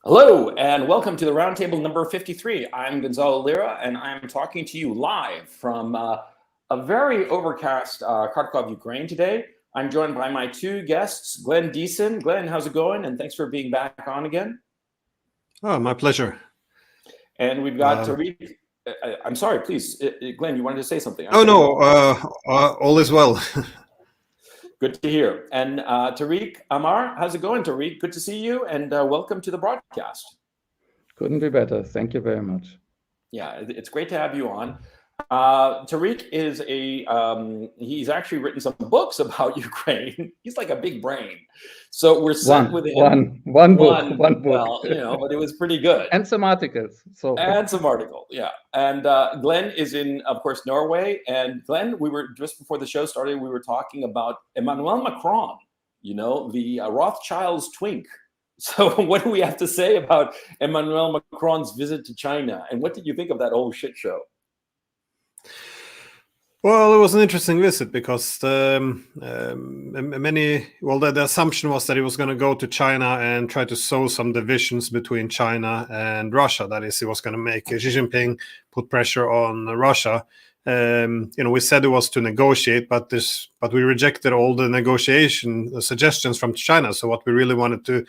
Hello, and welcome to the Roundtable number 53. I'm Gonzalo Lira, and I'm talking to you live from a very overcast Kharkov, Ukraine today. I'm joined by my two guests, Glenn Diesen. Glenn, how's it going? And thanks for being back on again. Oh, my pleasure. And we've got Tarik. I'm sorry, please. Glenn, you wanted to say something. All is well. Good to hear. And Tarik, Amar, how's it going, Tarik? Good to see you, and welcome to the broadcast. Couldn't be better. Thank you very much. Yeah, it's great to have you on. Tarik is he's actually written some books about Ukraine. He's like a big brain. So we're set with him. One book. Well, but it was pretty good. And some articles. And some article, yeah. And Glenn is in, of course, Norway. And Glenn, we were, just before the show started, we were talking about Emmanuel Macron, the Rothschild's twink. So what do we have to say about Emmanuel Macron's visit to China? And what did you think of that whole shit show? Well, it was an interesting visit because the assumption was that he was going to go to China and try to sow some divisions between China and Russia. That is, he was going to make Xi Jinping put pressure on Russia. We said it was to negotiate, but we rejected all the negotiation suggestions from China. So what we really wanted to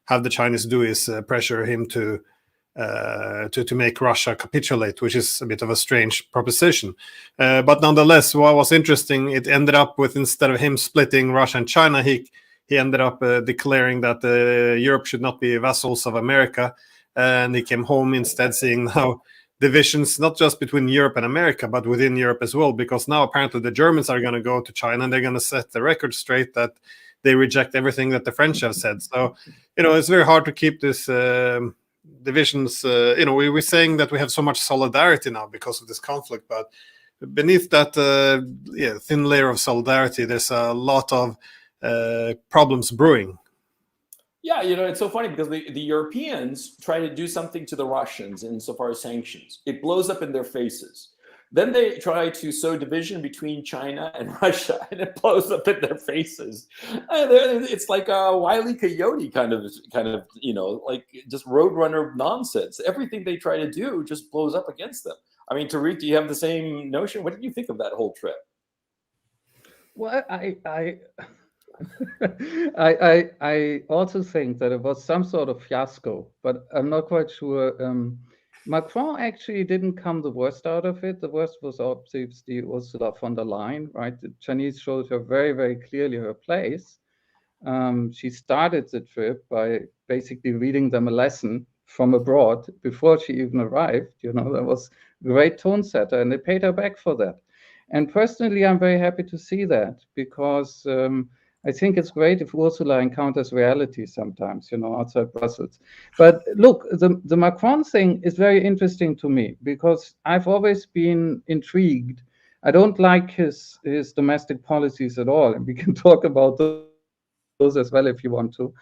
have the Chinese do is pressure him to make Russia capitulate, which is a bit of a strange proposition. But nonetheless, what was interesting, it ended up with, instead of him splitting Russia and China, he ended up declaring that Europe should not be vassals of America. And he came home instead seeing now divisions, not just between Europe and America, but within Europe as well, because now apparently the Germans are going to go to China and they're going to set the record straight that they reject everything that the French have said. So, it's very hard to keep this divisions. We're saying that we have so much solidarity now because of this conflict, but beneath that thin layer of solidarity, there's a lot of problems brewing. Yeah, it's so funny because the Europeans try to do something to the Russians insofar as sanctions. It blows up in their faces. Then they try to sow division between China and Russia, and it blows up in their faces. It's like a Wile E. Coyote kind of, like just roadrunner nonsense. Everything they try to do just blows up against them. I mean, Tarik, do you have the same notion? What did you think of that whole trip? Well, I also think that it was some sort of fiasco, but I'm not quite sure. Macron actually didn't come the worst out of it. The worst was obviously Ursula von der Leyen, right? The Chinese showed her very, very clearly her place. She started the trip by basically reading them a lesson from abroad before she even arrived. That was a great tone setter, and they paid her back for that. And personally, I'm very happy to see that because I think it's great if Ursula encounters reality sometimes, outside Brussels. But look, the Macron thing is very interesting to me because I've always been intrigued. I don't like his domestic policies at all, and we can talk about those as well if you want to.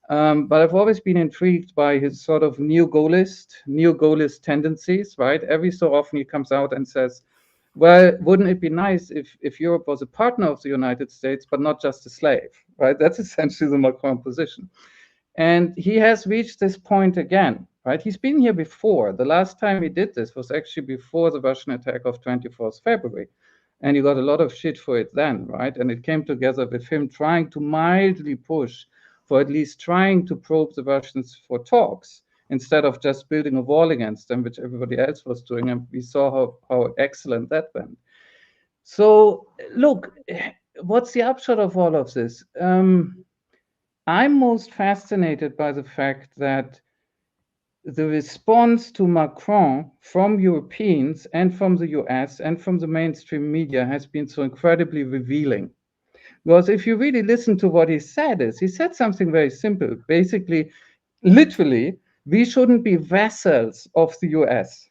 But I've always been intrigued by his sort of neo-Gaullist tendencies, right? Every so often he comes out and says, well, wouldn't it be nice if Europe was a partner of the United States, but not just a slave, right? That's essentially the Macron position. And he has reached this point again, right? He's been here before. The last time he did this was actually before the Russian attack of 24th February. And he got a lot of shit for it then, right? And it came together with him trying to mildly push for at least trying to probe the Russians for talks, instead of just building a wall against them, which everybody else was doing. And we saw how excellent that went. So look, what's the upshot of all of this? I'm most fascinated by the fact that the response to Macron from Europeans and from the US and from the mainstream media has been so incredibly revealing. Because if you really listen to what he said something very simple. Basically, literally, we shouldn't be vassals of the US,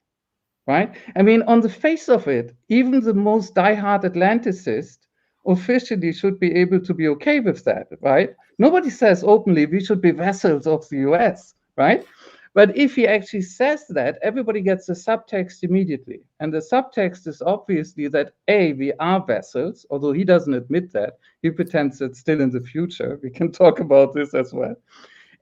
right? I mean, on the face of it, even the most diehard Atlanticist officially should be able to be okay with that, right? Nobody says openly we should be vassals of the US, right? But if he actually says that, everybody gets the subtext immediately. And the subtext is obviously that, A, we are vassals, although he doesn't admit that. He pretends it's still in the future. We can talk about this as well.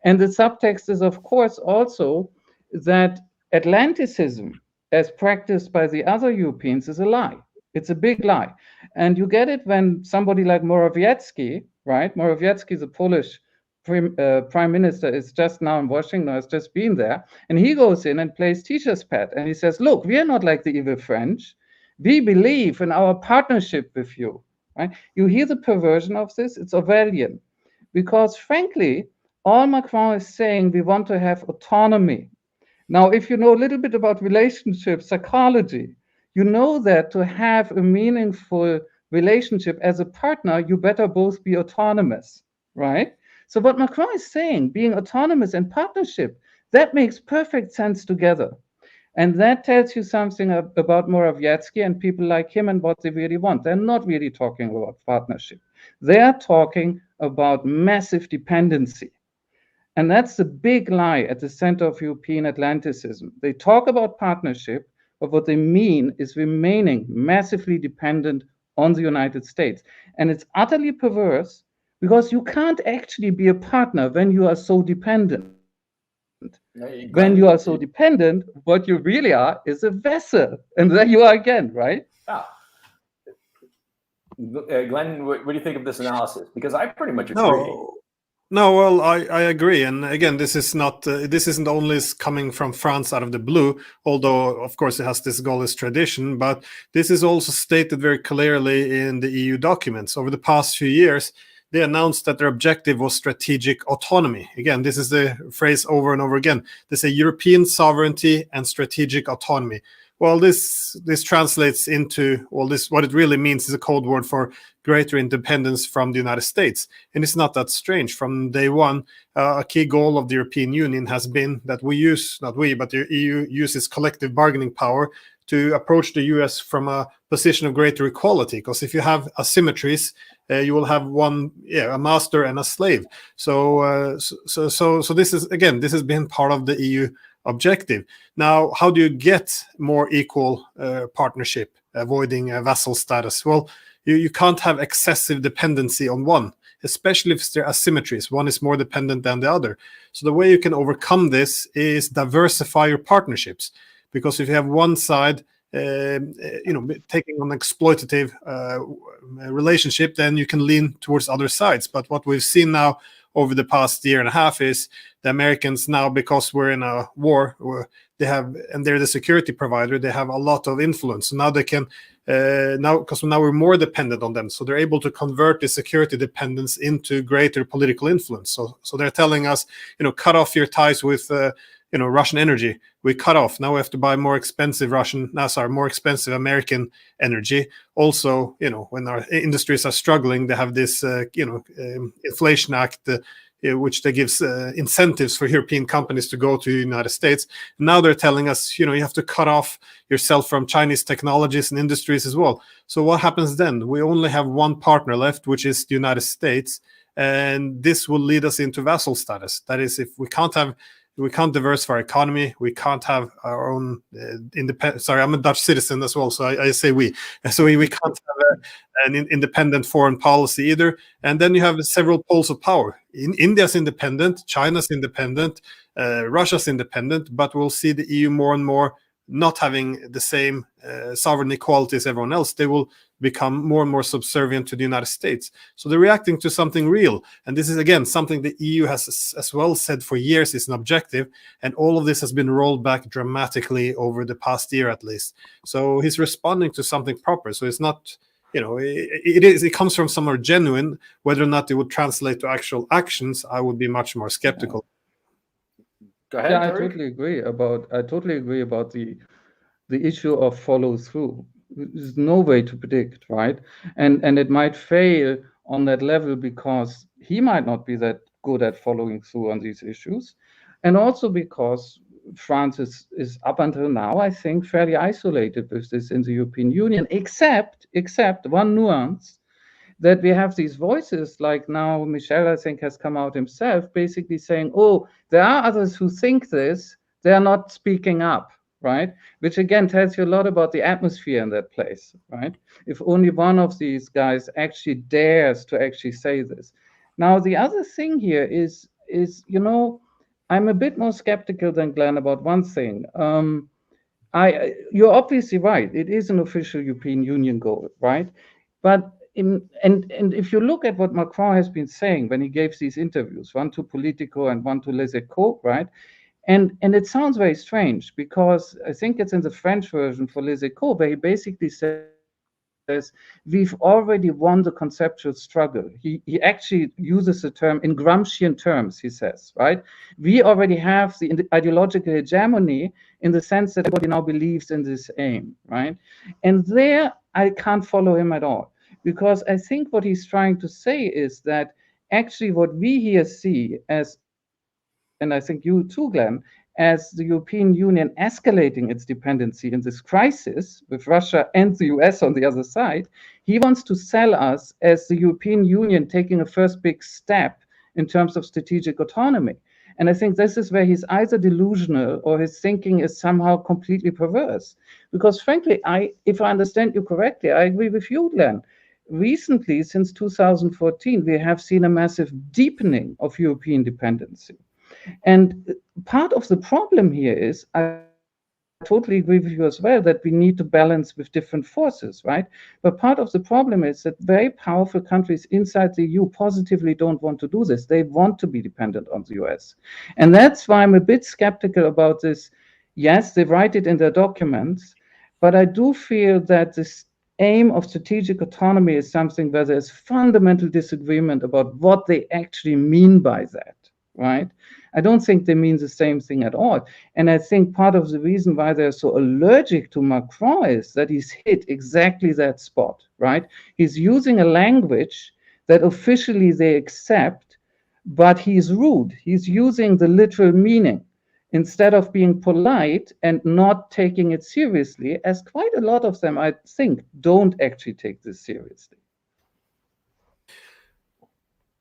And the subtext is, of course, also that Atlanticism, as practiced by the other Europeans, is a lie. It's a big lie. And you get it when somebody like Morawiecki, right? Morawiecki, the Polish prime minister, is just now in Washington, has just been there, and he goes in and plays teacher's pet, and he says, look, we are not like the evil French. We believe in our partnership with you, right? You hear the perversion of this? It's Orwellian. Because frankly, all Macron is saying, we want to have autonomy. Now, if you know a little bit about relationship psychology, you know that to have a meaningful relationship as a partner, you better both be autonomous, right? So what Macron is saying, being autonomous and partnership, that makes perfect sense together. And that tells you something about Morawiecki and people like him and what they really want. They're not really talking about partnership. They are talking about massive dependency. And that's the big lie at the center of European Atlanticism. They talk about partnership, but what they mean is remaining massively dependent on the United States. And it's utterly perverse because you can't actually be a partner when you are so dependent. When you are so dependent, what you really are is a vassal. And there you are again, right? Yeah. Glenn, what do you think of this analysis? Because I pretty much agree. No, well, I agree, and again, this isn't only coming from France out of the blue, although of course it has this Gaullist tradition, but this is also stated very clearly in the EU documents. Over the past few years, they announced that their objective was strategic autonomy. Again, this is the phrase over and over again. They say European sovereignty and strategic autonomy. Well, this translates into, what it really means is a code word for greater independence from the United States. And it's not that strange. From day one, a key goal of the European Union has been that but the EU uses collective bargaining power to approach the US from a position of greater equality. Because if you have asymmetries, you will have a master and a slave. So this has been part of the EU objective. Now, how do you get more equal partnership, avoiding vassal status? Well, you can't have excessive dependency on one, especially if there are asymmetries. One is more dependent than the other. So the way you can overcome this is diversify your partnerships, because if you have one side taking on exploitative relationship, then you can lean towards other sides. But what we've seen now over the past year and a half is the Americans now, because we're in a war, and they're the security provider, they have a lot of influence. So now they can because now we're more dependent on them, so they're able to convert the security dependence into greater political influence. So they're telling us, cut off your ties with Russian energy. We cut off. Now we have to buy more expensive more expensive American energy. Also, when our industries are struggling, they have this Inflation Act, which they gives incentives for European companies to go to the United States. Now they're telling us, you have to cut off yourself from Chinese technologies and industries as well. So what happens then? We only have one partner left, which is the United States, and this will lead us into vassal status. That is, if we can't diversify our economy, we can't have our own independent. Sorry, I'm a Dutch citizen as well, so I say we. So we can't have an independent foreign policy either. And then you have several poles of power. India's independent, China's independent, Russia's independent, but we'll see the EU more and more not having the same sovereign equality as everyone else. They will become more and more subservient to the United States. So they're reacting to something real. And this is, again, something the EU has as well said for years is an objective. And all of this has been rolled back dramatically over the past year, at least. So he's responding to something proper. So it's not, it comes from somewhere genuine. Whether or not it would translate to actual actions, I would be much more skeptical. Go ahead, Yeah, I Tarik. totally agree about the issue of follow through. There's no way to predict, right? And it might fail on that level because he might not be that good at following through on these issues, and also because France is up until now, I think, fairly isolated with this in the European Union, except one nuance, that we have these voices, like now Michel, I think, has come out himself, basically saying, oh, there are others who think this, they are not speaking up, right? Which again tells you a lot about the atmosphere in that place, right? If only one of these guys actually dares to actually say this. Now, the other thing here is, is, I'm a bit more skeptical than Glenn about one thing. You're obviously right. It is an official European Union goal, right? But and if you look at what Macron has been saying when he gave these interviews, one to Politico and one to Les Echos, right? And it sounds very strange because I think it's in the French version for Les Echos, where he basically says, we've already won the conceptual struggle. He actually uses the term in Gramscian terms, he says, right? We already have the ideological hegemony in the sense that everybody now believes in this aim, right? And there, I can't follow him at all, because I think what he's trying to say is that actually what we here see as, and I think you too, Glenn, as the European Union escalating its dependency in this crisis with Russia and the US on the other side, he wants to sell us as the European Union taking a first big step in terms of strategic autonomy. And I think this is where he's either delusional or his thinking is somehow completely perverse. Because frankly, if I understand you correctly, I agree with you, Glenn. Recently, since 2014, we have seen a massive deepening of European dependency. And part of the problem here is, I totally agree with you as well, that we need to balance with different forces, right? But part of the problem is that very powerful countries inside the EU positively don't want to do this. They want to be dependent on the US. And that's why I'm a bit skeptical about this. Yes, they write it in their documents, but I do feel that this aim of strategic autonomy is something where there's fundamental disagreement about what they actually mean by that, right? I don't think they mean the same thing at all. And I think part of the reason why they're so allergic to Macron is that he's hit exactly that spot, right? He's using a language that officially they accept, but he's rude. He's using the literal meaning instead of being polite and not taking it seriously, as quite a lot of them, I think, don't actually take this seriously.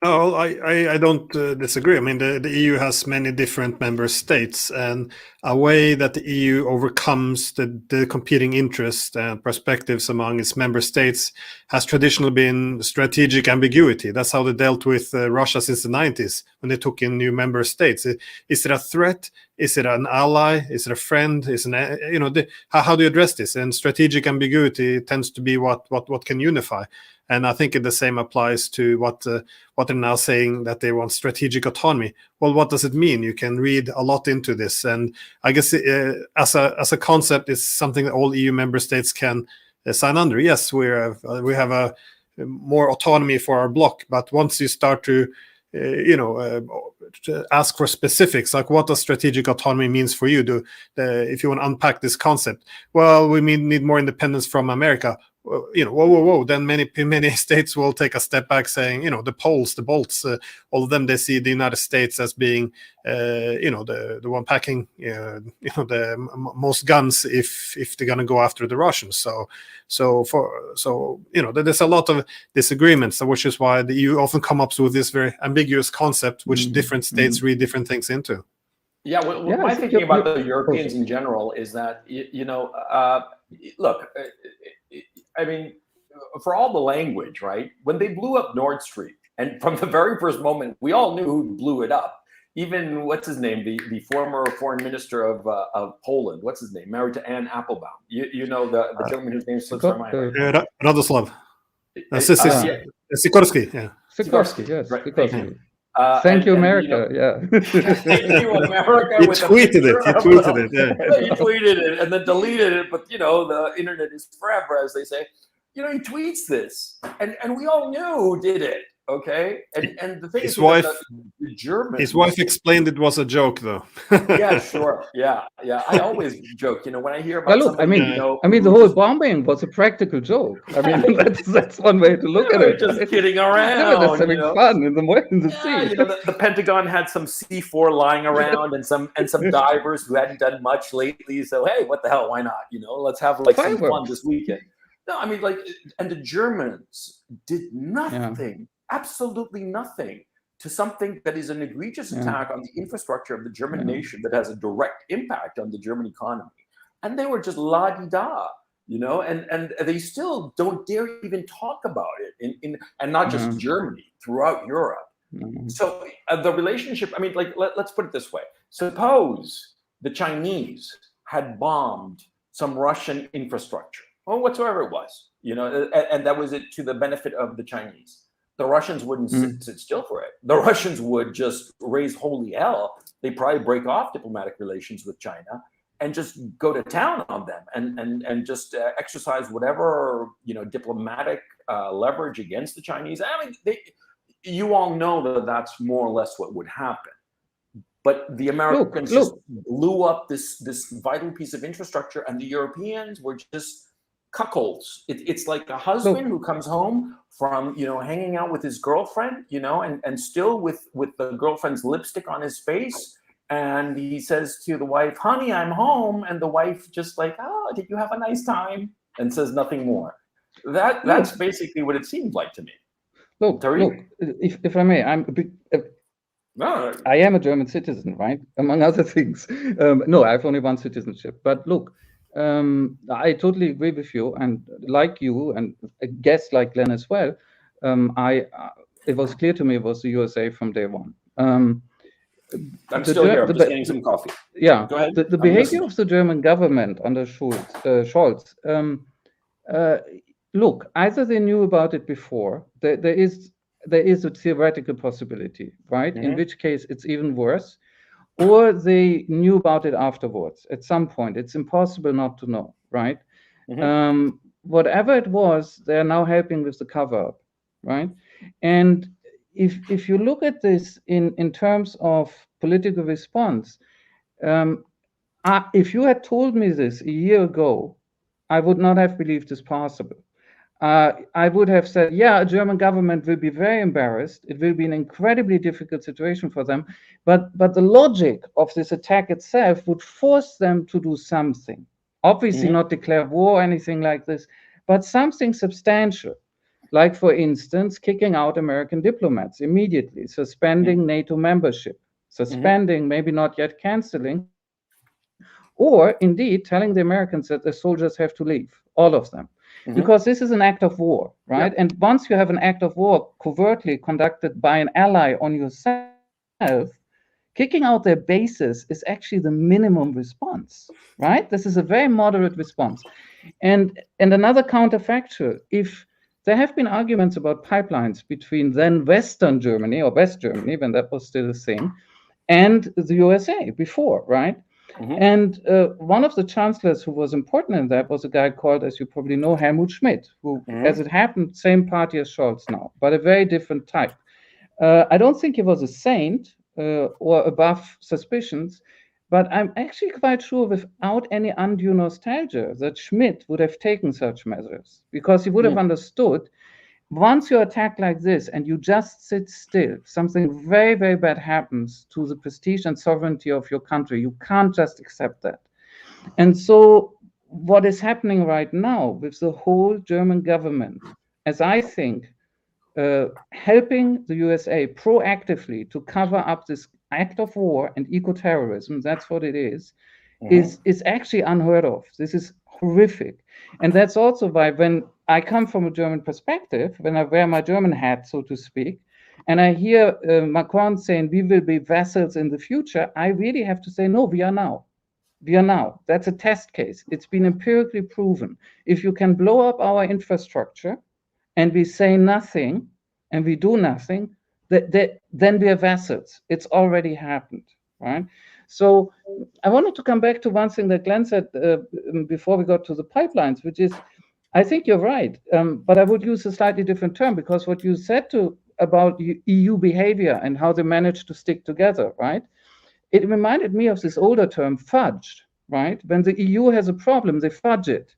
No, I don't disagree. I mean, the EU has many different member states, and a way that the EU overcomes the competing interests and perspectives among its member states has traditionally been strategic ambiguity. That's how they dealt with Russia since the 90s when they took in new member states. Is it a threat? Is it an ally? Is it a friend? How do you address this? And strategic ambiguity tends to be what can unify. And I think the same applies to what they're now saying, that they want strategic autonomy. Well, what does it mean? You can read a lot into this, and I guess as a concept, it's something that all EU member states can sign under. Yes, we have a more autonomy for our bloc, but once you start to to ask for specifics, like what does strategic autonomy means for you? If you want to unpack this concept, well, we need more independence from America. Whoa. Then many states will take a step back, saying, the Poles, the Balts, all of them, they see the United States as being, the one packing, the most guns if they're going to go after the Russians. So there's a lot of disagreements, which is why the EU often come up with this very ambiguous concept, which different states read different things into. Yeah, my thinking about the Europeans in general is that, look, I mean, for all the language, right? When they blew up Nord Stream, and from the very first moment, we all knew who blew it up. Even what's his name, the former foreign minister of Poland, what's his name, married to Anne Applebaum. The gentleman whose name slips my mind. Radoslav. Sikorski. Yeah. Sikorski, yes. Right. Sikorski. Thank you, America. Thank you, America. He tweeted it. Yeah. He tweeted it and then deleted it. But the internet is forever, as they say. He tweets this, and we all knew who did it. Okay, and the thing his is, wife, the Germans. His wife explained it was a joke, though. Yeah, sure. Yeah. I always joke. When I hear about look, I mean, the whole bombing was a practical joke. I mean, that's one way to look at it. Just kidding around. They were just having fun in the sea. The Pentagon had some C4 lying around and some divers who hadn't done much lately. So hey, what the hell? Why not? Let's have some fun this weekend. No, I mean, and the Germans did nothing. Absolutely nothing to something that is an egregious attack on the infrastructure of the German nation that has a direct impact on the German economy. And they were just la-di-da, and they still don't dare even talk about it and not just Germany, throughout Europe. So the relationship, I mean, like, let's put it this way. Suppose the Chinese had bombed some Russian infrastructure, or whatsoever it was, and that was it to the benefit of the Chinese. The Russians wouldn't sit still for it. The Russians would just raise holy hell. They'd probably break off diplomatic relations with China and just go to town on them and just exercise whatever diplomatic leverage against the Chinese. I mean, you all know that that's more or less what would happen. But the Americans just blew up this vital piece of infrastructure, and the Europeans were just cuckolds. It's like a husband who comes home from hanging out with his girlfriend, and still with the girlfriend's lipstick on his face, and he says to the wife, "Honey, I'm home," and the wife just like, "Oh, did you have a nice time?" and says nothing more. That's basically what it seemed like to me. Look, if I may, I am a German citizen, right? Among other things. No, I have only one citizenship. But look, I totally agree with you, and like you, and I guess like Glenn as well. It was clear to me it was the USA from day one. I'm still here. I'm just getting some coffee. Yeah, go ahead. The behavior of the German government under Scholz. Look, either they knew about it before. There is a theoretical possibility, right? In which case it's even worse. Or they knew about it afterwards at some point. It's impossible not to know, right? Whatever it was, they're now helping with the cover-up, right? And if you look at this in terms of political response, if you had told me this a year ago, I would not have believed this possible. I would have said, yeah, a German government will be very embarrassed. It will be an incredibly difficult situation for them. But the logic of this attack itself would force them to do something. Obviously not declare war or anything like this, but something substantial. Like, for instance, kicking out American diplomats immediately, suspending NATO membership, suspending, maybe not yet canceling, or indeed telling the Americans that the soldiers have to leave, all of them. Because this is an act of war, right? And once you have an act of war covertly conducted by an ally on yourself, kicking out their bases is actually the minimum response, right? This is a very moderate response. And another counterfactual, if there have been arguments about pipelines between then Western Germany or West Germany, when that was still a thing, and the USA before, right? And one of the chancellors who was important in that was a guy called, as you probably know, Helmut Schmidt, who, as it happened, same party as Scholz now, but a very different type. I don't think he was a saint or above suspicions, but I'm actually quite sure, without any undue nostalgia, that Schmidt would have taken such measures, because he would have understood, once you attack like this and you just sit still, something very, very bad happens to the prestige and sovereignty of your country. You can't just accept that. And so what is happening right now with the whole German government, as I think, helping the USA proactively to cover up this act of war and eco-terrorism, that's what it is actually unheard of. This is horrific. And that's also why, when I come from a German perspective, when I wear my German hat, so to speak, and I hear Macron saying we will be vassals in the future, I really have to say, no, we are now. We are now. That's a test case. It's been empirically proven. If you can blow up our infrastructure and we say nothing and we do nothing, then we are vassals. It's already happened, right? So I wanted to come back to one thing that Glenn said before we got to the pipelines, which is, I think you're right, but I would use a slightly different term, because what you said about EU behavior and how they managed to stick together, right? It reminded me of this older term, fudged, right? When the EU has a problem, they fudge it.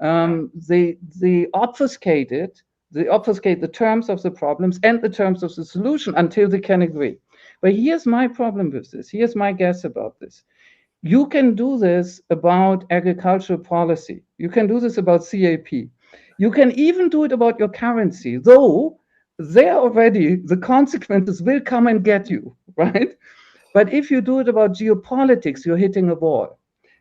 They obfuscate it. They obfuscate the terms of the problems and the terms of the solution until they can agree. But here's my problem with this. Here's my guess about this. You can do this about agricultural policy. You can do this about CAP. You can even do it about your currency, though there already the consequences will come and get you, right? But if you do it about geopolitics, you're hitting a wall,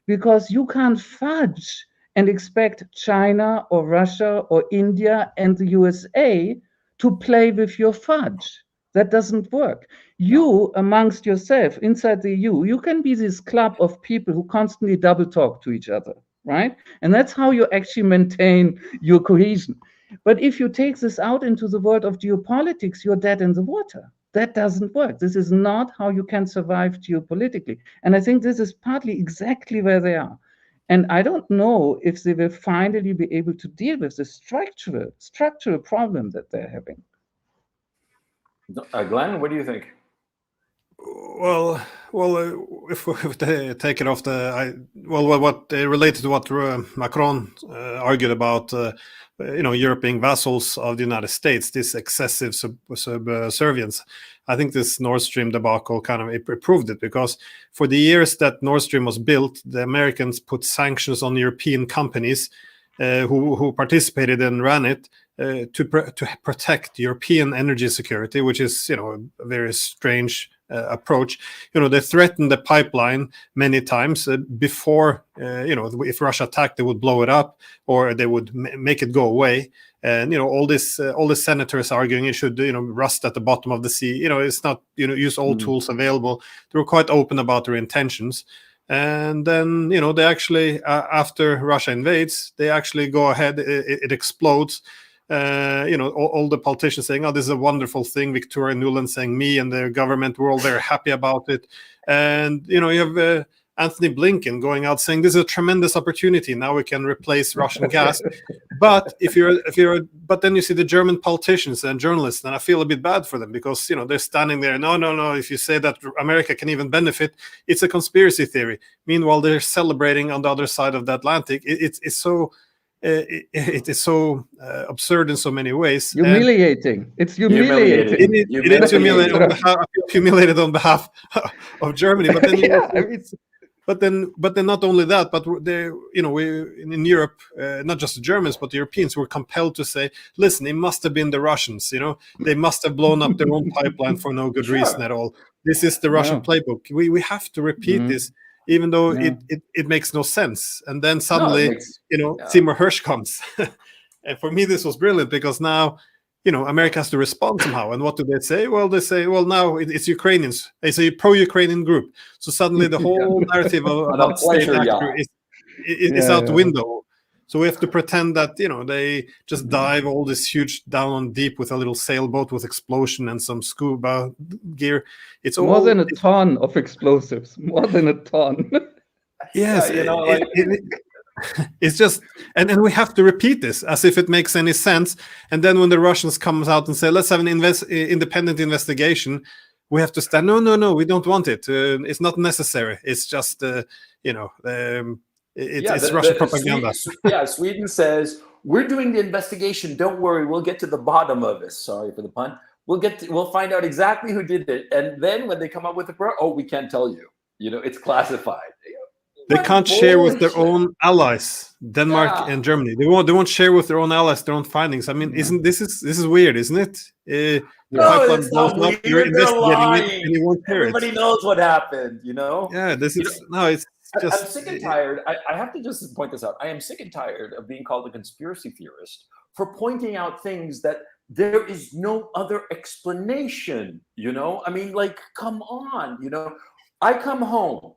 because you can't fudge and expect China or Russia or India and the USA to play with your fudge. That doesn't work. You, amongst yourself, inside the EU, you can be this club of people who constantly double talk to each other, right? And that's how you actually maintain your cohesion. But if you take this out into the world of geopolitics, you're dead in the water. That doesn't work. This is not how you can survive geopolitically. And I think this is partly exactly where they are. And I don't know if they will finally be able to deal with the structural problem that they're having. Glenn, what do you think? Well, if we take it off what related to what Macron argued about, Europe being vassals of the United States, this excessive subservience. I think this Nord Stream debacle kind of proved it, because for the years that Nord Stream was built, the Americans put sanctions on European companies who participated and ran it to protect European energy security, which is a very strange approach. They threatened the pipeline many times before, if Russia attacked, they would blow it up or they would make it go away. And all the senators arguing it should rust at the bottom of the sea. It's not use all tools available. They were quite open about their intentions. And then they actually after Russia invades, they actually go ahead. It explodes. All the politicians saying, "Oh, this is a wonderful thing." Victoria Nuland saying, "Me and the government, we're all very happy about it." And you have Anthony Blinken going out saying, "This is a tremendous opportunity. Now we can replace Russian gas." But but then you see the German politicians and journalists, and I feel a bit bad for them, because they're standing there. No. If you say that America can even benefit, it's a conspiracy theory. Meanwhile, they're celebrating on the other side of the Atlantic. It's so. It is so absurd in so many ways. Humiliating. It's humiliating. It is humiliating. Humiliated on behalf of Germany. But then, but then not only that, but we in Europe, not just the Germans, but the Europeans were compelled to say, "Listen, it must have been the Russians. They must have blown up their own pipeline for no good reason at all. This is the Russian playbook." We have to repeat this. Even though it makes no sense. And then suddenly, Seymour Hersh comes. And for me, this was brilliant, because now, America has to respond somehow. And what do they say? Well, they say, well, now it's Ukrainians. It's a pro-Ukrainian group. So suddenly the whole narrative about state actor is out the window. So we have to pretend that, they just dive all this huge down on deep with a little sailboat with explosion and some scuba gear. It's more than a ton of explosives. More than a ton. Yes, it's just, and we have to repeat this as if it makes any sense. And then when the Russians comes out and say, "Let's have an independent investigation," we have to stand. No, we don't want it. It's not necessary. It's just, it's Russian propaganda. Sweden says, "We're doing the investigation. Don't worry, we'll get to the bottom of this." Sorry for the pun. We'll find out exactly who did it, and then when they come up with we can't tell you. It's classified. They can't share with their own allies, Denmark and Germany. They won't share with their own allies their own findings. I mean, isn't this is weird, isn't it? It's not weird. You're investigating it, and you won't hear Everybody knows what happened. Yeah, this is it's. I'm sick and tired. I have to just point this out. I am sick and tired of being called a conspiracy theorist for pointing out things that there is no other explanation. I mean, come on. I come home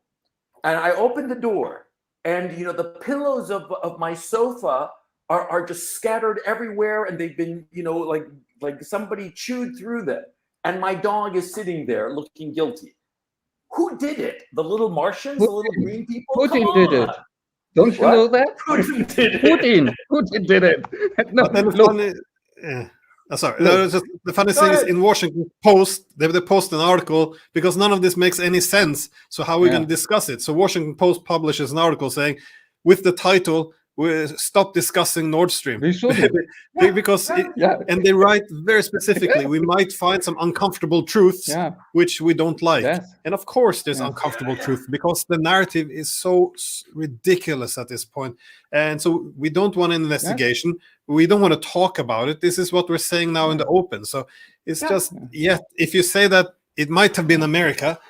and I open the door, and the pillows of my sofa are just scattered everywhere, and they've been like somebody chewed through them, and my dog is sitting there looking guilty. Who did it? The little Martians, the little green people? Putin did it. Don't you know that? Putin did it. Putin did it. No, sorry. The funny thing is, in Washington Post, they post an article because none of this makes any sense. So how are we going to discuss it? So Washington Post publishes an article saying, with the title, "We stop discussing Nord Stream." We should. Because and they write very specifically, we might find some uncomfortable truths which we don't like. Yes. And of course there's uncomfortable truth, because the narrative is so ridiculous at this point. And so we don't want an investigation. We don't want to talk about it. This is what we're saying now in the open. So it's just, if you say that it might have been America,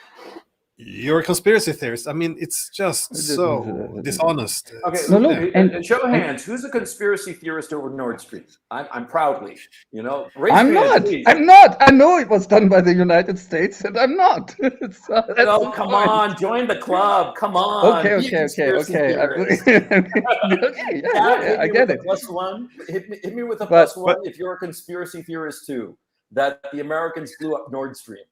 You're a conspiracy theorist. I mean, it's just so dishonest. Okay, No, look, and show of hands, who's a conspiracy theorist over Nord Stream? I'm proudly, raise I'm your hands, not. please. I'm not. I know it was done by the United States, and I'm not. That's No, the come point. on, join the club. Come on. Okay. Be a conspiracy theorist. Okay, Dad, I hit me get with it. a +1. Hit me with a But- +1 if you're a conspiracy theorist too, that the Americans blew up Nord Stream.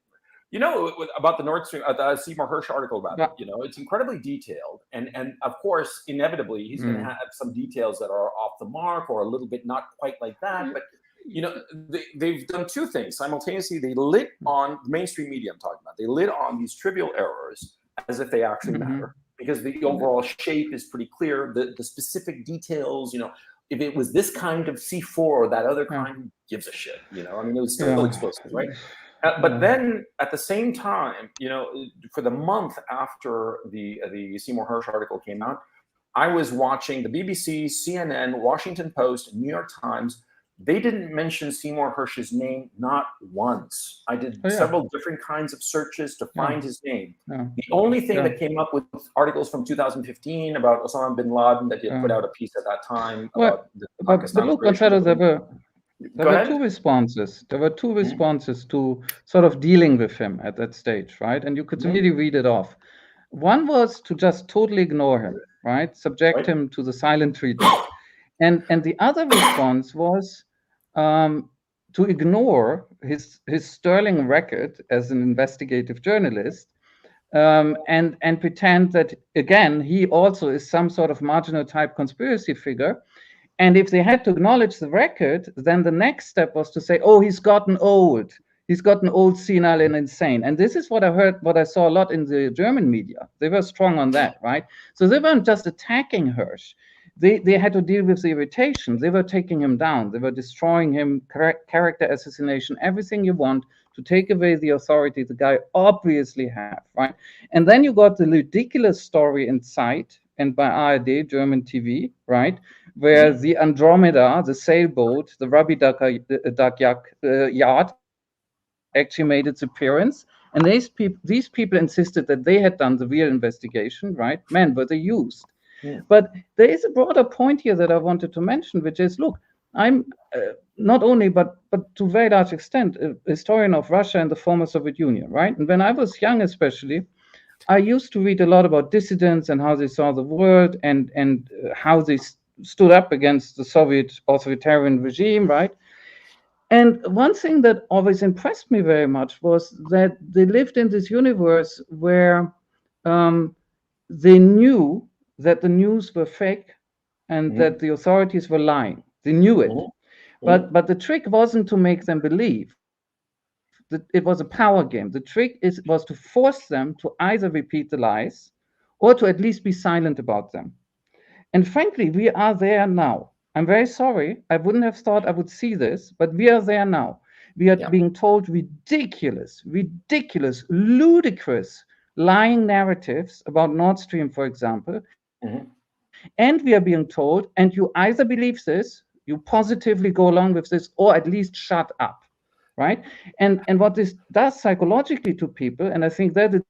About the Nord Stream, the Seymour Hersh article about it, it's incredibly detailed. And of course, inevitably, he's going to have some details that are off the mark or a little bit not quite like that. But, they've done two things simultaneously. They lit on the mainstream media I'm talking about. They lit on these trivial errors as if they actually matter, because the overall shape is pretty clear. The specific details, if it was this kind of C4 or that other kind, who gives a shit? It was still explosive, right? But then at the same time, for the month after the Seymour Hersh article came out, I was watching the BBC, CNN, Washington Post, New York Times. They didn't mention Seymour Hersh's name, not once. I did several different kinds of searches to find his name. The only thing that came up with articles from 2015 about Osama bin Laden, that he had put out a piece at that time about the but look, Gonzalo, there were two responses. There were two responses to sort of dealing with him at that stage, right? And you could really read it off. One was to just totally ignore him, right? Subject him to the silent treatment. And the other response was to ignore his sterling record as an investigative journalist, and pretend that, again, he also is some sort of marginal type conspiracy figure. And if they had to acknowledge the record, then the next step was to say, oh, he's gotten old. He's gotten old, senile, and insane. And this is what I saw a lot in the German media. They were strong on that, right? So they weren't just attacking Hersh. They had to deal with the irritation. They were taking him down. They were destroying him, character assassination, everything you want to take away the authority the guy obviously had, right? And then you got the ridiculous story in Zeit and by ARD, German TV, right? Where the Andromeda, the sailboat, the Rubby Duck yacht, actually made its appearance. And these people insisted that they had done the real investigation, right? Man, were they used. But there is a broader point here that I wanted to mention, which is, look, I'm not only, but to a very large extent, a historian of Russia and the former Soviet Union, right? And when I was young, especially, I used to read a lot about dissidents and how they saw the world and how they stood up against the Soviet authoritarian regime, right? And one thing that always impressed me very much was that they lived in this universe where they knew that the news were fake and that the authorities were lying. They knew it. But the trick wasn't to make them believe. It was a power game. The trick was to force them to either repeat the lies or to at least be silent about them. And frankly, we are there now. I'm very sorry. I wouldn't have thought I would see this, but we are there now. We are being told ridiculous, ludicrous, lying narratives about Nord Stream, for example. And we are being told, and you either believe this, you positively go along with this, or at least shut up, right? And what this does psychologically to people, and I think that the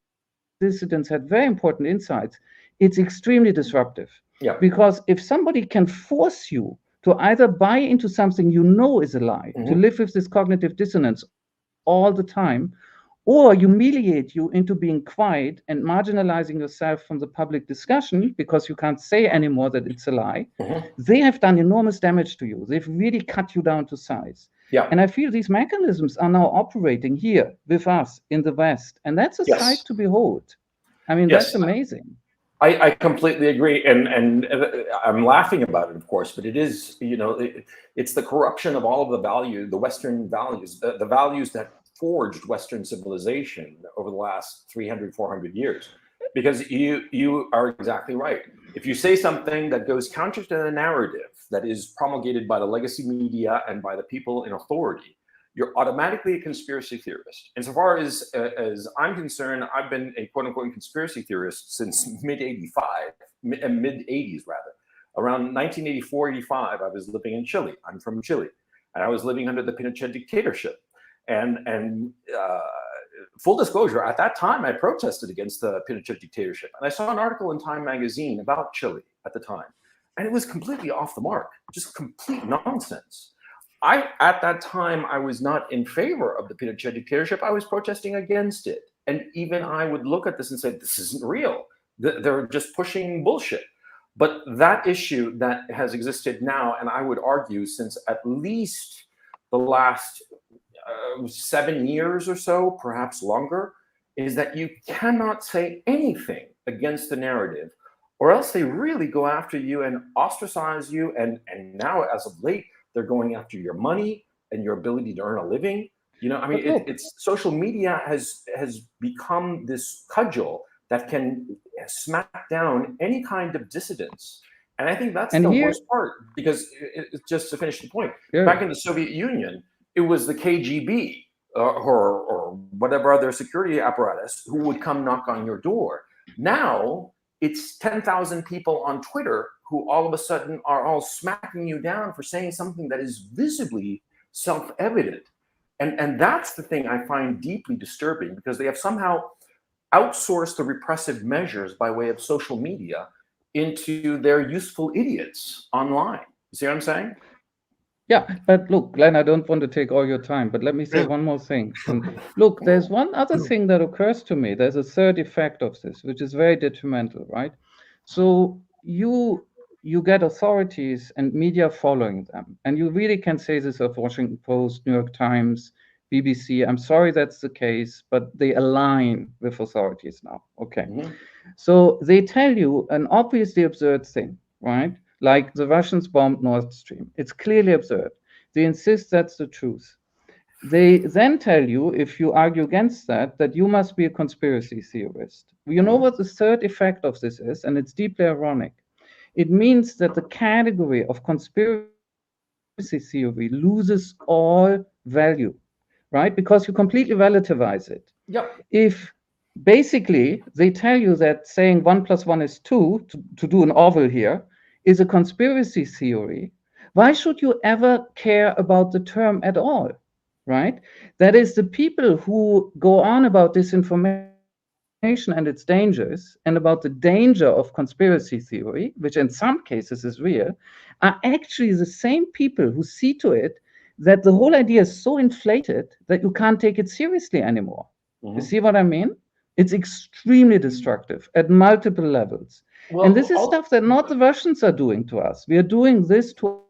dissidents had very important insights, it's extremely disruptive. Because if somebody can force you to either buy into something you know is a lie, to live with this cognitive dissonance all the time, or humiliate you into being quiet and marginalizing yourself from the public discussion because you can't say anymore that it's a lie, they have done enormous damage to you. They've really cut you down to size. And I feel these mechanisms are now operating here with us in the West. And that's a sight to behold. I mean, that's amazing. I completely agree, and I'm laughing about it, of course, but it is, it's the corruption of all of the value, the Western values, the values that forged Western civilization over the last 300, 400 years. Because you are exactly right. If you say something that goes counter to the narrative that is promulgated by the legacy media and by the people in authority, you're automatically a conspiracy theorist. And so far as I'm concerned, I've been a quote-unquote conspiracy theorist since mid-80s rather. Around 1984, 85, I was living in Chile. I'm from Chile. And I was living under the Pinochet dictatorship. And full disclosure, at that time, I protested against the Pinochet dictatorship. And I saw an article in Time magazine about Chile at the time. And it was completely off the mark, just complete nonsense. At that time, I was not in favor of the Pinochet dictatorship. I was protesting against it. And even I would look at this and say, this isn't real. They're just pushing bullshit. But that issue that has existed now, and I would argue since at least the last 7 years or so, perhaps longer, is that you cannot say anything against the narrative, or else they really go after you and ostracize you. And now, as of late, they're going after your money and your ability to earn a living. You know, I mean, it's social media has become this cudgel that can smack down any kind of dissidents. And I think that's the worst part, because just to finish the point, back in the Soviet Union, it was the KGB or whatever other security apparatus who would come knock on your door. Now it's 10,000 people on Twitter who all of a sudden are all smacking you down for saying something that is visibly self-evident. And that's the thing I find deeply disturbing, because they have somehow outsourced the repressive measures by way of social media into their useful idiots online. You see what I'm saying? Yeah, but look, Glenn, I don't want to take all your time, but let me say one more thing. And look, there's one other thing that occurs to me. There's a third effect of this, which is very detrimental, right? So you get authorities and media following them, and you really can say this of Washington Post, New York Times, BBC. I'm sorry that's the case, but they align with authorities now. Okay. So they tell you an obviously absurd thing, right? Like the Russians bombed Nord Stream. It's clearly absurd. They insist that's the truth. They then tell you, if you argue against that, that you must be a conspiracy theorist. You know what the third effect of this is, and it's deeply ironic. It means that the category of conspiracy theory loses all value, right? Because you completely relativize it. If basically they tell you that saying 1 + 1 is 2, to do an Orwell here, is a conspiracy theory, why should you ever care about the term at all, right? That is, the people who go on about disinformation and its dangers, and about the danger of conspiracy theory, which in some cases is real, are actually the same people who see to it that the whole idea is so inflated that you can't take it seriously anymore. You see what I mean? It's extremely destructive at multiple levels. Well, and this is stuff that not the Russians are doing to us. We are doing this to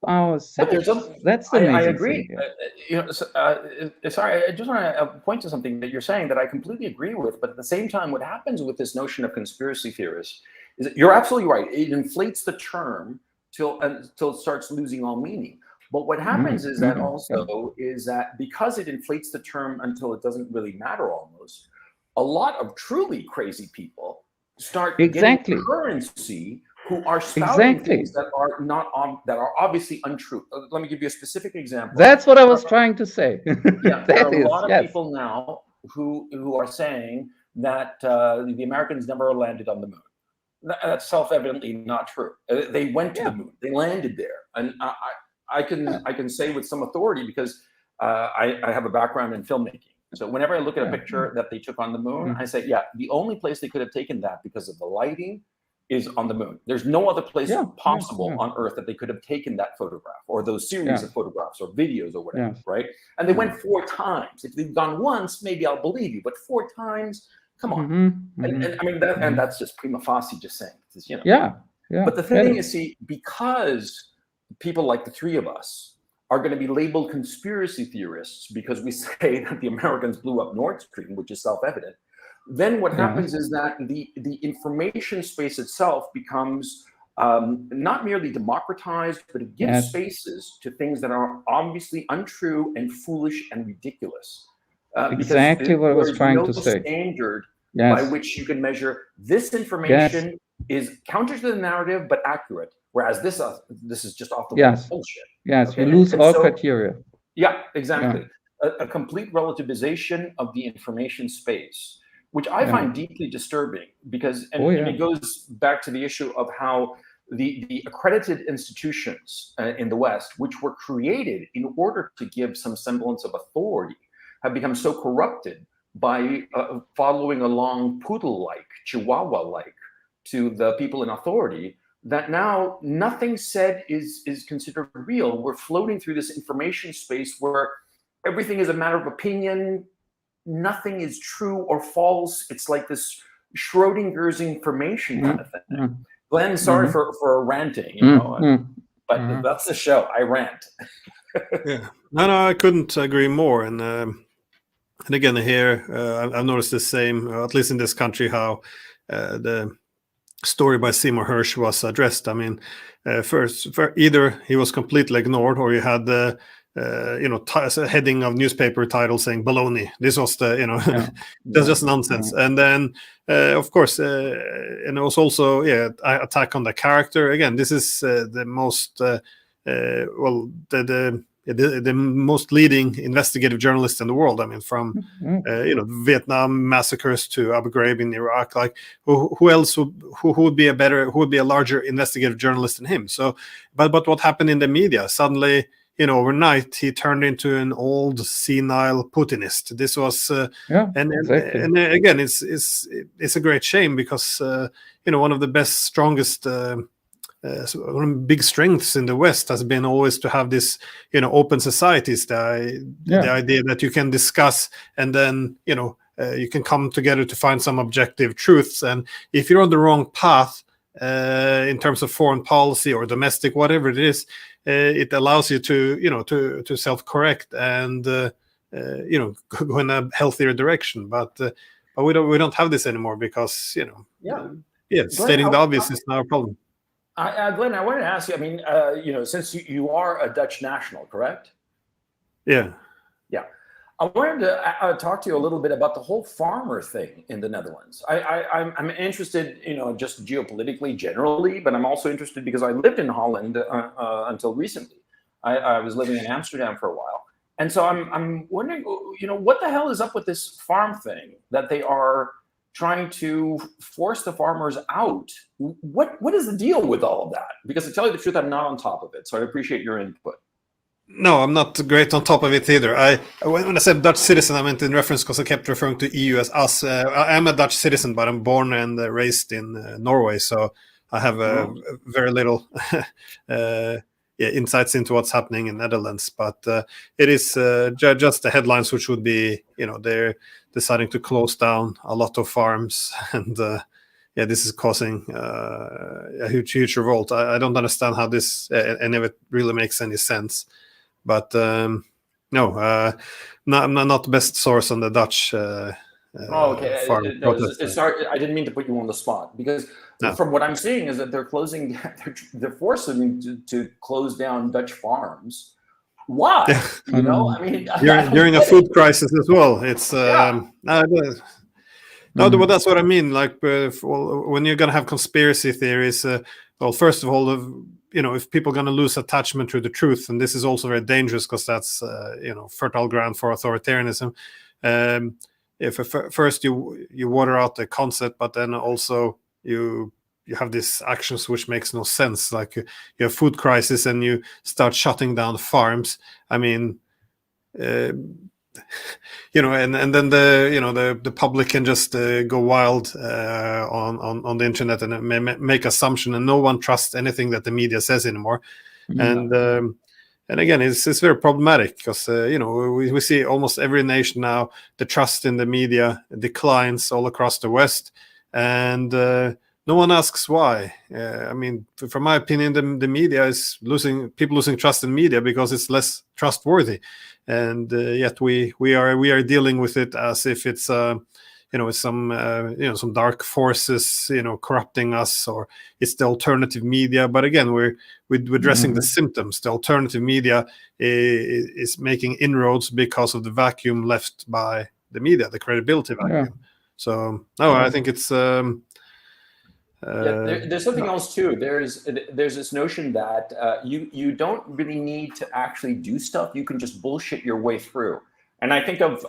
ourselves. That's the amazing I agree. thing Sorry, I just want to point to something that you're saying that I completely agree with. But at the same time, what happens with this notion of conspiracy theorists is that you're absolutely right. It inflates the term till it starts losing all meaning. But what happens is that also is that because it inflates the term until it doesn't really matter almost, a lot of truly crazy people start getting currency who are spouting things that are that are obviously untrue. Let me give you a specific example. That's what I was trying to say. Yeah, there are a lot of people now who are saying that the Americans never landed on the moon. That's self-evidently not true. They went to the moon. They landed there, and I can say with some authority because I have a background in filmmaking. So whenever I look at a picture that they took on the moon, I say, yeah, the only place they could have taken that because of the lighting is on the moon. There's no other place possible on Earth that they could have taken that photograph or those series of photographs or videos or whatever, right? And they went 4 times. If they'd gone once, maybe I'll believe you, but 4 times, come on. And I mean, and that's just prima facie just saying, you know. But the thing is, see, because people like the 3 of us are going to be labeled conspiracy theorists because we say that the Americans blew up Nord Stream, which is self-evident, then what happens is that the information space itself becomes not merely democratized, but it gives spaces to things that are obviously untrue and foolish and ridiculous. Exactly what I was trying to say. Standard by which you can measure this information is counter to the narrative but accurate, whereas this is just off the wall bullshit. You lose all criteria. Yeah, exactly. A complete relativization of the information space, which I find deeply disturbing because and it goes back to the issue of how the accredited institutions in the West, which were created in order to give some semblance of authority, have become so corrupted by following along poodle-like, chihuahua-like to the people in authority, that now nothing said is considered real. We're floating through this information space where everything is a matter of opinion. Nothing is true or false. It's like this Schrodinger's information kind of thing. Glenn, sorry for ranting, but that's the show. I rant. Yeah, no, I couldn't agree more. And again, here I've noticed the same, at least in this country, how the story by Seymour Hersh was addressed. I mean, first, either he was completely ignored, or you had the a heading of newspaper title saying baloney. This was the that's just nonsense. And then of course, and it was also attack on the character. Again, this is the most the most leading investigative journalist in the world. I mean, from Vietnam massacres to Abu Ghraib in Iraq. Like, who else would be a larger investigative journalist than him? So, but what happened in the media? Suddenly, overnight he turned into an old senile Putinist. This was exactly. And again, it's a great shame, because one of the best, strongest. One of the big strengths in the West has been always to have this, open societies. The idea that you can discuss, and then you can come together to find some objective truths. And if you're on the wrong path in terms of foreign policy or domestic, whatever it is, it allows you to to self-correct and go in a healthier direction. But we don't have this anymore, because stating the obvious is now a problem. Glenn, I wanted to ask you, I mean, since you are a Dutch national, correct? Yeah. Yeah. I wanted to talk to you a little bit about the whole farmer thing in the Netherlands. I'm interested, just geopolitically, generally, but I'm also interested because I lived in Holland until recently. I was living in Amsterdam for a while. And so I'm wondering, what the hell is up with this farm thing that they are trying to force the farmers out? What is the deal with all of that? Because to tell you the truth, I'm not on top of it. So I appreciate your input. No, I'm not great on top of it either. When I said Dutch citizen, I meant in reference because I kept referring to EU as us. I am a Dutch citizen, but I'm born and raised in Norway, so I have very little insights into what's happening in Netherlands. But it is just the headlines, which would be, they're deciding to close down a lot of farms, and this is causing a huge revolt. I don't understand how this any of it really makes any sense. But no, I'm not the best source on the Dutch. Okay. Sorry, I didn't mean to put you on the spot, because from what I'm seeing is that they're forcing them to close down Dutch farms. Why? I mean, during a food crisis as well. It's but that's what I mean. Like, when you're gonna have conspiracy theories, well, first of all, if people are going to lose attachment to the truth, and this is also very dangerous, because that's fertile ground for authoritarianism. If first you water out the concept, but then also you have these actions which makes no sense, like you have food crisis and you start shutting down farms. I mean, and then the public can just go wild on the internet and make assumption, and no one trusts anything that the media says anymore. And again, it's very problematic, because we see almost every nation now, the trust in the media declines all across the West, and no one asks why. I mean, from my opinion, the media is losing trust in media because it's less trustworthy, and yet we are dealing with it as if it's some dark forces corrupting us, or it's the alternative media. But again, we're addressing the symptoms. The alternative media is making inroads because of the vacuum left by the media, the credibility vacuum. So no, I think it's there's something else too. There's this notion that you don't really need to actually do stuff. You can just bullshit your way through. And I think of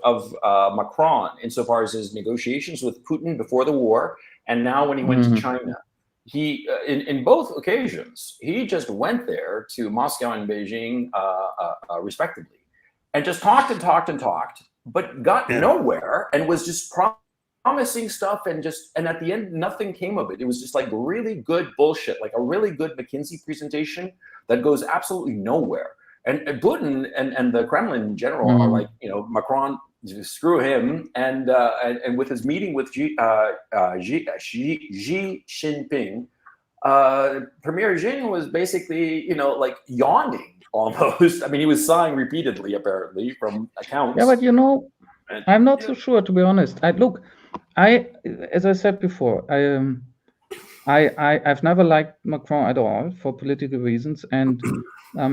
Macron insofar as his negotiations with Putin before the war, and now when he went to China. He in both occasions, he just went there to Moscow and Beijing respectively, and just talked and talked and talked. but got nowhere and was just promising stuff and at the end nothing came of it. It was just like really good bullshit, like a really good McKinsey presentation that goes absolutely nowhere. And Putin and the Kremlin in general are like, you know, Macron, screw him, and with his meeting with Xi Jinping, Premier Xi was basically, you know, like yawning almost. I mean, he was sighing repeatedly, apparently, from accounts. Yeah, but you know, I'm not so sure, to be honest. As I said before, I've never liked Macron at all for political reasons, and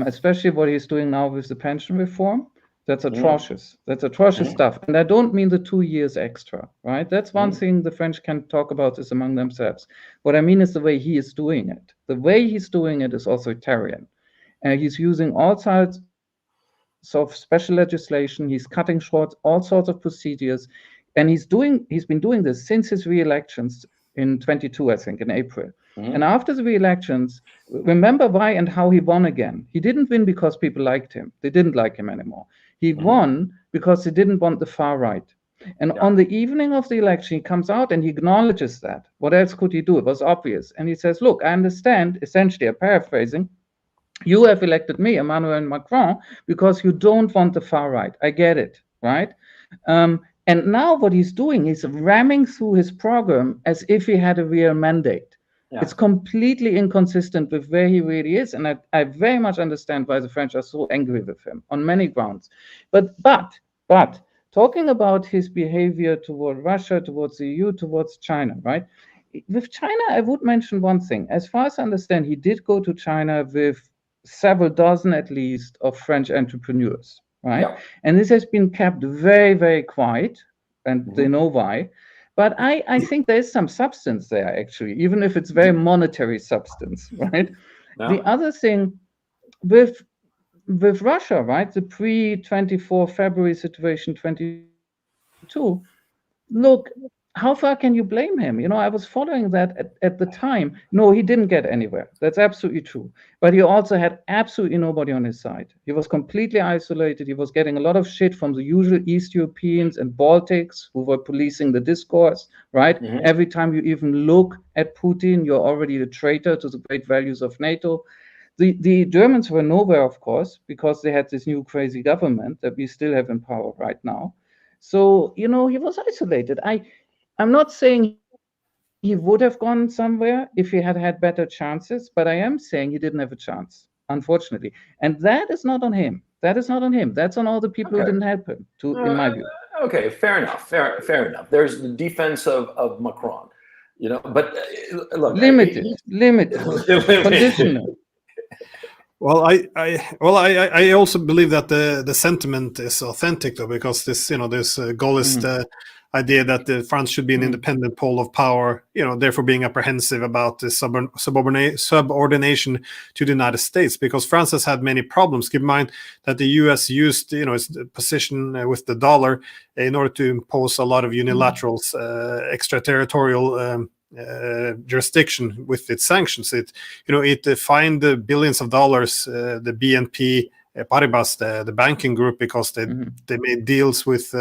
especially what he's doing now with the pension reform. That's atrocious. That's atrocious stuff. And I don't mean the 2 years extra, right? That's one thing the French can talk about is among themselves. What I mean is the way he is doing it. The way he's doing it is authoritarian. And he's using all sorts of special legislation. He's cutting short all sorts of procedures. And he's been doing this since his re-elections in 22, I think, in April. And after the re-elections, remember why and how he won again. He didn't win because people liked him. They didn't like him anymore. He won because he didn't want the far right. And on the evening of the election, he comes out and he acknowledges that. What else could he do? It was obvious. And he says, look, I understand, essentially, I'm paraphrasing, you have elected me, Emmanuel Macron, because you don't want the far right. I get it, right? And now what he's doing is ramming through his program as if he had a real mandate. Yeah. It's completely inconsistent with where he really is. And I very much understand why the French are so angry with him on many grounds. But talking about his behavior toward Russia, towards the EU, towards China, right? With China, I would mention one thing. As far as I understand, he did go to China with several dozen at least of French entrepreneurs, right? Yeah. And this has been kept very, very quiet, and they know why. But I think there is some substance there, actually, even if it's very monetary substance, right? No. The other thing with Russia, right, the pre-24 February situation, 22, look, how far can you blame him? You know, I was following that at the time. No, he didn't get anywhere. That's absolutely true. But he also had absolutely nobody on his side. He was completely isolated. He was getting a lot of shit from the usual East Europeans and Baltics who were policing the discourse, right? Every time you even look at Putin, you're already a traitor to the great values of NATO. The Germans were nowhere, of course, because they had this new crazy government that we still have in power right now. So, you know, he was isolated. I'm not saying he would have gone somewhere if he had had better chances, but I am saying he didn't have a chance, unfortunately. And that is not on him. That is not on him. That's on all the people who didn't help him, in my view. Okay, fair enough. Fair enough. There's the defense of Macron, you know, but look. Limited, conditional. Well, I also believe that the sentiment is authentic, though, because this, you know, this Gaullist idea that France should be an independent pole of power, you know, therefore being apprehensive about the subordination to the United States, because France has had many problems. Keep in mind that the U.S. used, you know, its position with the dollar in order to impose a lot of unilateral extraterritorial jurisdiction with its sanctions. It fined billions of dollars, the BNP Paribas, the banking group, because they made deals with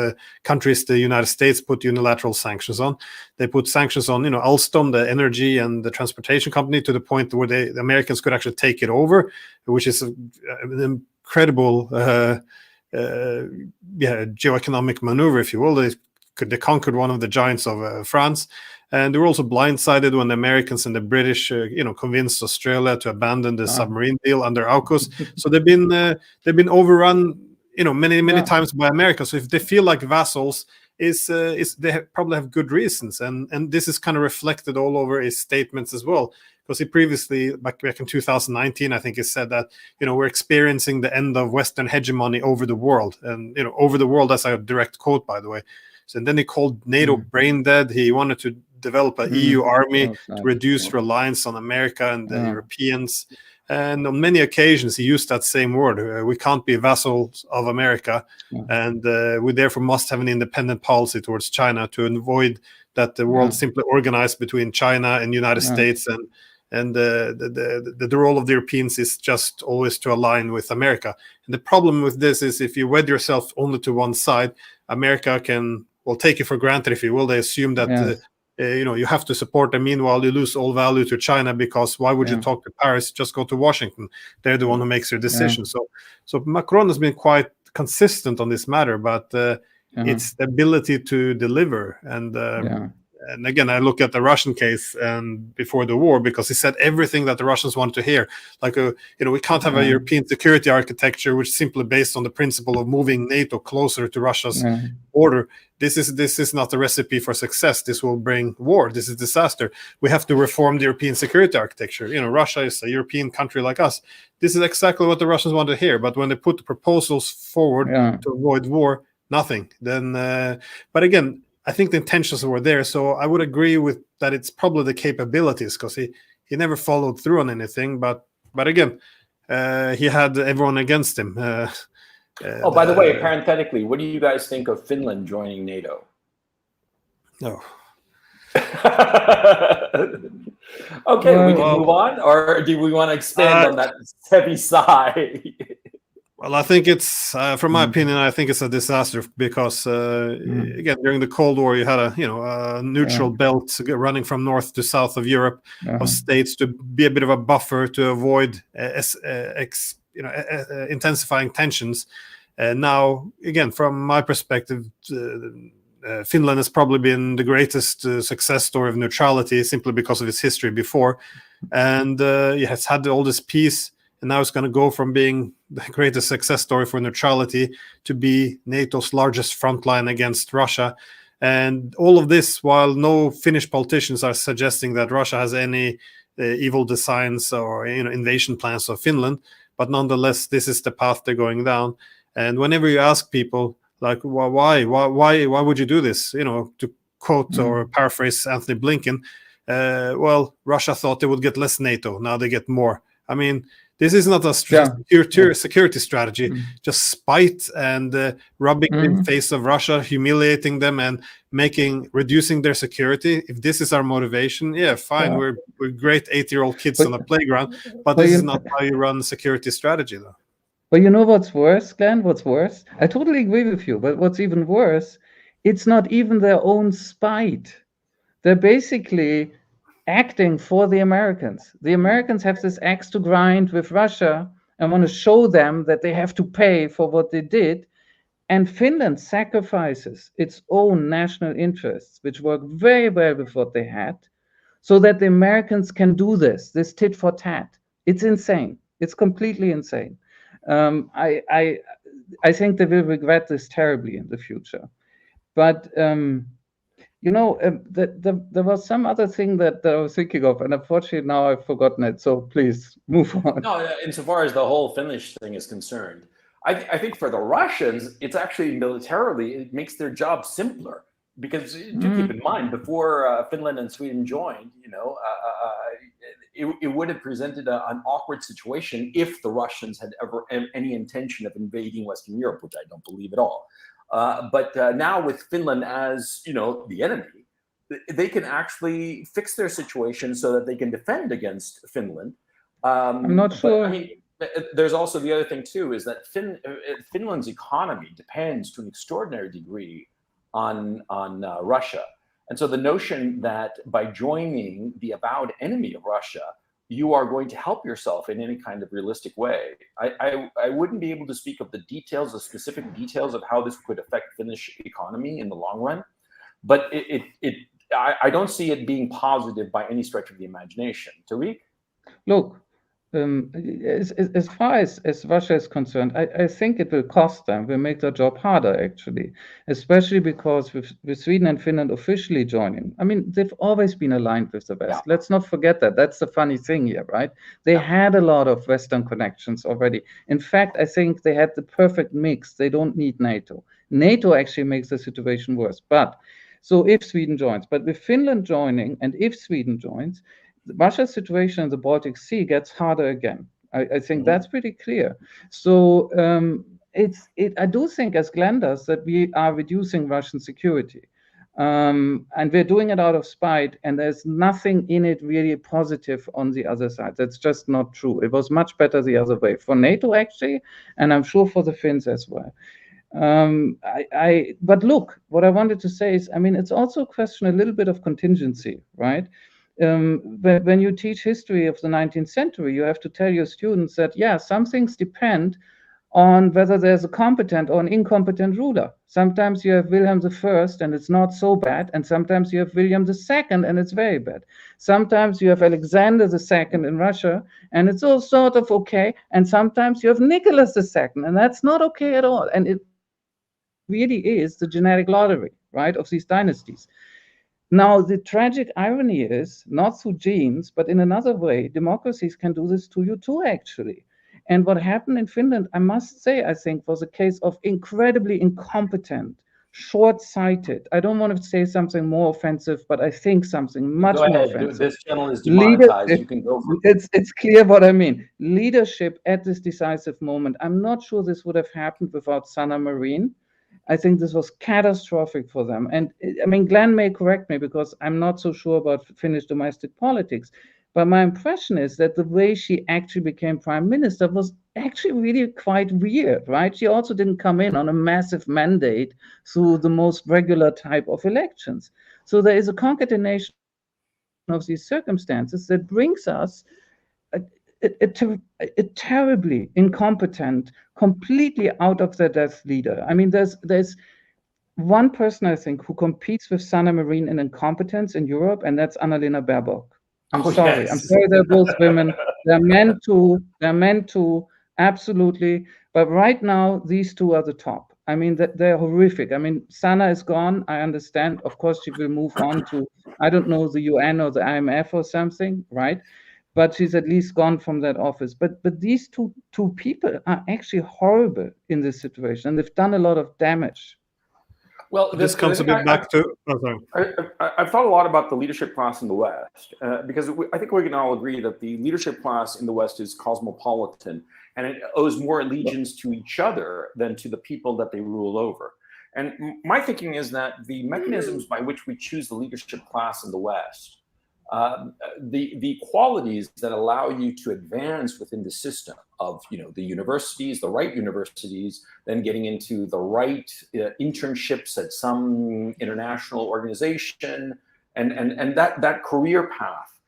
countries the United States put unilateral sanctions on. They put sanctions on, you know, Alstom, the energy and the transportation company, to the point where the Americans could actually take it over, which is an incredible geoeconomic maneuver, if you will. They conquered one of the giants of France. And they were also blindsided when the Americans and the British, convinced Australia to abandon the submarine deal under AUKUS. So they've been overrun, many times by America. So if they feel like vassals, they probably have good reasons, and this is kind of reflected all over his statements as well. Because he previously, back in 2019, I think he said that we're experiencing the end of Western hegemony over the world, and over the world. That's a direct quote, by the way. So, and then he called NATO brain dead. He wanted to develop an EU army to reduce reliance on America and the Europeans. And on many occasions, he used that same word. We can't be vassals of America, and we therefore must have an independent policy towards China to avoid that the world simply organized between China and United States And the role of the Europeans is just always to align with America. And the problem with this is if you wed yourself only to one side, America will take you for granted, if you will. They assume that you have to support them. Meanwhile, you lose all value to China, because why would you talk to Paris? Just go to Washington. They're the one who makes your decision. So Macron has been quite consistent on this matter, but it's the ability to deliver. And again, I look at the Russian case and before the war, because he said everything that the Russians wanted to hear. Like, we can't have a European security architecture which is simply based on the principle of moving NATO closer to Russia's border. This is not the recipe for success. This will bring war. This is disaster. We have to reform the European security architecture. Russia is a European country like us. This is exactly what the Russians want to hear. But when they put the proposals forward to avoid war, nothing. Then, but again, I think the intentions were there. So I would agree with that. It's probably the capabilities, because he never followed through on anything. But again, he had everyone against him. By the way, parenthetically, what do you guys think of Finland joining NATO? No. Okay, we can move on, or do we want to expand on that heavy sigh? Well, I think it's, from my opinion, I think it's a disaster, because again, during the Cold War, you had a neutral belt running from north to south of Europe of states to be a bit of a buffer to avoid intensifying tensions. Now, again, from my perspective, Finland has probably been the greatest success story of neutrality, simply because of its history before, and it has had all this peace. And now it's going to go from being the greatest success story for neutrality to be NATO's largest front line against Russia. And all of this, while no Finnish politicians are suggesting that Russia has any evil designs or invasion plans of Finland, but nonetheless, this is the path they're going down. And whenever you ask people, like, why would you do this? To quote or paraphrase Anthony Blinken, well, Russia thought they would get less NATO. Now they get more. I mean, this is not a security strategy, just spite and rubbing in the face of Russia, humiliating them and reducing their security. If this is our motivation, fine, we're great 8-year-old kids on a playground, but this is not how you run security strategy, though. But you know what's worse, Glenn? What's worse? I totally agree with you, but what's even worse, it's not even their own spite. They're basically acting for the Americans. The Americans have this axe to grind with Russia and want to show them that they have to pay for what they did. And Finland sacrifices its own national interests, which work very well with what they had, so that the Americans can do this tit for tat. It's insane. It's completely insane. I think they will regret this terribly in the future. But there was some other thing that I was thinking of, and unfortunately now I've forgotten it. So please move on. No, insofar as the whole Finnish thing is concerned, I think for the Russians, it's actually militarily, it makes their job simpler. Because do keep in mind, before Finland and Sweden joined, it would have presented an awkward situation if the Russians had ever any intention of invading Western Europe, which I don't believe at all. But now with Finland as, the enemy, they can actually fix their situation so that they can defend against Finland. I'm not sure. I mean, there's also the other thing too, is that Finland's economy depends to an extraordinary degree on Russia. And so the notion that by joining the avowed enemy of Russia, you are going to help yourself in any kind of realistic way. I wouldn't be able to speak of the details, the specific details of how this could affect Finnish economy in the long run, but I don't see it being positive by any stretch of the imagination. Tarik? Look, as far as Russia is concerned, I think it will cost them, will make their job harder, actually, especially because with Sweden and Finland officially joining, I mean, they've always been aligned with the West. Yeah. Let's not forget that. That's the funny thing here, right? They had a lot of Western connections already. In fact, I think they had the perfect mix. They don't need NATO. NATO actually makes the situation worse. But so if Sweden joins, but with Finland joining and if Sweden joins, Russia's situation in the Baltic Sea gets harder again. I think that's pretty clear. So I do think, as Glenn does, that we are reducing Russian security. And we're doing it out of spite, and there's nothing in it really positive on the other side. That's just not true. It was much better the other way for NATO, actually, and I'm sure for the Finns as well. But look, what I wanted to say is, I mean, it's also a question, a little bit of contingency, right? When you teach history of the 19th century, you have to tell your students that, yeah, some things depend on whether there's a competent or an incompetent ruler. Sometimes you have William I and it's not so bad, and sometimes you have William II and it's very bad. Sometimes you have Alexander II in Russia and it's all sort of okay, and sometimes you have Nicholas II and that's not okay at all. And it really is the genetic lottery, right, of these dynasties. Now, the tragic irony is, not through genes, but in another way, democracies can do this to you too, actually. And what happened in Finland, I must say, I think, was a case of incredibly incompetent, short-sighted. I don't want to say something more offensive, but I think something much more offensive. This channel is demonetized. You can go for it. It's clear what I mean. Leadership at this decisive moment. I'm not sure this would have happened without Sanna Marin. I think this was catastrophic for them. And I mean, Glenn may correct me because I'm not so sure about Finnish domestic politics. But my impression is that the way she actually became prime minister was actually really quite weird, right? She also didn't come in on a massive mandate through the most regular type of elections. So there is a concatenation of these circumstances that brings us a terribly incompetent, completely out of their depth leader. I mean, there's one person, I think, who competes with Sanna Marin in incompetence in Europe, and that's Annalena Baerbock. I'm sorry. Yes. I'm sorry, they're both women. They're meant to, absolutely. But right now, these two are the top. I mean, they're horrific. I mean, Sanna is gone. I understand. Of course, she will move on to, I don't know, the UN or the IMF or something, right? But she's at least gone from that office. But these two people are actually horrible in this situation, and they've done a lot of damage. Well, this comes a bit back to. Oh, sorry. I've thought a lot about the leadership class in the West because I think we can all agree that the leadership class in the West is cosmopolitan and it owes more allegiance to each other than to the people that they rule over. And my thinking is that the mechanisms by which we choose the leadership class in the West, the qualities that allow you to advance within the system of, the universities, the right universities, then getting into the right internships at some international organization, and that career path,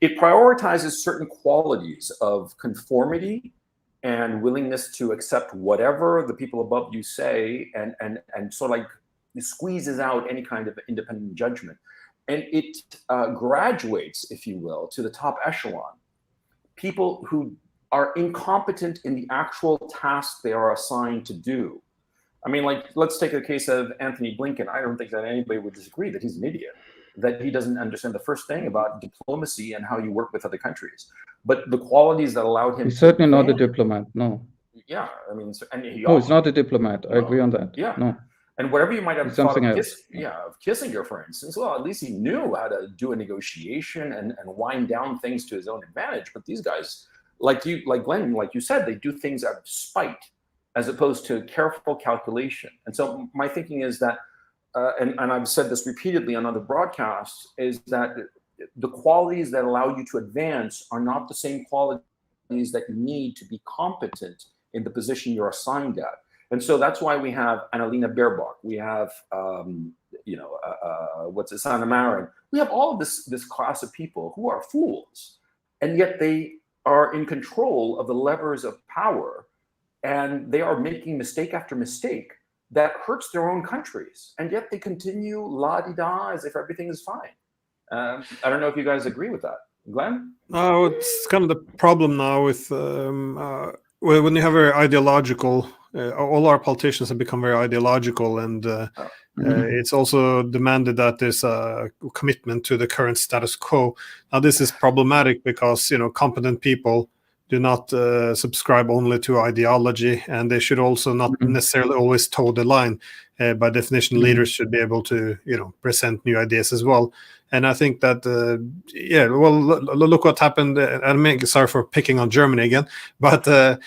it prioritizes certain qualities of conformity and willingness to accept whatever the people above you say, and sort of like squeezes out any kind of independent judgment. And it graduates, if you will, to the top echelon, people who are incompetent in the actual task they are assigned to do. I mean, like, let's take the case of Anthony Blinken. I don't think that anybody would disagree that he's an idiot, that he doesn't understand the first thing about diplomacy and how you work with other countries. But the qualities that allowed him He's certainly not a diplomat, no. Yeah, I mean, and he's not a diplomat. I agree on that. Yeah. No. And whatever you might have thought of, else. Of Kissinger, for instance, well, at least he knew how to do a negotiation and wind down things to his own advantage. But these guys, like Glenn, like you said, they do things out of spite as opposed to careful calculation. And so my thinking is that, and I've said this repeatedly on other broadcasts, is that the qualities that allow you to advance are not the same qualities that you need to be competent in the position you're assigned at. And so that's why we have Annalena Baerbock, we have, Sanna Marin. We have all of this class of people who are fools, and yet they are in control of the levers of power, and they are making mistake after mistake that hurts their own countries, and yet they continue la-di-da as if everything is fine. I don't know if you guys agree with that. Glenn? No, it's kind of the problem now with when you have very ideological. All our politicians have become very ideological, and it's also demanded that there's a commitment to the current status quo. Now, this is problematic because competent people do not subscribe only to ideology, and they should also not necessarily always toe the line. By definition, leaders should be able to present new ideas as well. And I think that look what happened. I'm sorry for picking on Germany again, but in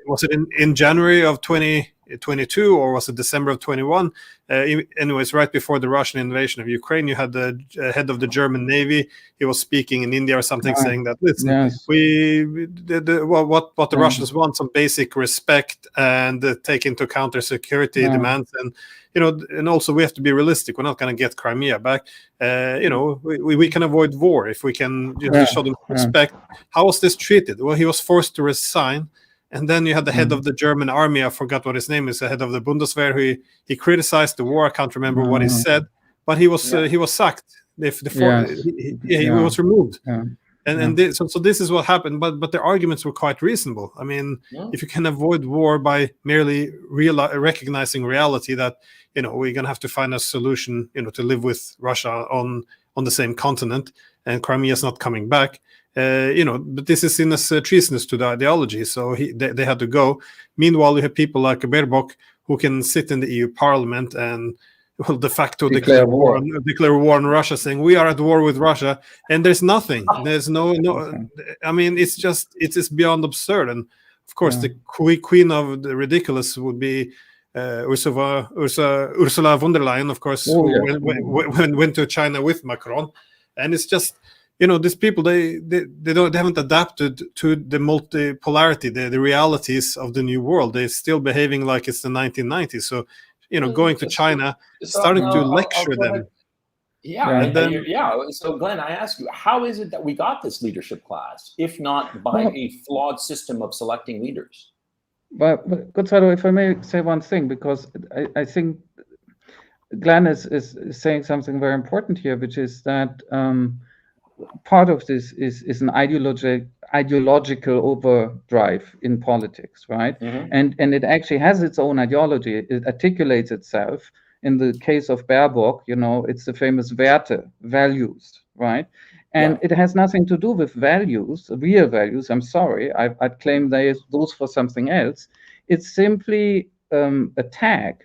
was it in January of 2020 22, or was it December of 21? Anyways, right before the Russian invasion of Ukraine, you had the head of the German Navy. He was speaking in India or something, saying that, listen, Yes. what the Russians want, some basic respect and take into account their security demands, and and also we have to be realistic. We're not going to get Crimea back. We can avoid war if we can show them respect. How was this treated? Well, he was forced to resign. And then you had the head of the German army, I forgot what his name is, the head of the Bundeswehr, he criticized the war. I can't remember what he said, but he was sacked. He was removed. So this is what happened. But the arguments were quite reasonable. I mean, if you can avoid war by merely recognizing reality that we're going to have to find a solution to live with Russia on the same continent, and Crimea is not coming back. But this is seen as treasonous to the ideology, so they had to go. Meanwhile, you have people like Baerbock who can sit in the EU Parliament and, well, de facto declare war on Russia, saying we are at war with Russia, and there's nothing. There's no. I mean, it's beyond absurd. And of course, the queen of the ridiculous would be Ursula von der Leyen, of course, who went to China with Macron, and it's just. These people, they haven't adapted to the multipolarity, the realities of the new world. They're still behaving like it's the 1990s. So, going to China, starting to lecture them. So, Glenn, I ask you, how is it that we got this leadership class, if not by a flawed system of selecting leaders? But Gonzalo, if I may say one thing, because I think Glenn is saying something very important here, which is that part of this is an ideological overdrive in politics, right? And it actually has its own ideology. It articulates itself. In the case of Baerbock, it's the famous Werte, values, right? And it has nothing to do with values, real values. I'm sorry, I'd claim those for something else. It's simply a tag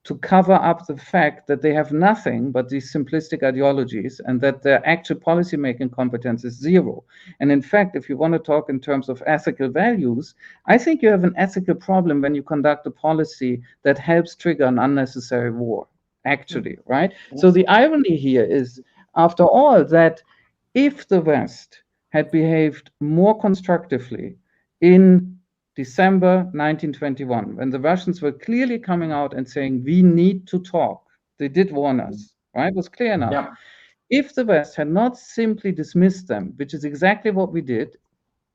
to cover up the fact that they have nothing but these simplistic ideologies, and that their actual policy-making competence is zero. And in fact, if you want to talk in terms of ethical values, I think you have an ethical problem when you conduct a policy that helps trigger an unnecessary war, actually, right? So the irony here is, after all, that if the West had behaved more constructively in December 1921, when the Russians were clearly coming out and saying, we need to talk. They did warn us, right? It was clear enough. Yeah. If the West had not simply dismissed them, which is exactly what we did,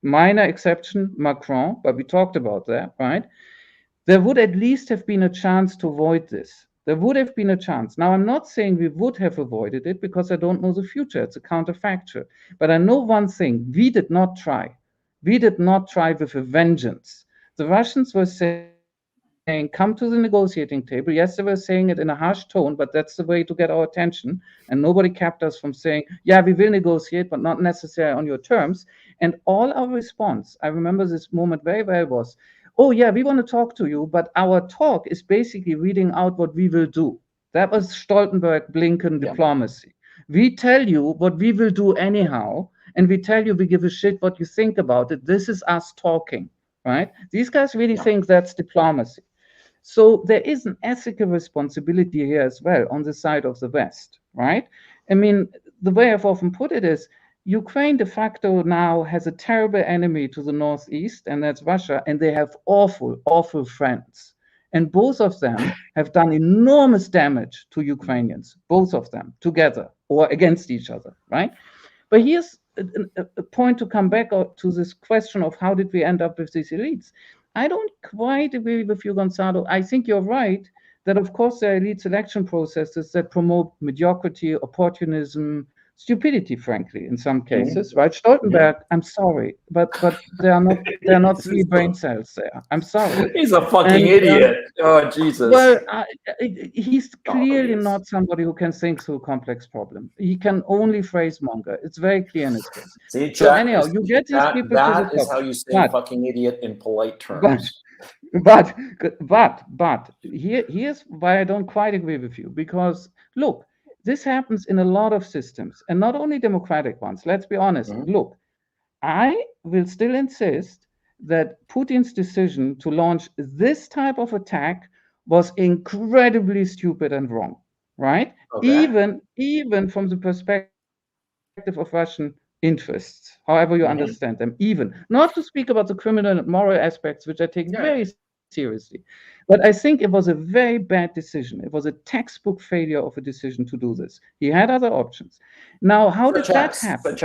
minor exception, Macron, but we talked about that, right? There would at least have been a chance to avoid this. There would have been a chance. Now, I'm not saying we would have avoided it, because I don't know the future. It's a counterfactual. But I know one thing, we did not try. We did not try with a vengeance. The Russians were saying, come to the negotiating table. Yes, they were saying it in a harsh tone, but that's the way to get our attention. And nobody kept us from saying, yeah, we will negotiate, but not necessarily on your terms. And all our response, I remember this moment very well, was, oh yeah, we want to talk to you, but our talk is basically reading out what we will do. That was Stoltenberg-Blinken diplomacy. We tell you what we will do anyhow, and we tell you we give a shit what you think about it. This is us talking, right? These guys really think that's diplomacy. So there is an ethical responsibility here as well on the side of the West, right? I mean, the way I've often put it is, Ukraine de facto now has a terrible enemy to the northeast, and that's Russia, and they have awful, awful friends. And both of them have done enormous damage to Ukrainians, both of them together or against each other, right? But here's a point to come back to this question of how did we end up with these elites. I don't quite agree with you, Gonzalo. I think you're right that, of course, there are elite selection processes that promote mediocrity, opportunism, stupidity, frankly, in some cases, right? Stoltenberg, I'm sorry, but there are not three brain cells there. I'm sorry. He's a fucking idiot. Oh, Jesus. Well, he's clearly not somebody who can think through a complex problem. He can only phrase monger. It's very clear in his case. See, so anyhow, you get these people. That is how you say fucking idiot in polite terms. But here's why I don't quite agree with you. Because look, this happens in a lot of systems, and not only democratic ones. Let's be honest. Look, I will still insist that Putin's decision to launch this type of attack was incredibly stupid and wrong, right? Okay. Even from the perspective of Russian interests, however you understand them, even not to speak about the criminal and moral aspects, which I take very seriously. But I think it was a very bad decision. It was a textbook failure of a decision to do this. He had other options. Now, how did that happen?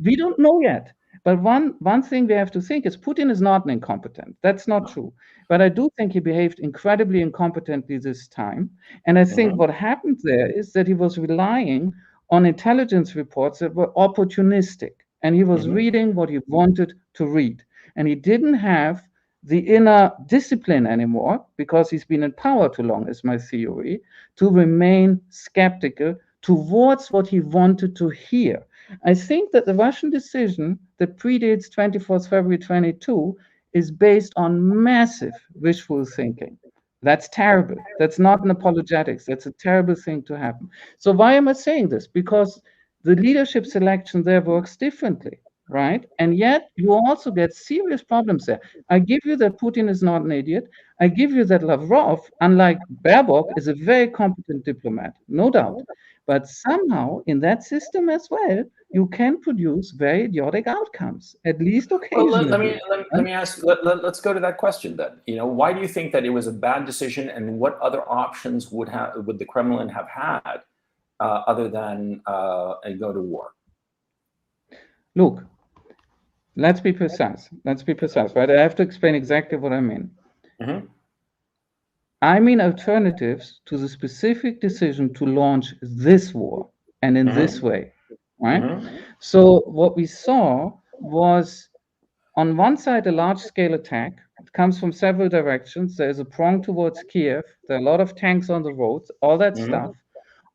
We don't know yet. But one thing we have to think is Putin is not an incompetent. That's not true. But I do think he behaved incredibly incompetently this time. And I think what happened there is that he was relying on intelligence reports that were opportunistic. And he was reading what he wanted to read. And he didn't have the inner discipline anymore, because he's been in power too long, is my theory, to remain skeptical towards what he wanted to hear. I think that the Russian decision that predates 24th February 22 is based on massive wishful thinking. That's terrible. That's not an apologetics. That's a terrible thing to happen. So why am I saying this? Because the leadership selection there works differently, right? And yet you also get serious problems there. I give you that Putin is not an idiot. I give you that Lavrov, unlike Baerbock, is a very competent diplomat, no doubt. But somehow in that system as well, you can produce very idiotic outcomes, at least occasionally. Well, let me ask. Let's go to that question then. Why do you think that it was a bad decision, and what other options would the Kremlin have had other than go to war? Look, let's be precise. Right? I have to explain exactly what I mean. I mean alternatives to the specific decision to launch this war, and in this way. Right? So what we saw was, on one side, a large-scale attack. It comes from several directions. There is a prong towards Kiev. There are a lot of tanks on the roads, all that stuff.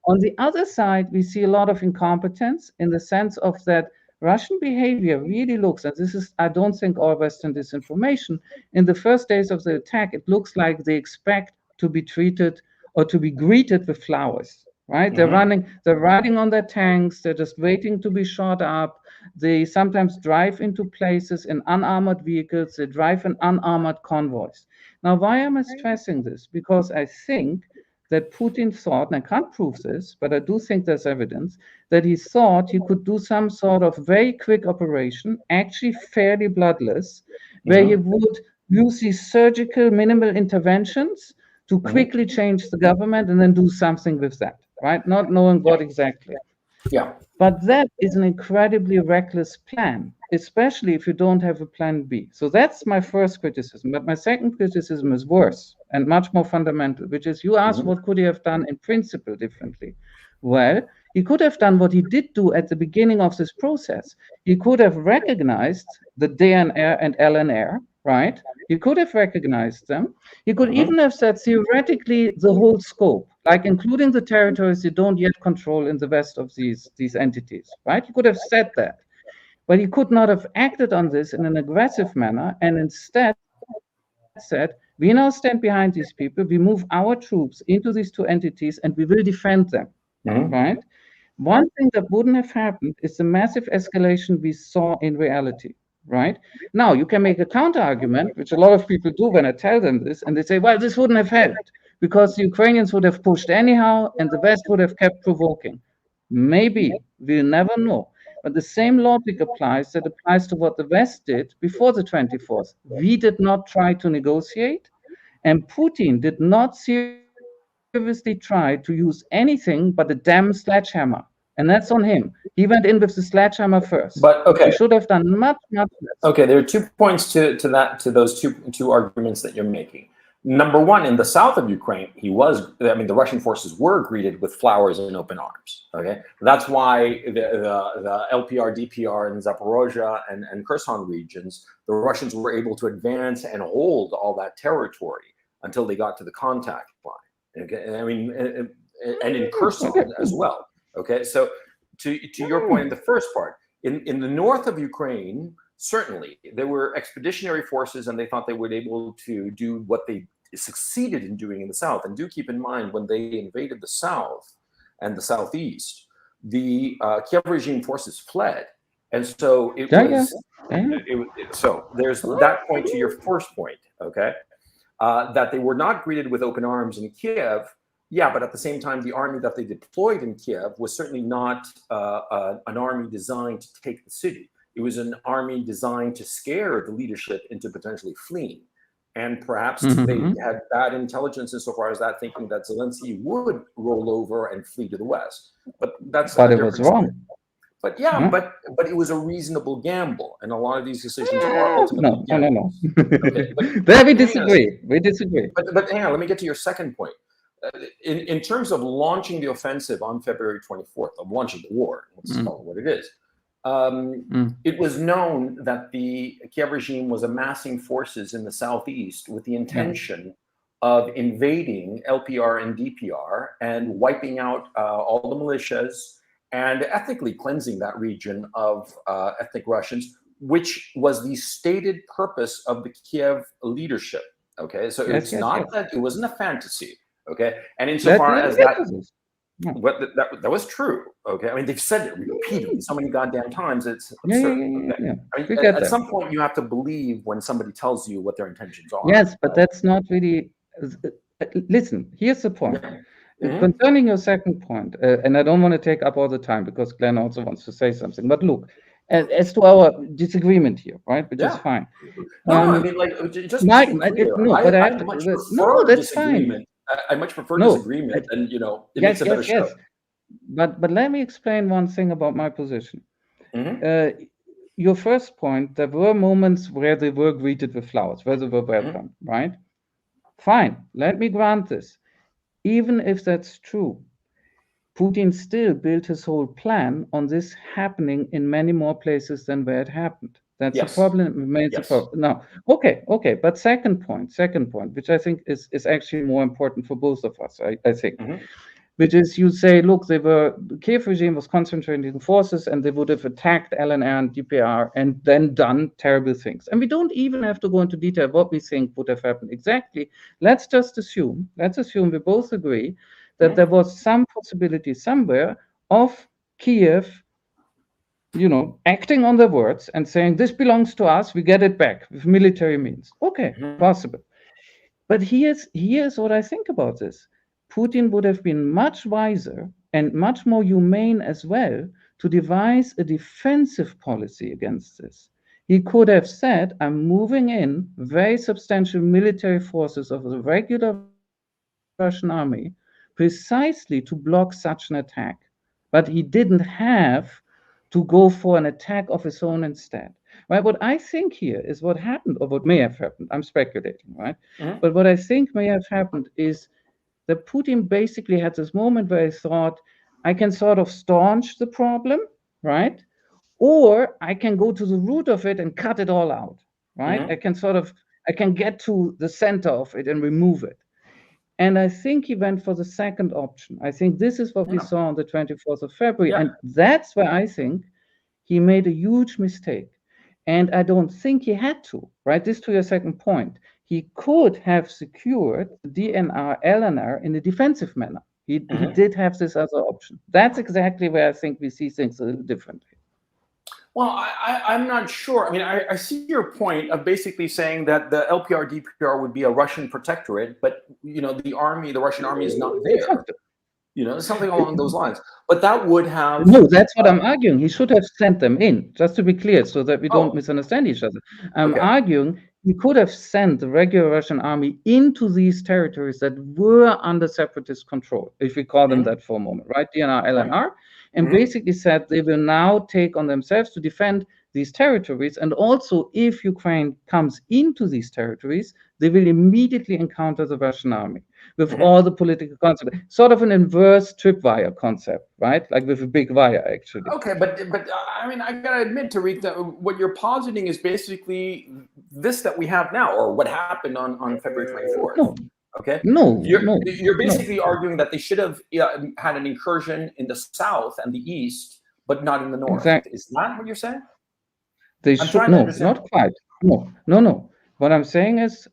On the other side, we see a lot of incompetence, in the sense of that Russian behavior really looks, and this is, I don't think, all Western disinformation, in the first days of the attack, it looks like they expect to be treated or to be greeted with flowers. Right? They're riding on their tanks. They're just waiting to be shot up. They sometimes drive into places in unarmored vehicles. They drive in unarmored convoys. Now, why am I stressing this? Because I think that Putin thought, and I can't prove this, but I do think there's evidence, that he thought he could do some sort of very quick operation, actually fairly bloodless, where he would use these surgical minimal interventions to quickly change the government and then do something with that. Right? Not knowing what exactly. Yeah. But that is an incredibly reckless plan, especially if you don't have a plan B. So that's my first criticism. But my second criticism is worse and much more fundamental, which is, you asked what could he have done in principle differently. Well, he could have done what he did do at the beginning of this process. He could have recognized the DNR and LNR, right? He could have recognized them. He could even have said theoretically the whole scope, like including the territories you don't yet control in the west of these entities, right? He could have said that. But he could not have acted on this in an aggressive manner, and instead said, we now stand behind these people, we move our troops into these two entities, and we will defend them, right? One thing that wouldn't have happened is the massive escalation we saw in reality. Right? Now, you can make a counter argument, which a lot of people do when I tell them this, and they say, well, this wouldn't have helped because the Ukrainians would have pushed anyhow and the West would have kept provoking. Maybe, we'll never know. But the same logic applies to what the West did before the 24th. We did not try to negotiate, and Putin did not seriously try to use anything but a damn sledgehammer. And that's on him. He went in with the sledgehammer first. But okay, he should have done much less. Okay, there are 2 points to those two arguments that you're making. Number one, in the south of Ukraine, the Russian forces were greeted with flowers and open arms. Okay, that's why the LPR, DPR in Zaporozhye and Kherson regions, the Russians were able to advance and hold all that territory until they got to the contact line. Okay, and in Kherson as well. Okay, so to your point in the first part, in the north of Ukraine, certainly there were expeditionary forces, and they thought they would be able to do what they succeeded in doing in the south. And do keep in mind, when they invaded the south and the southeast, the Kiev regime forces fled, and so so there's that point to your first point. Okay. that they were not greeted with open arms in Kiev. Yeah, but at the same time, the army that they deployed in Kiev was certainly not an army designed to take the city. It was an army designed to scare the leadership into potentially fleeing. And perhaps they had bad intelligence insofar as that, thinking that Zelensky would roll over and flee to the west. But that's But it was wrong. But yeah, but it was a reasonable gamble, and a lot of these decisions are ultimately no. Okay, there we disagree. We disagree. But hang on, let me get to your second point. In terms of launching the offensive on February 24th, of launching the war, let's call it what it is, it was known that the Kiev regime was amassing forces in the southeast with the intention of invading LPR and DPR and wiping out all the militias and ethnically cleansing that region of ethnic Russians, which was the stated purpose of the Kiev leadership. Okay, so it's not that it wasn't a fantasy. Okay, and insofar as that was true. Okay, I mean they've said it repeatedly so many goddamn times. It's absurd. I mean, at some point you have to believe when somebody tells you what their intentions are. Yes, but that's not really. Listen, here's the point. Concerning your second point, and I don't want to take up all the time because Glenn also wants to say something. But look, as to our disagreement here, right, which is fine. No, I mean, like, just that's fine. I much prefer disagreement, and it makes a better show. But let me explain one thing about my position. Your first point, there were moments where they were greeted with flowers, where they were welcomed, right? Fine, let me grant this. Even if that's true, Putin still built his whole plan on this happening in many more places than where it happened. That's a problem. Now, okay. But second point, which I think is actually more important for both of us, I think, which is you say, look, the Kiev regime was concentrating forces and they would have attacked LNR and DPR and then done terrible things. And we don't even have to go into detail what we think would have happened exactly. Let's assume we both agree that there was some possibility somewhere of Kiev acting on their words and saying, this belongs to us, we get it back with military means. Okay, possible. But here's what I think about this. Putin would have been much wiser and much more humane as well to devise a defensive policy against this. He could have said, I'm moving in very substantial military forces of the regular Russian army precisely to block such an attack. But he didn't have to go for an attack of his own instead. Right? What I think here is what happened, or what may have happened. I'm speculating, right? But what I think may have happened is that Putin basically had this moment where he thought, I can sort of staunch the problem, right? Or I can go to the root of it and cut it all out, right? I can get to the center of it and remove it. And I think he went for the second option. I think this is what we saw on the 24th of February. And that's where I think he made a huge mistake. And I don't think he had to, right? This to your second point. He could have secured the DNR, LNR in a defensive manner. He did have this other option. That's exactly where I think we see things a little differently. Well, I'm not sure. I mean, I see your point of basically saying that the LPR, DPR would be a Russian protectorate, but, the Russian army is not there. Something along those lines. But that would have... No, that's what I'm arguing. He should have sent them in, just to be clear, so that we don't misunderstand each other. I'm arguing he could have sent the regular Russian army into these territories that were under separatist control, if we call them that for a moment, right? DNR, LNR, and basically said they will now take on themselves to defend these territories. And also, if Ukraine comes into these territories, they will immediately encounter the Russian army with all the political consequences. Sort of an inverse tripwire concept, right? Like with a big wire, actually. Okay, but I mean, I gotta admit, Tarik, that what you're positing is basically this that we have now, or what happened on February 24th. No. Okay. You're basically arguing that they should have had an incursion in the south and the east, but not in the north. Exactly. Is that what you're saying? They should. No, not quite. No. What I'm saying is,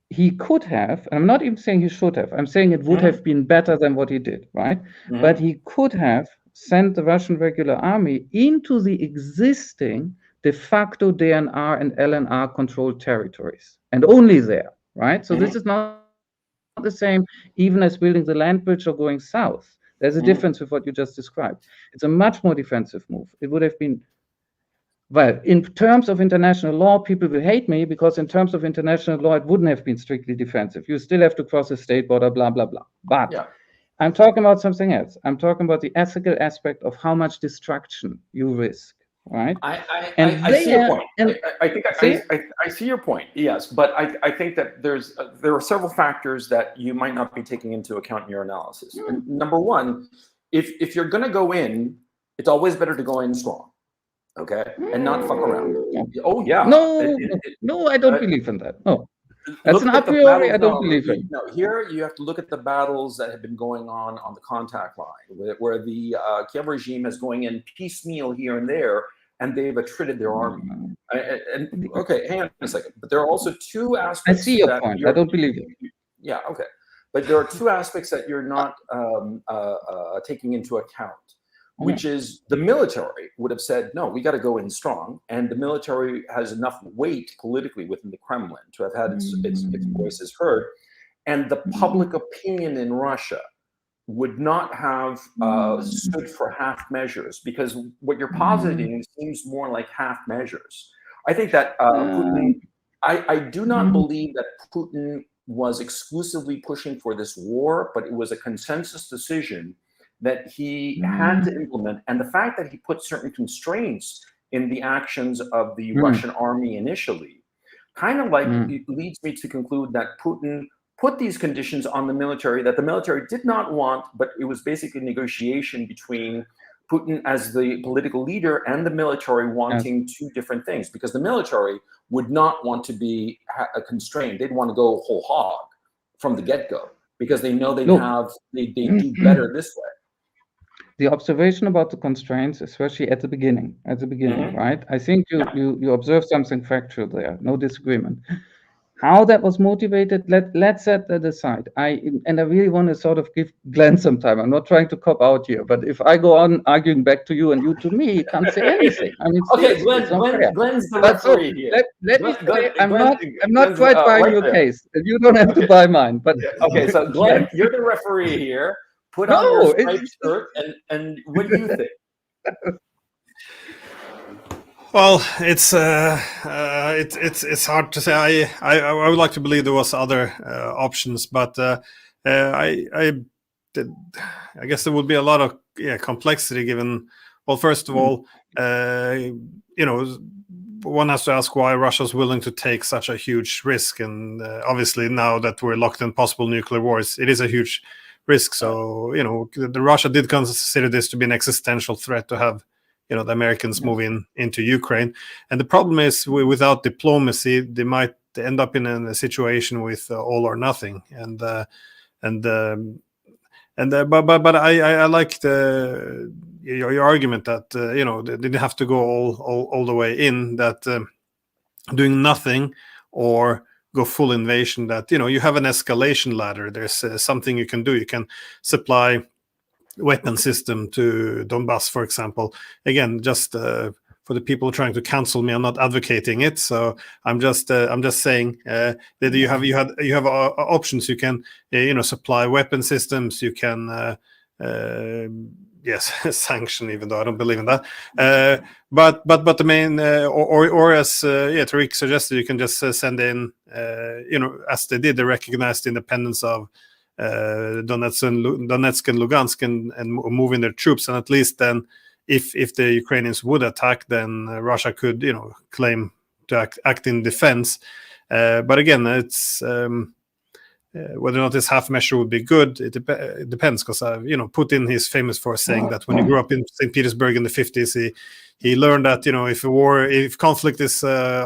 he could have. I'm not even saying he should have. I'm saying it would have been better than what he did, right? But he could have sent the Russian regular army into the existing de facto DNR and LNR controlled territories, and only there. right? So this is not the same even as building the land bridge or going south. There's a difference with what you just described. It's a much more defensive move. It would have been, well, in terms of international law, people will hate me because in terms of international law, it wouldn't have been strictly defensive. You still have to cross a state border, blah, blah, blah. But I'm talking about something else. I'm talking about the ethical aspect of how much destruction you risk, right? I see your point. I think I see your point. Yes, but I think that there are several factors that you might not be taking into account in your analysis. Number one, if you're going to go in, it's always better to go in strong, okay, and not fuck around. Oh yeah. No, I don't believe in that. No. That's an a priori, I don't believe it. No, here you have to look at the battles that have been going on the contact line, where the Kiev regime is going in piecemeal here and there, and they've attrited their army. And okay, hang on a second. But there are also two aspects. I see your point. I don't believe it. Yeah, okay. But there are two aspects that you're not taking into account, which is the military would have said, no, we got to go in strong. And the military has enough weight politically within the Kremlin to have had its voices heard. And the public opinion in Russia would not have stood for half measures, because what you're positing seems more like half measures. I think that Putin, I do not believe that Putin was exclusively pushing for this war, but it was a consensus decision that he had to implement. And the fact that he put certain constraints in the actions of the Russian army initially, kind of like it leads me to conclude that Putin put these conditions on the military that the military did not want, but it was basically negotiation between Putin as the political leader and the military wanting two different things, because the military would not want to be constrained. They'd want to go whole hog from the get-go, because they know they do better this way. The observation about the constraints, especially at the beginning, right? I think you observed something factual there, no disagreement. How that was motivated, let's set that aside. I really want to sort of give Glenn some time. I'm not trying to cop out here, but if I go on arguing back to you and you to me, you can't say anything. I mean, okay, Glenn's the referee here. Let me say, I'm not quite buying your case, and you don't have to buy mine. But okay, so Glenn, you're the referee here. Put on your striped shirt, and what do you think? Well, it's hard to say. I would like to believe there was other options, but I guess there would be a lot of complexity given. Well, first of all, one has to ask why Russia's willing to take such a huge risk, and obviously now that we're locked in possible nuclear wars, it is a huge risk. So the Russia did consider this to be an existential threat to have the Americans moving into Ukraine. And the problem is, without diplomacy, they might end up in a situation with all or nothing. But I like your argument that they didn't have to go all the way in. That doing nothing or go full invasion. That you have an escalation ladder. There's something you can do. You can supply weapon system to Donbass, for example. Again, just for the people trying to cancel me, I'm not advocating it. So I'm just saying that you have options. You can supply weapon systems. You can sanction, even though I don't believe in that. But the main or as Tarik suggested, you can just send in as they did, they recognized the independence of Donetsk and Lugansk and moving their troops, and at least then if the Ukrainians would attack, then Russia could claim to act in defense. But again, it's whether or not this half measure would be good, it depends, because Putin is famous for saying that when he grew up in St. Petersburg in the 50s, he learned that if conflict is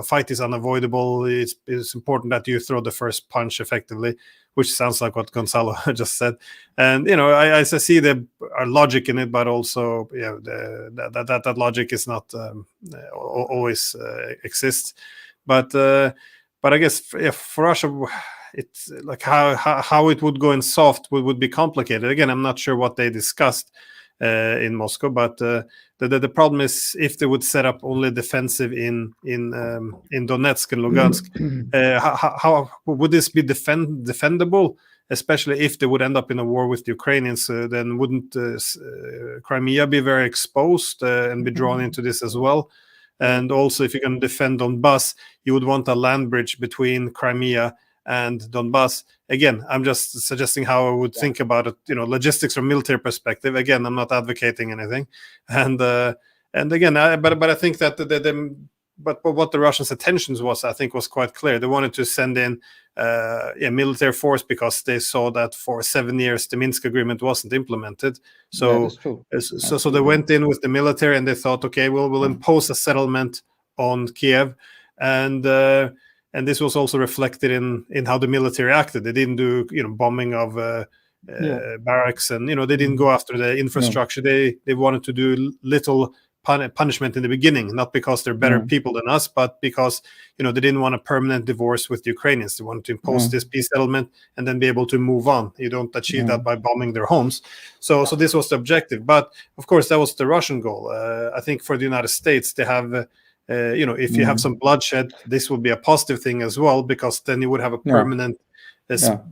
fight is unavoidable, it's important that you throw the first punch effectively, which sounds like what Gonzalo just said. And I see the logic in it, but also that logic is not always exists. But I guess for Russia, it's like how it would go in soft would be complicated. Again, I'm not sure what they discussed. in Moscow. But the problem is if they would set up only defensive in Donetsk and Lugansk, how would this be defendable? Especially if they would end up in a war with the Ukrainians, then wouldn't Crimea be very exposed and be drawn into this as well? And also, if you're going to defend Donbass, you would want a land bridge between Crimea and Donbass. Again, I'm just suggesting how I would think about it, logistics from military perspective. Again, I'm not advocating anything. And again, but I think that but what the Russians' intentions was, I think, was quite clear. They wanted to send in military force because they saw that for 7 years the Minsk agreement wasn't implemented. So so they went in with the military and they thought, okay, we'll impose a settlement on Kiev, and this was also reflected in how the military acted. They didn't do bombing of barracks, and they didn't go after the infrastructure. They wanted to do little punishment in the beginning, not because they're better people than us, but because they didn't want a permanent divorce with the Ukrainians. They wanted to impose this peace settlement and then be able to move on. You don't achieve that by bombing their homes. So this was the objective. But of course, that was the Russian goal. I think for the United States, they have if you have some bloodshed, this would be a positive thing as well, because then you would have a permanent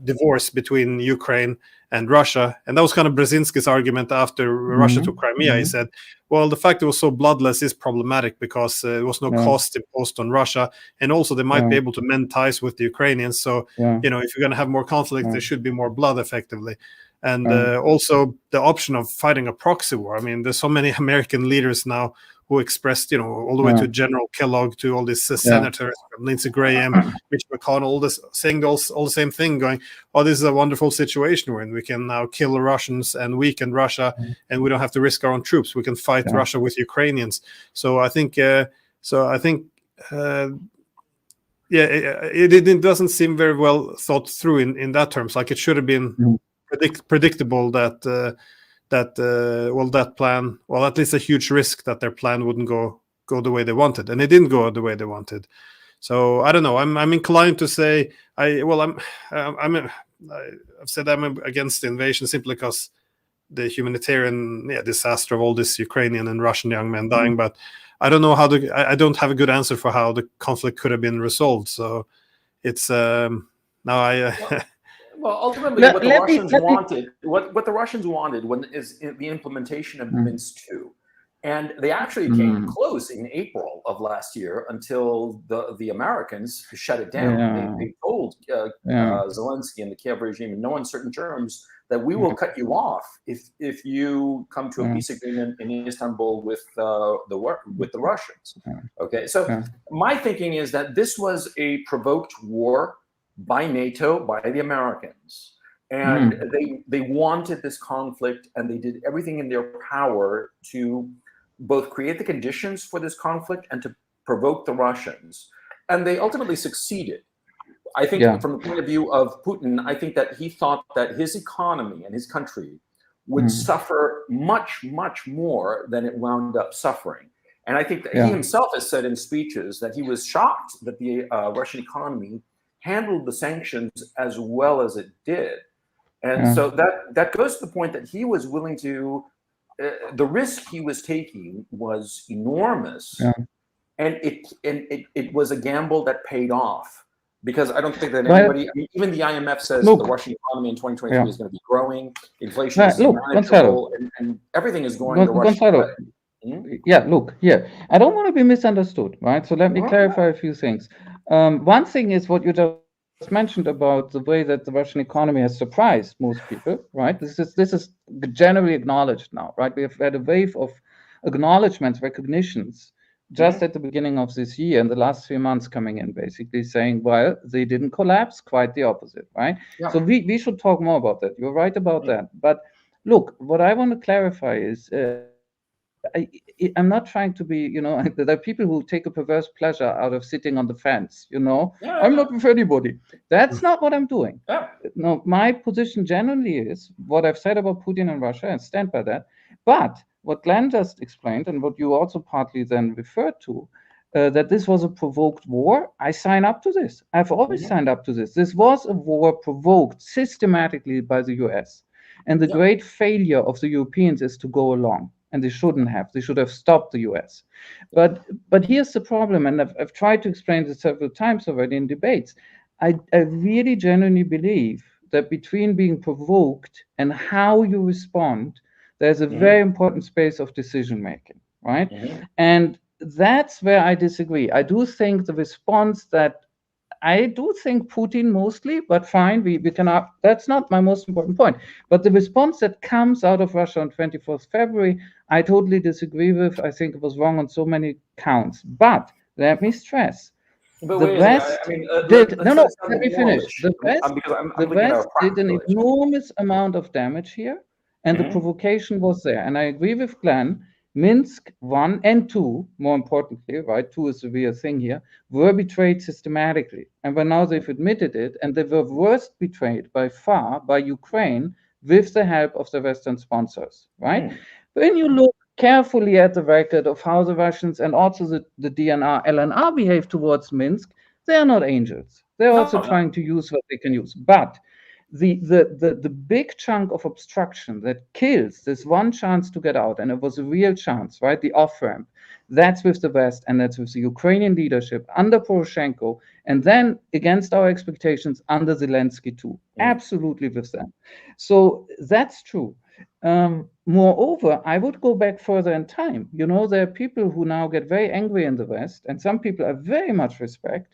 divorce between Ukraine and Russia. And that was kind of Brzezinski's argument after Russia took Crimea. He said, well, the fact it was so bloodless is problematic because there was no cost imposed on Russia. And also they might be able to mend ties with the Ukrainians. So, if you're going to have more conflict, there should be more blood effectively. And also the option of fighting a proxy war. I mean, there's so many American leaders now who expressed, all the way to General Kellogg, to all these senators, from Lindsey Graham, Mitch McConnell, all this, saying all the same thing, going, oh, this is a wonderful situation where we can now kill the Russians and weaken Russia, and we don't have to risk our own troops. We can fight Russia with Ukrainians. So I think, it doesn't seem very well thought through in that terms. Like it should have been predictable that that plan, at least a huge risk that their plan wouldn't go the way they wanted, and it didn't go the way they wanted. So I don't know. I'm inclined to say I've said I'm against the invasion simply because the humanitarian disaster of all this Ukrainian and Russian young men dying. But I don't know I don't have a good answer for how the conflict could have been resolved. So it's now I. Well, ultimately, what the Russians wanted is the implementation of Minsk II, and they actually came close in April of last year until the Americans shut it down. They told Zelensky and the Kiev regime in no uncertain terms that we will cut you off if you come to a peace agreement in Istanbul with the Russians. Okay, so my thinking is that this was a provoked war by NATO, by the Americans, and they wanted this conflict, and they did everything in their power to both create the conditions for this conflict and to provoke the Russians, and they ultimately succeeded. I think from the point of view of Putin, I think that he thought that his economy and his country would suffer much, much more than it wound up suffering. And I think that he himself has said in speeches that he was shocked that the Russian economy handled the sanctions as well as it did. And so that goes to the point that he was willing to, the risk he was taking was enormous. And it was a gamble that paid off, because I don't think that anybody, even the IMF says the Russian economy in 2023 is going to be growing, inflation is manageable, and everything is going the Russian way. I don't want to be misunderstood, right? So let me clarify a few things. One thing is what you just mentioned about the way that the Russian economy has surprised most people, right? This is generally acknowledged now, right? We have had a wave of acknowledgements, recognitions, just at the beginning of this year, and the last 3 months coming in, basically saying, well, they didn't collapse, quite the opposite, right? So we should talk more about that. You're right about that. But look, what I want to clarify is, I'm not trying to be, there are people who take a perverse pleasure out of sitting on the fence, I'm not with anybody. That's not what I'm doing. No, my position generally is what I've said about Putin and Russia, and stand by that. But what Glenn just explained, and what you also partly then referred to, that this was a provoked war, I sign up to this. I've always signed up to this. This was a war provoked systematically by the US. And the great failure of the Europeans is to go along. And they shouldn't have. They should have stopped the US. But here's the problem, and I've tried to explain this several times already in debates. I really genuinely believe that between being provoked and how you respond, there's a very important space of decision making, right? And that's where I disagree. I do think the response that I do think Putin mostly, but fine, we cannot, that's not my most important point. But the response that comes out of Russia on 24th February, I totally disagree with. I think it was wrong on so many counts. But let me stress, but the West did, let me finish. The West did an enormous amount of damage here, and the provocation was there. And I agree with Glenn. Minsk 1 and 2, more importantly, right? 2 is the real thing here, were betrayed systematically. And by now they've admitted it, and they were worst betrayed by far by Ukraine with the help of the Western sponsors, right? When you look carefully at the record of how the Russians and also the DNR, LNR behave towards Minsk, they are not angels. They're also trying to use what they can use. But the big chunk of obstruction that kills this one chance to get out, and it was a real chance, right? The off-ramp, that's with the West, and that's with the Ukrainian leadership under Poroshenko, and then against our expectations under Zelensky too. Absolutely with them. So that's true. Moreover, I would go back further in time. You know, there are people who now get very angry in the West, and some people I very much respect,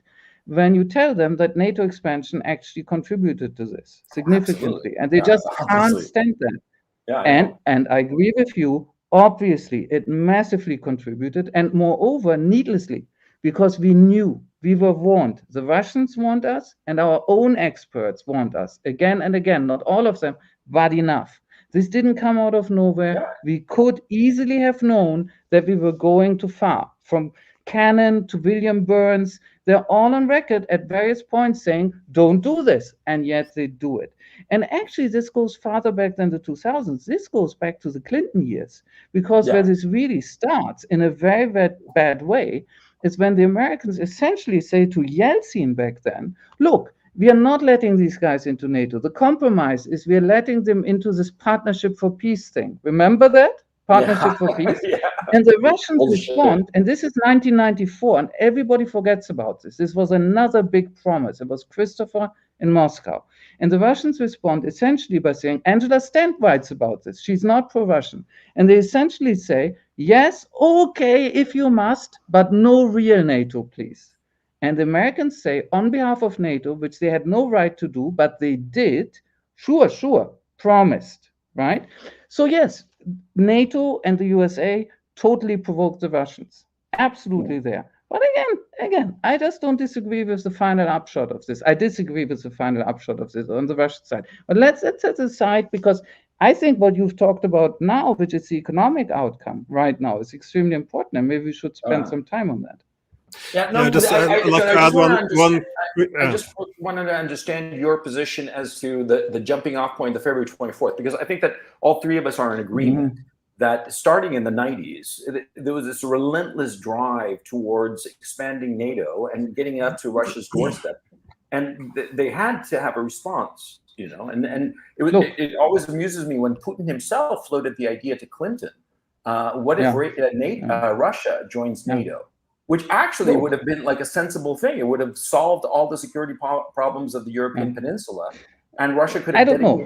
when you tell them that NATO expansion actually contributed to this significantly, and they just can't stand that. And I agree with you, obviously, it massively contributed, and moreover, needlessly, because we knew, we were warned. The Russians warned us, and our own experts warned us again and again, not all of them, but enough. This didn't come out of nowhere. We could easily have known that we were going too far. From Cannon to William Burns, they're all on record at various points saying, don't do this, and yet they do it. And actually, this goes farther back than the 2000s. This goes back to the Clinton years, because where this really starts in a very bad way is when the Americans essentially say to Yeltsin back then, look, we are not letting these guys into NATO. The compromise is we are letting them into this partnership for peace thing. Remember that? Partnership for peace. And the Russians respond, and this is 1994, and everybody forgets about this. This was another big promise. It was Christopher in Moscow. And the Russians respond essentially by saying, Angela Stent writes about this. She's not pro-Russian. And they essentially say, yes, okay, if you must, but no real NATO, please. And the Americans say, on behalf of NATO, which they had no right to do, but they did, sure, promised, right? So yes, NATO and the USA totally provoked the Russians. Absolutely there. But again, I just don't disagree with the final upshot of this. I disagree with the final upshot of this on the Russian side. But let's set it aside, because I think what you've talked about now, which is the economic outcome right now, is extremely important, and maybe we should spend some time on that. I just wanted to understand your position as to the jumping off point, the February 24th, because I think that all three of us are in agreement that starting in the 90s, there was this relentless drive towards expanding NATO and getting it up to Russia's doorstep. And they had to have a response, you know, and it always amuses me when Putin himself floated the idea to Clinton, what if Russia joins NATO? Which actually would have been like a sensible thing. It would have solved all the security problems of the European peninsula, and Russia could have. I don't know.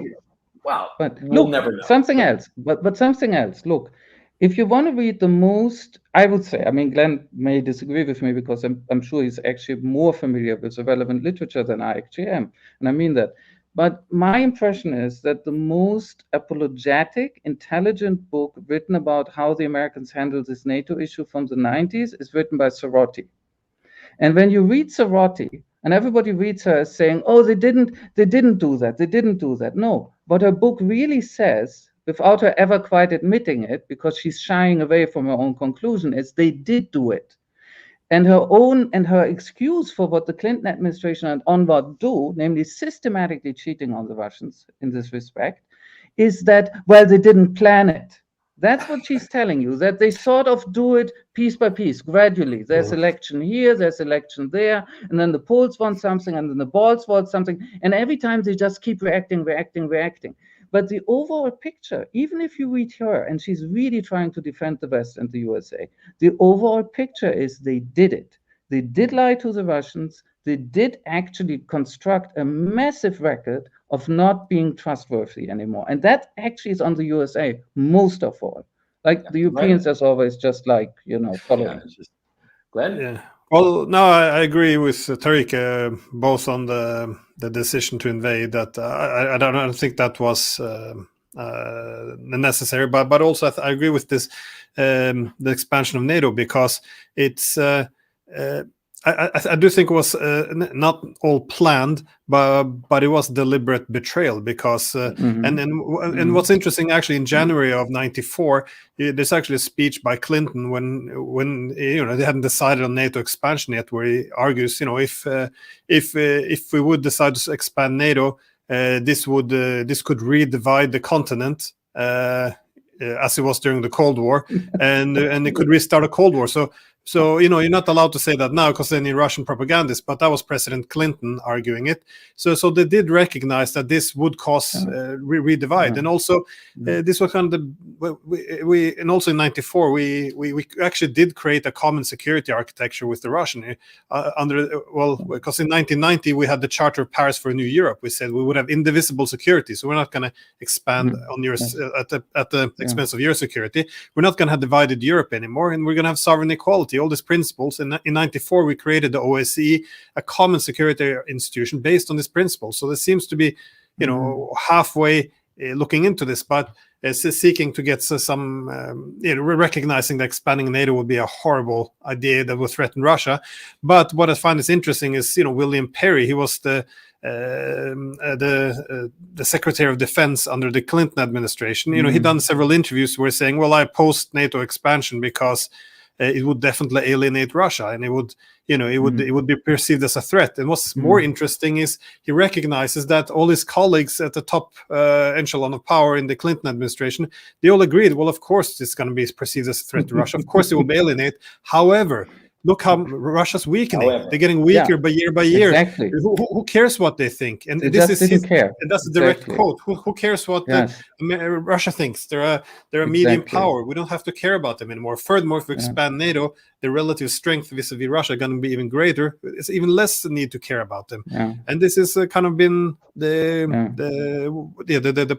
Wow, but we'll never know. Something else. But something else. Look, if you want to read the most, I would say. I mean, Glenn may disagree with me because I'm sure he's actually more familiar with the relevant literature than I actually am, and I mean that. But my impression is that the most apologetic, intelligent book written about how the Americans handled this NATO issue from the 90s is written by Sorotti. And when you read Sorotti, and everybody reads her as saying, oh, they didn't do that. No, what her book really says, without her ever quite admitting it, because she's shying away from her own conclusion, is they did do it. And her excuse for what the Clinton administration and onward do, namely systematically cheating on the Russians in this respect, is that, well, they didn't plan it. That's what she's telling you, that they sort of do it piece by piece, gradually. There's election here, there's election there, and then the Poles want something, and then the Balts want something, and every time they just keep reacting. But the overall picture, even if you read her, and she's really trying to defend the West and the USA, the overall picture is they did it. They did lie to the Russians. They did actually construct a massive record of not being trustworthy anymore. And that actually is on the USA most of all. Like the Europeans, as always, just like, following. Glenn? Yeah. Well, no, I agree with Tarik, both on the decision to invade. That I don't think that was necessary, but also I agree with this the expansion of NATO, because it's I do think it was not all planned, but it was deliberate betrayal, because and what's interesting, actually, in January of '94, there's actually a speech by Clinton when they hadn't decided on NATO expansion yet, where he argues, if we would decide to expand NATO, this could redivide the continent, as it was during the Cold War, and it could restart a Cold War. So you're not allowed to say that now, because then you're Russian propagandist, but that was President Clinton arguing it. So they did recognize that this would cause redivide, and also this was kind of we and also in '94 we actually did create a common security architecture with the Russian because in 1990 we had the Charter of Paris for a New Europe. We said we would have indivisible security, so we're not going to expand on your at the expense of your security. We're not going to have divided Europe anymore, and we're going to have sovereign equality. All these principles. In '94, we created the OSCE, a common security institution based on this principle. So there seems to be, halfway looking into this, but seeking to get some, recognizing that expanding NATO would be a horrible idea that would threaten Russia. But what I find is interesting is, William Perry. He was the Secretary of Defense under the Clinton administration. He done several interviews where saying, "Well, I opposed NATO expansion because it would definitely alienate Russia, and it would be perceived as a threat." And what's more interesting is he recognizes that all his colleagues at the top echelon of power in the Clinton administration, they all agreed, well, of course it's going to be perceived as a threat to Russia. Of course it will alienate. However, look how Russia's weakening. They're getting weaker by year. Exactly. Who cares what they think? And they this just is didn't care. And that's a direct quote. Who cares what Russia thinks? They're a medium power. We don't have to care about them anymore. Furthermore, if we expand NATO, the relative strength vis-a-vis Russia is going to be even greater. It's even less the need to care about them. And this has kind of been the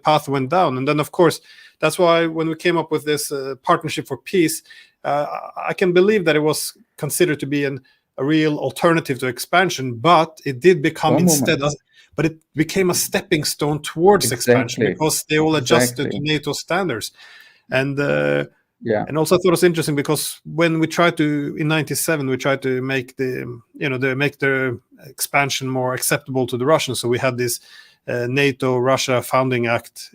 path went down. And then, of course, that's why when we came up with this partnership for peace, I can believe that it was considered to be a real alternative to expansion, but it did become but it became a stepping stone towards expansion, because they all adjusted to NATO standards. And and also I thought it was interesting because when we tried to, in '97, we tried to make the expansion more acceptable to the Russians. So we had this NATO-Russia Founding Act,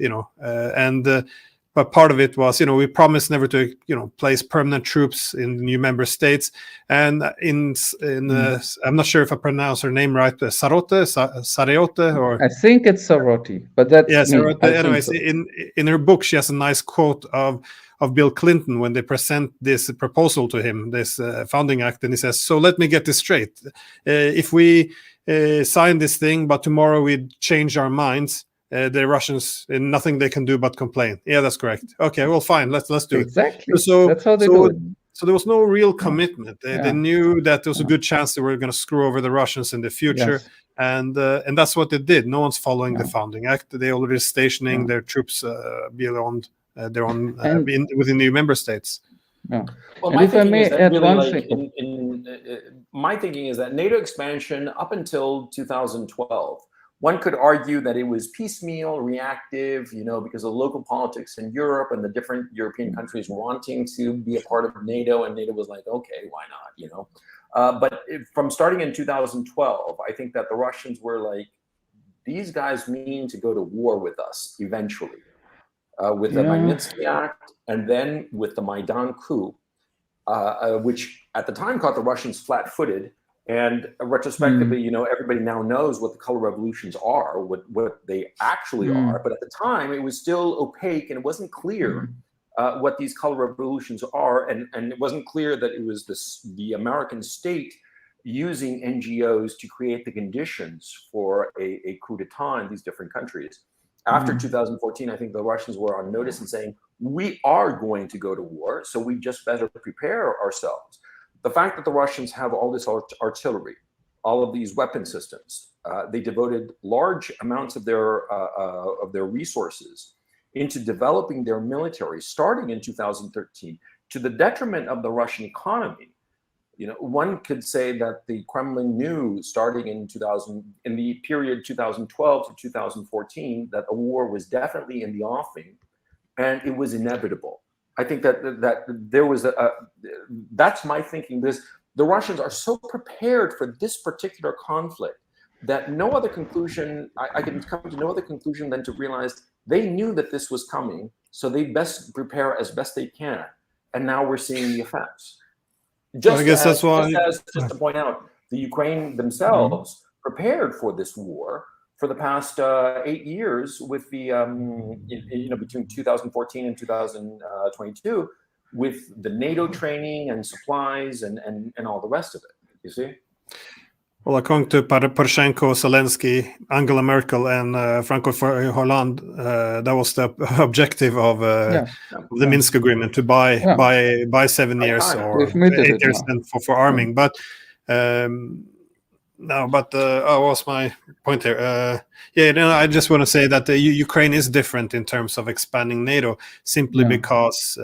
but part of it was, we promised never to, place permanent troops in new member states. And I'm not sure if I pronounce her name right, Sariote, or I think it's Saroti, but that's anyways, so. In her book, she has a nice quote of Bill Clinton when they present this proposal to him, this Founding Act, and he says, "So let me get this straight. If we sign this thing, but tomorrow we change our minds, the Russians, nothing they can do but complain." Yeah, that's correct. Okay, well, fine. Let's do it. Exactly. So that's how they do it. So there was no real commitment. They knew that there was a good chance they were going to screw over the Russians in the future, and that's what they did. No one's following the Founding Act. They already stationing their troops beyond their own within the member states. Yeah. Well, my thinking is that my thinking is that NATO expansion up until 2012. One could argue that it was piecemeal, reactive, because of local politics in Europe and the different European countries wanting to be a part of NATO, and NATO was like, okay, why not, But from starting in 2012, I think that the Russians were like, these guys mean to go to war with us eventually, with the Magnitsky Act, and then with the Maidan coup, which at the time caught the Russians flat-footed. And retrospectively, everybody now knows what the color revolutions are, what they actually are. But at the time, it was still opaque, and it wasn't clear what these color revolutions are. And it wasn't clear that it was the American state using NGOs to create the conditions for a coup d'etat in these different countries. After 2014, I think the Russians were on notice and saying, we are going to go to war, so we just better prepare ourselves. The fact that the Russians have all this artillery, all of these weapon systems, they devoted large amounts of their resources into developing their military, starting in 2013, to the detriment of the Russian economy. You know, one could say that the Kremlin knew, starting in the period 2012 to 2014, that a war was definitely in the offing, and it was inevitable. I think that there was that's my thinking. The Russians are so prepared for this particular conflict that no other conclusion, I can come to no other conclusion than to realize they knew that this was coming, so they best prepare as best they can. And now we're seeing the effects. Just to point out, the Ukraine themselves prepared for this war for the past 8 years with the, between 2014 and 2022, with the NATO training and supplies and all the rest of it, you see? Well, according to Poroshenko, Zelensky, Angela Merkel, and Franco Hollande, that was the objective of the Minsk agreement, to buy 7 years or 8 years for arming. But what was my point here? I just want to say that Ukraine is different in terms of expanding NATO, simply because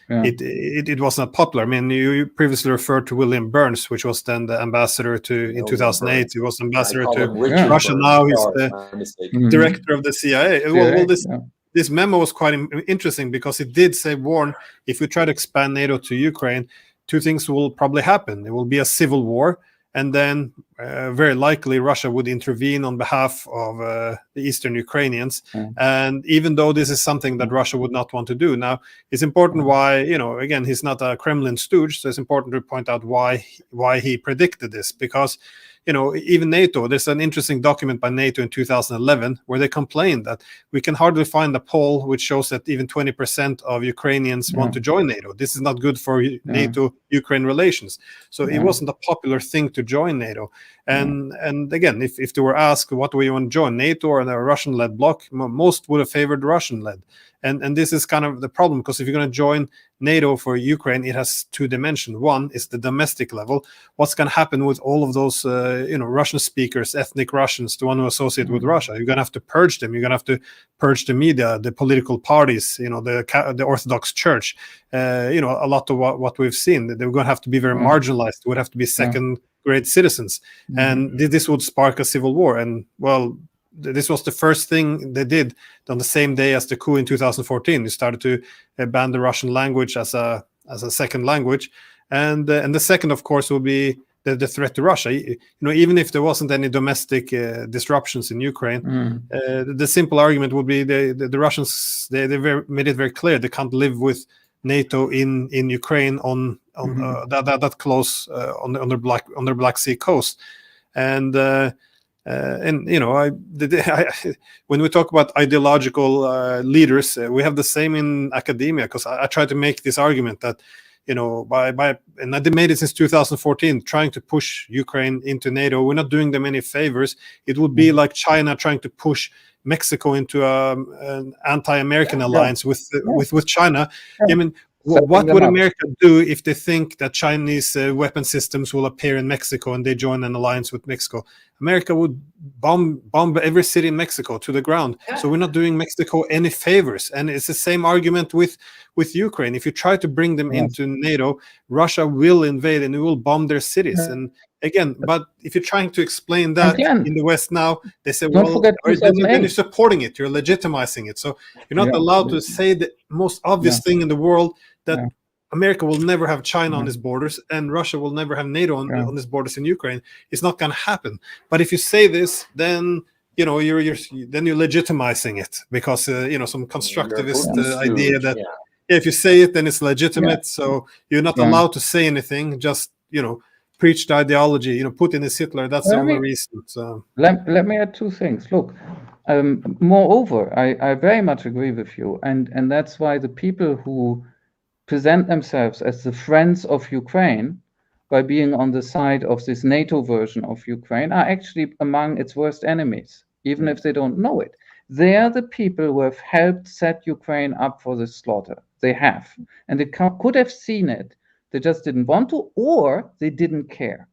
it was not popular. I mean, you previously referred to William Burns, which was then the ambassador in 2008. He was ambassador to Russia. Burns. Now he's the director of the CIA. This memo was quite interesting because it did warn, if we try to expand NATO to Ukraine, two things will probably happen. There will be a civil war, and then very likely Russia would intervene on behalf of the Eastern Ukrainians. And even though this is something that Russia would not want to do, now it's important why, again, he's not a Kremlin stooge, so it's important to point out why he predicted this. Because, even NATO, there's an interesting document by NATO in 2011 where they complained that we can hardly find a poll which shows that even 20% of Ukrainians want to join NATO. This is not good for NATO-Ukraine relations. So it wasn't a popular thing to join NATO. And again, if they were asked, what do you want to join, NATO or a Russian-led bloc, most would have favored Russian-led. And this is kind of the problem, because if you're going to join NATO for Ukraine, it has two dimensions. One is the domestic level. What's going to happen with all of those, Russian speakers, ethnic Russians, the one who associate with Russia? You're going to have to purge them. You're going to have to purge the media, the political parties, the Orthodox Church. A lot of what we've seen, they're going to have to be very marginalized. They would have to be second-grade citizens, and this would spark a civil war. And this was the first thing they did on the same day as the coup in 2014. They started to ban the Russian language as a second language, and the second, of course, will be the threat to Russia. Even if there wasn't any domestic disruptions in Ukraine, the simple argument would be the Russians they made it very clear they can't live with NATO in Ukraine on that close on the Black Sea coast, and when we talk about ideological leaders, we have the same in academia, because I try to make this argument that and I made it since 2014, trying to push Ukraine into NATO. We're not doing them any favors. It would be like China trying to push Mexico into an anti-American alliance with China. I mean, what would America do if they think that Chinese weapon systems will appear in Mexico and they join an alliance with Mexico? America would bomb every city in Mexico to the ground. So we're not doing Mexico any favors. And it's the same argument with Ukraine. If you try to bring them into NATO, Russia will invade and it will bomb their cities. And again, but if you're trying to explain that in the West now, they say, well, then you're supporting it, you're legitimizing it. So you're not allowed to say the most obvious thing in the world, that America will never have China on its borders and Russia will never have NATO on its borders in Ukraine. It's not going to happen. But if you say this, then you're legitimizing it, because some constructivist idea that if you say it, then it's legitimate. So you're not allowed to say anything. Just preach the ideology. Putin is Hitler. That's the only reason. So let me add two things. Look. Moreover, I very much agree with you, and that's why the people who present themselves as the friends of Ukraine by being on the side of this NATO version of Ukraine are actually among its worst enemies, even if they don't know it. They are the people who have helped set Ukraine up for this slaughter. They have. And they could have seen it. They just didn't want to, or they didn't care.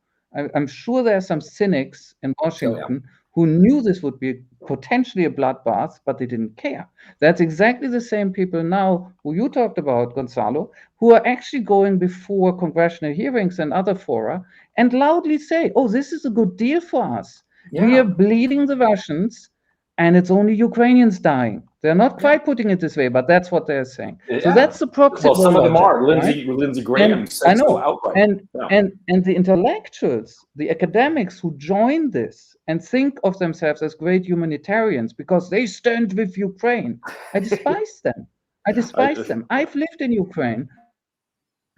I'm sure there are some cynics in Washington who knew this would be potentially a bloodbath, but they didn't care. That's exactly the same people now who you talked about, Gonzalo, who are actually going before congressional hearings and other fora and loudly say, oh, this is a good deal for us. We are bleeding the Russians, and it's only Ukrainians dying. They're not quite putting it this way, but that's what they're saying. So that's the proxy. Well, some of them are. Right? Lindsey Graham said I know. so outright. And the intellectuals, the academics who join this and think of themselves as great humanitarians because they stand with Ukraine, I despise them. I despise them. I've lived in Ukraine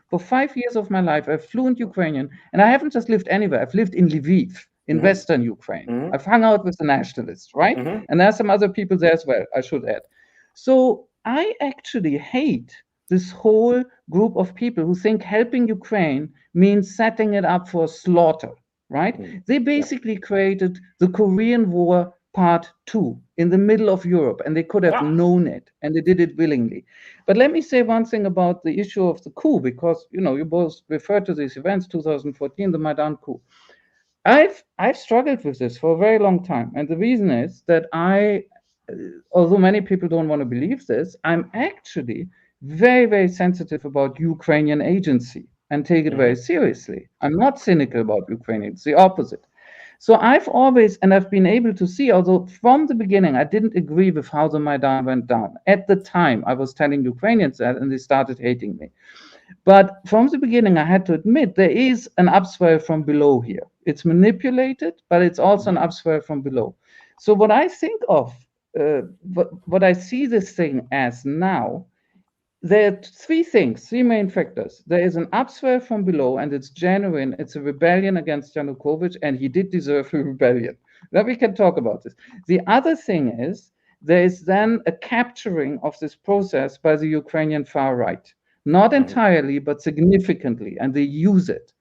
for 5 years of my life. I'm fluent Ukrainian, and I haven't just lived anywhere. I've lived in Lviv, in Western Ukraine. I've hung out with the nationalists, right? And there are some other people there as well, I should add. So I actually hate this whole group of people who think helping Ukraine means setting it up for slaughter, right? They basically created the Korean War Part 2 in the middle of Europe, and they could have known it, and they did it willingly. But let me say one thing about the issue of the coup, because, you know, you both referred to these events, 2014, the Maidan coup. I've struggled with this for a very long time. And the reason is that although many people don't want to believe this, I'm actually very, very sensitive about Ukrainian agency and take it very seriously. I'm not cynical about Ukraine, it's the opposite. So I've been able to see, although from the beginning, I didn't agree with how the Maidan went down. At the time, I was telling Ukrainians that, and they started hating me. But from the beginning, I had to admit there is an upswell from below here. It's manipulated, but it's also an upswell from below. So what I think of, what I see this thing as now, there are three main factors. There is an upswell from below, and it's genuine. It's a rebellion against Yanukovych, and he did deserve a rebellion. Then we can talk about this. The other thing is there is then a capturing of this process by the Ukrainian far right. Not entirely, but significantly, and they use it.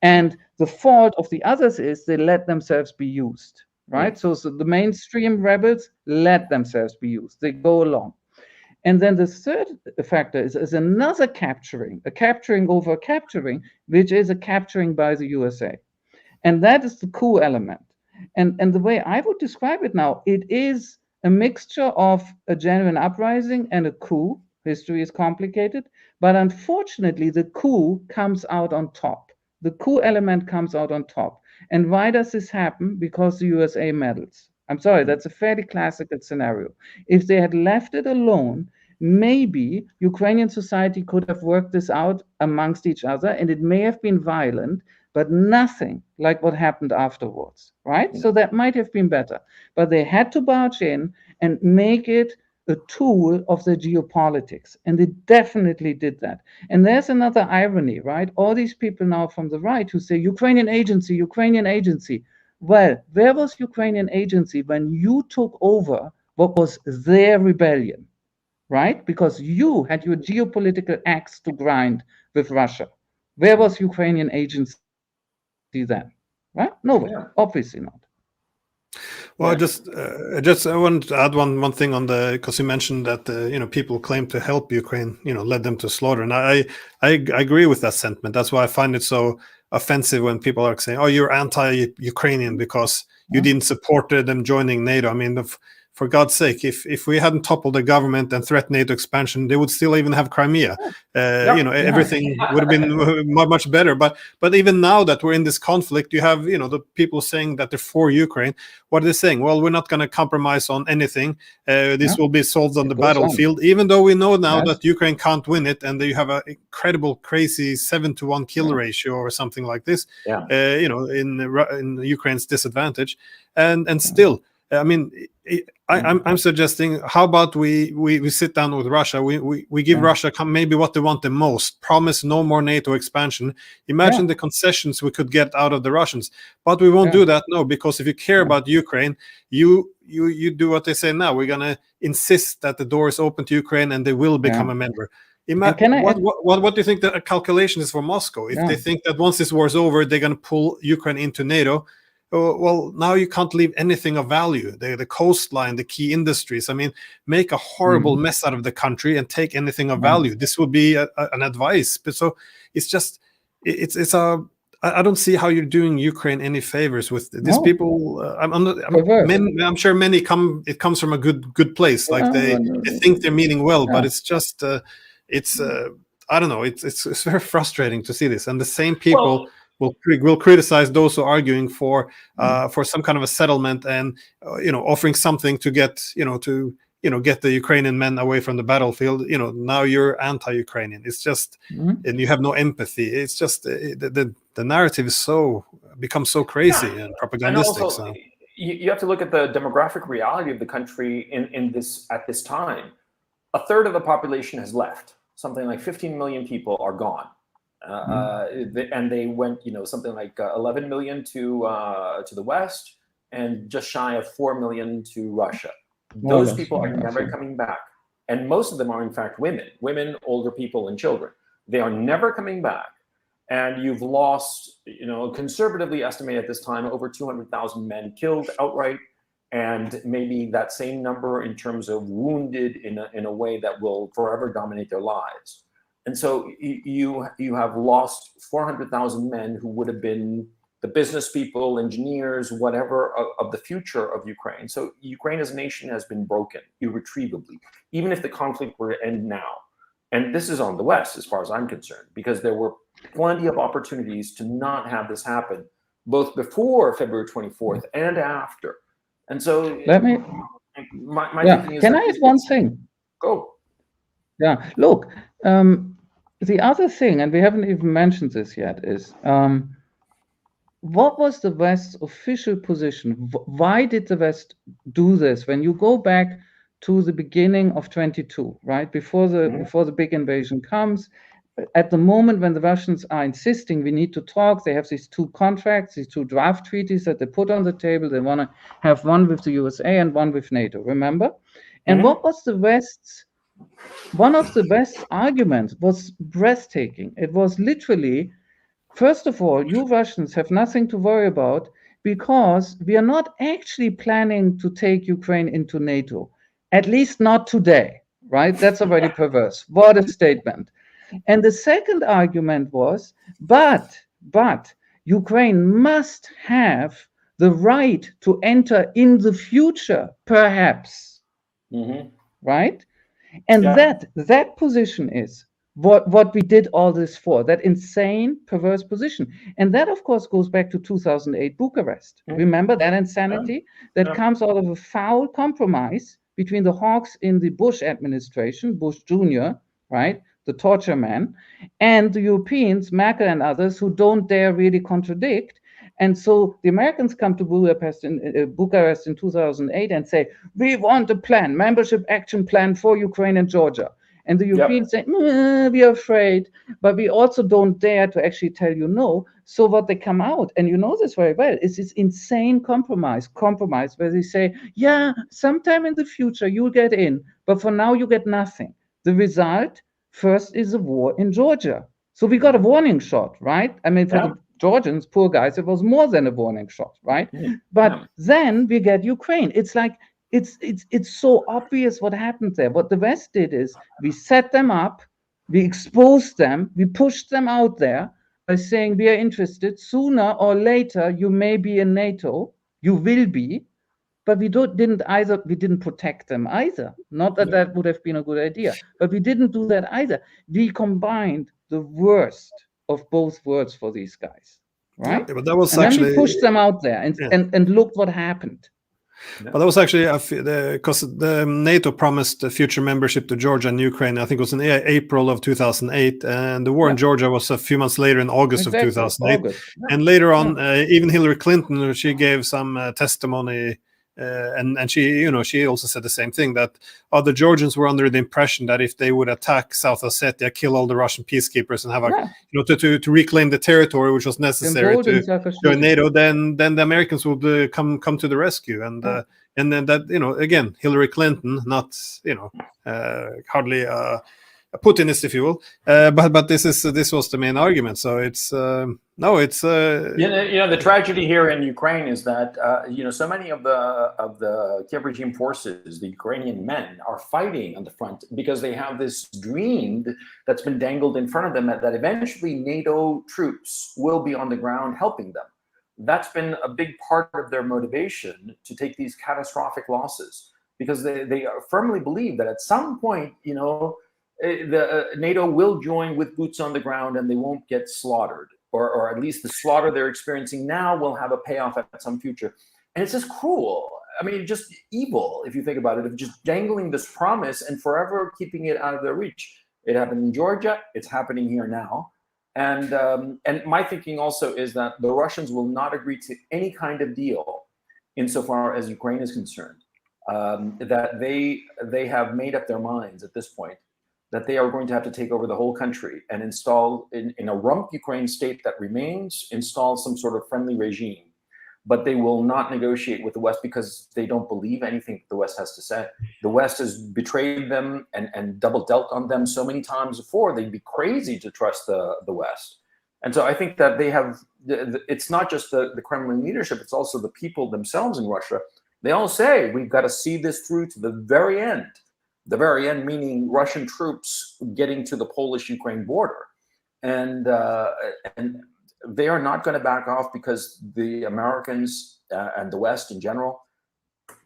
And the fault of the others is they let themselves be used, right? So the mainstream rebels let themselves be used. They go along. And then the third factor is another capturing, a capturing over capturing, which is a capturing by the USA. And that is the coup element. And the way I would describe it now, it is a mixture of a genuine uprising and a coup. History is complicated, but unfortunately, the coup comes out on top. The coup element comes out on top. And why does this happen? Because the USA meddles. I'm sorry, that's a fairly classical scenario. If they had left it alone, maybe Ukrainian society could have worked this out amongst each other, and it may have been violent, but nothing like what happened afterwards, right? So that might have been better. But they had to barge in and make it a tool of the geopolitics, and they definitely did that. And there's another irony, right? All these people now from the right who say Ukrainian agency, Ukrainian agency. Well, where was Ukrainian agency when you took over what was their rebellion, right? Because you had your geopolitical axe to grind with Russia. Where was Ukrainian agency then, right? Nowhere, obviously not. Well, I want to add one thing on because you mentioned that people claim to help Ukraine, led them to slaughter, and I agree with that sentiment. That's why I find it so offensive when people are saying, "Oh, you're anti-Ukrainian because you didn't support them joining NATO." I mean, for God's sake, if we hadn't toppled the government and threatened NATO expansion, they would still even have Crimea. Everything would have been much better. But even now that we're in this conflict, you have the people saying that they're for Ukraine. What are they saying? Well, we're not going to compromise on anything. This will be solved on the battlefield, even though we know now that Ukraine can't win it, and you have an incredible, crazy 7-to-1 kill ratio or something like this. In Ukraine's disadvantage, and still. I mean, I'm suggesting, how about we sit down with Russia? We give Russia maybe what they want the most. Promise no more NATO expansion. Imagine the concessions we could get out of the Russians. But we won't do that, no, because if you care about Ukraine, you do what they say now. We're gonna insist that the door is open to Ukraine and they will become a member. What do you think the calculation is for Moscow? If they think that once this war is over, they're gonna pull Ukraine into NATO. oh, well, now you can't leave anything of value. The coastline, the key industries. I mean, make a horrible mess out of the country and take anything of value. This would be an advice. But so it's just, I don't see how you're doing Ukraine any favors with these people. I'm sure many it comes from a good place. Like they think they're meaning well, but it's just, I don't know. It's very frustrating to see this. And the same people will criticize those who are arguing for some kind of a settlement and offering something to get get the Ukrainian men away from the battlefield. Now you're anti-Ukrainian. It's just, and you have no empathy. It's just the narrative is becomes so crazy and propagandistic. And also, you have to look at the demographic reality of the country at this time. A third of the population has left. Something like 15 million people are gone. And they went, something like 11 million to the West and just shy of 4 million to Russia. Those people are never coming back. And most of them are, in fact, women, older people, and children. They are never coming back. And you've lost, conservatively estimated at this time, over 200,000 men killed outright, and maybe that same number in terms of wounded in a way that will forever dominate their lives. And so you have lost 400,000 men who would have been the business people, engineers, whatever of the future of Ukraine. So Ukraine as a nation has been broken irretrievably, even if the conflict were to end now. And this is on the West, as far as I'm concerned, because there were plenty of opportunities to not have this happen, both before February 24th and after. And so let me. My thinking is, can I add one thing? Go. Yeah. Look, the other thing, and we haven't even mentioned this yet, is what was the West's official position? Why did the West do this? When you go back to the beginning of 22, right before the big invasion comes, at the moment when the Russians are insisting we need to talk, they have these two contracts, these two draft treaties that they put on the table. They want to have one with the USA and one with NATO, remember? And what was the West's, one of the West's arguments was breathtaking. It was literally, first of all, you Russians have nothing to worry about because we are not actually planning to take Ukraine into NATO, at least not today, right? That's already perverse. What a statement. And the second argument was, but Ukraine must have the right to enter in the future, perhaps, right? And that position is what we did all this for, that insane, perverse position. And that, of course, goes back to 2008 Bucharest. Remember that insanity that comes out of a foul compromise between the hawks in the Bush administration, Bush Jr., right, the torture man, and the Europeans, Merkel and others, who don't dare really contradict. And so the Americans come to Bucharest in 2008 and say, we want a plan, membership action plan for Ukraine and Georgia. And the Europeans say, we are afraid, but we also don't dare to actually tell you no. So what they come out, and you know this very well, is this insane compromise where they say, yeah, sometime in the future you'll get in, but for now you get nothing. The result, first, is a war in Georgia. So we got a warning shot, right? I mean, for the Georgians, poor guys, it was more than a warning shot, right? But then we get Ukraine. It's like, it's so obvious what happened there. What the West did is we set them up, we exposed them, we pushed them out there by saying we are interested. Sooner or later, you may be in NATO, you will be, but we didn't protect them either. Not that that would have been a good idea, but we didn't do that either. We combined the worst of both worlds for these guys, right? But that was and actually, then we pushed them out there and look what happened. But that was actually because the NATO promised future membership to Georgia and Ukraine. I think it was in April of 2008, and the war in Georgia was a few months later in August of 2008. And later on, even Hillary Clinton, she gave some testimony. And she also said the same thing, that the Georgians were under the impression that if they would attack South Ossetia, kill all the Russian peacekeepers, and have to reclaim the territory which was necessary to join NATO, then the Americans would come to the rescue. And then that again, Hillary Clinton, not hardly a Putinist, if you will. But this was the main argument. So it's no, it's the tragedy here in Ukraine is that so many of the Kiev regime forces, the Ukrainian men, are fighting on the front because they have this dream that's been dangled in front of them that eventually NATO troops will be on the ground helping them. That's been a big part of their motivation to take these catastrophic losses, because they firmly believe that at some point, the NATO will join with boots on the ground and they won't get slaughtered, or at least the slaughter they're experiencing now will have a payoff at some future. And it's just cruel. I mean, just evil, if you think about it, of just dangling this promise and forever keeping it out of their reach. It happened in Georgia. It's happening here now. And my thinking also is that the Russians will not agree to any kind of deal insofar as Ukraine is concerned. That they have made up their minds at this point that they are going to have to take over the whole country and install in a rump Ukraine state that remains, install some sort of friendly regime. But they will not negotiate with the West because they don't believe anything the West has to say. The West has betrayed them and double dealt on them so many times before, they'd be crazy to trust the West. And so I think that they have, it's not just the Kremlin leadership, it's also the people themselves in Russia. They all say, we've got to see this through to the very end. The very end meaning Russian troops getting to the Polish-Ukraine border. And they are not going to back off because the Americans and the West in general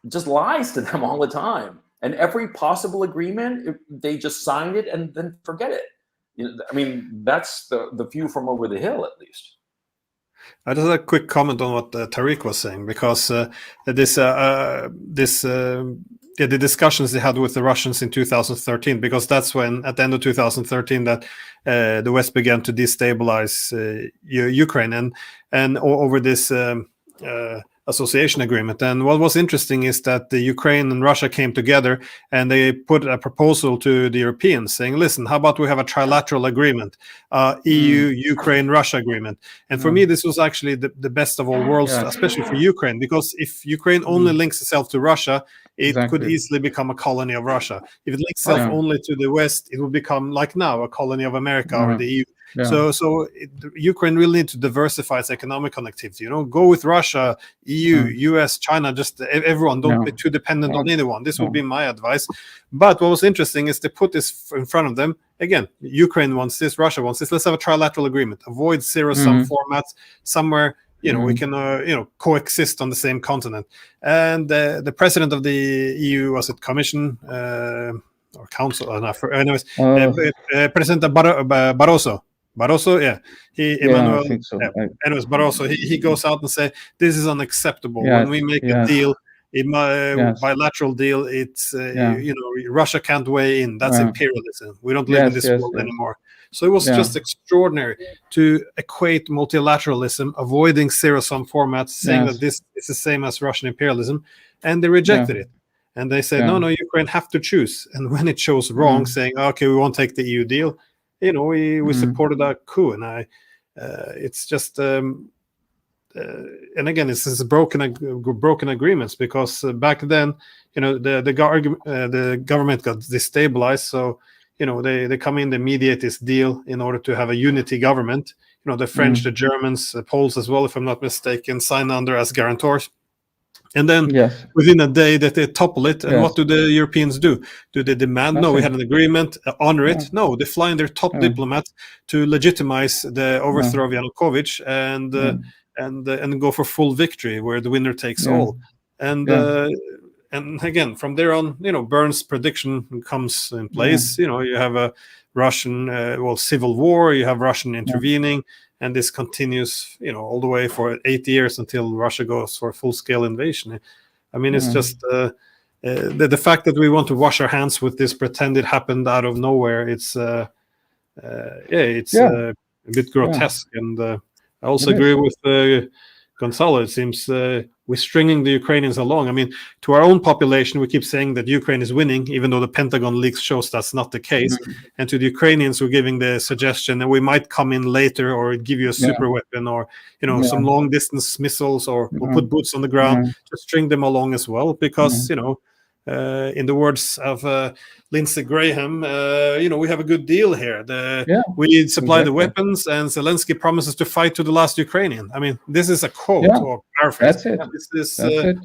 just lies to them all the time. And every possible agreement, they just sign it and then forget it. I mean, that's the view from over the hill, at least. I just had a quick comment on what Tarik was saying, because the discussions they had with the Russians in 2013, because that's when, at the end of 2013, that the West began to destabilize Ukraine and over this association agreement. And what was interesting is that the Ukraine and Russia came together and they put a proposal to the Europeans saying, listen, how about we have a trilateral agreement, EU, Ukraine, Russia agreement. And for me, this was actually the best of all worlds, especially for Ukraine, because if Ukraine only links itself to Russia, it could easily become a colony of Russia. If it links itself only to the West, it will become, like now, a colony of America or the EU. So Ukraine really need to diversify its economic connectivity. Go with Russia, EU, US, China. Just everyone. Don't be too dependent on anyone. This would be my advice. But what was interesting is they put this in front of them. Again, Ukraine wants this, Russia wants this. Let's have a trilateral agreement. Avoid zero-sum formats. Somewhere we can coexist on the same continent. And the president of the EU, was it Commission or Council? Anyways, President Barroso. Barroso, Emmanuel. I think so. Anyways, Barroso, he goes out and say this is unacceptable. When we make a deal, bilateral deal, it's Russia can't weigh in. That's imperialism. We don't live in this world anymore. So it was just extraordinary to equate multilateralism, avoiding zero-sum formats, saying that this is the same as Russian imperialism, and they rejected it. And they said, no, Ukraine have to choose. And when it chose wrong, saying, okay, we won't take the EU deal, we supported a coup. And it's just, and again, this is broken agreements, because back then, the government got destabilized. So, they come in, they mediate this deal in order to have a unity government. The French, the Germans, the Poles as well, if I'm not mistaken, sign under as guarantors. And then within a day that they topple it, and what do the Europeans do? Do they demand, no, we had an agreement, honor it? No, they fly in their top diplomats to legitimize the overthrow of Yanukovych and go for full victory, where the winner takes all. And again, from there on, Burns' prediction comes in place. You have a Russian, civil war, you have Russian intervening, and this continues, all the way for 8 years until Russia goes for a full-scale invasion. I mean, it's just the fact that we want to wash our hands with this, pretend it happened out of nowhere. It's a bit grotesque, and I also agree with Gonzalo. It seems we're stringing the Ukrainians along. I mean, to our own population, we keep saying that Ukraine is winning, even though the Pentagon leaks shows that's not the case. And to the Ukrainians, we're giving the suggestion that we might come in later, or give you a super weapon, or some long-distance missiles, or we'll put boots on the ground to string them along as well, because in the words of Lindsey Graham, we have a good deal here. We supply the weapons, and Zelensky promises to fight to the last Ukrainian. I mean, this is a quote or paraphrase. That's it. That's it.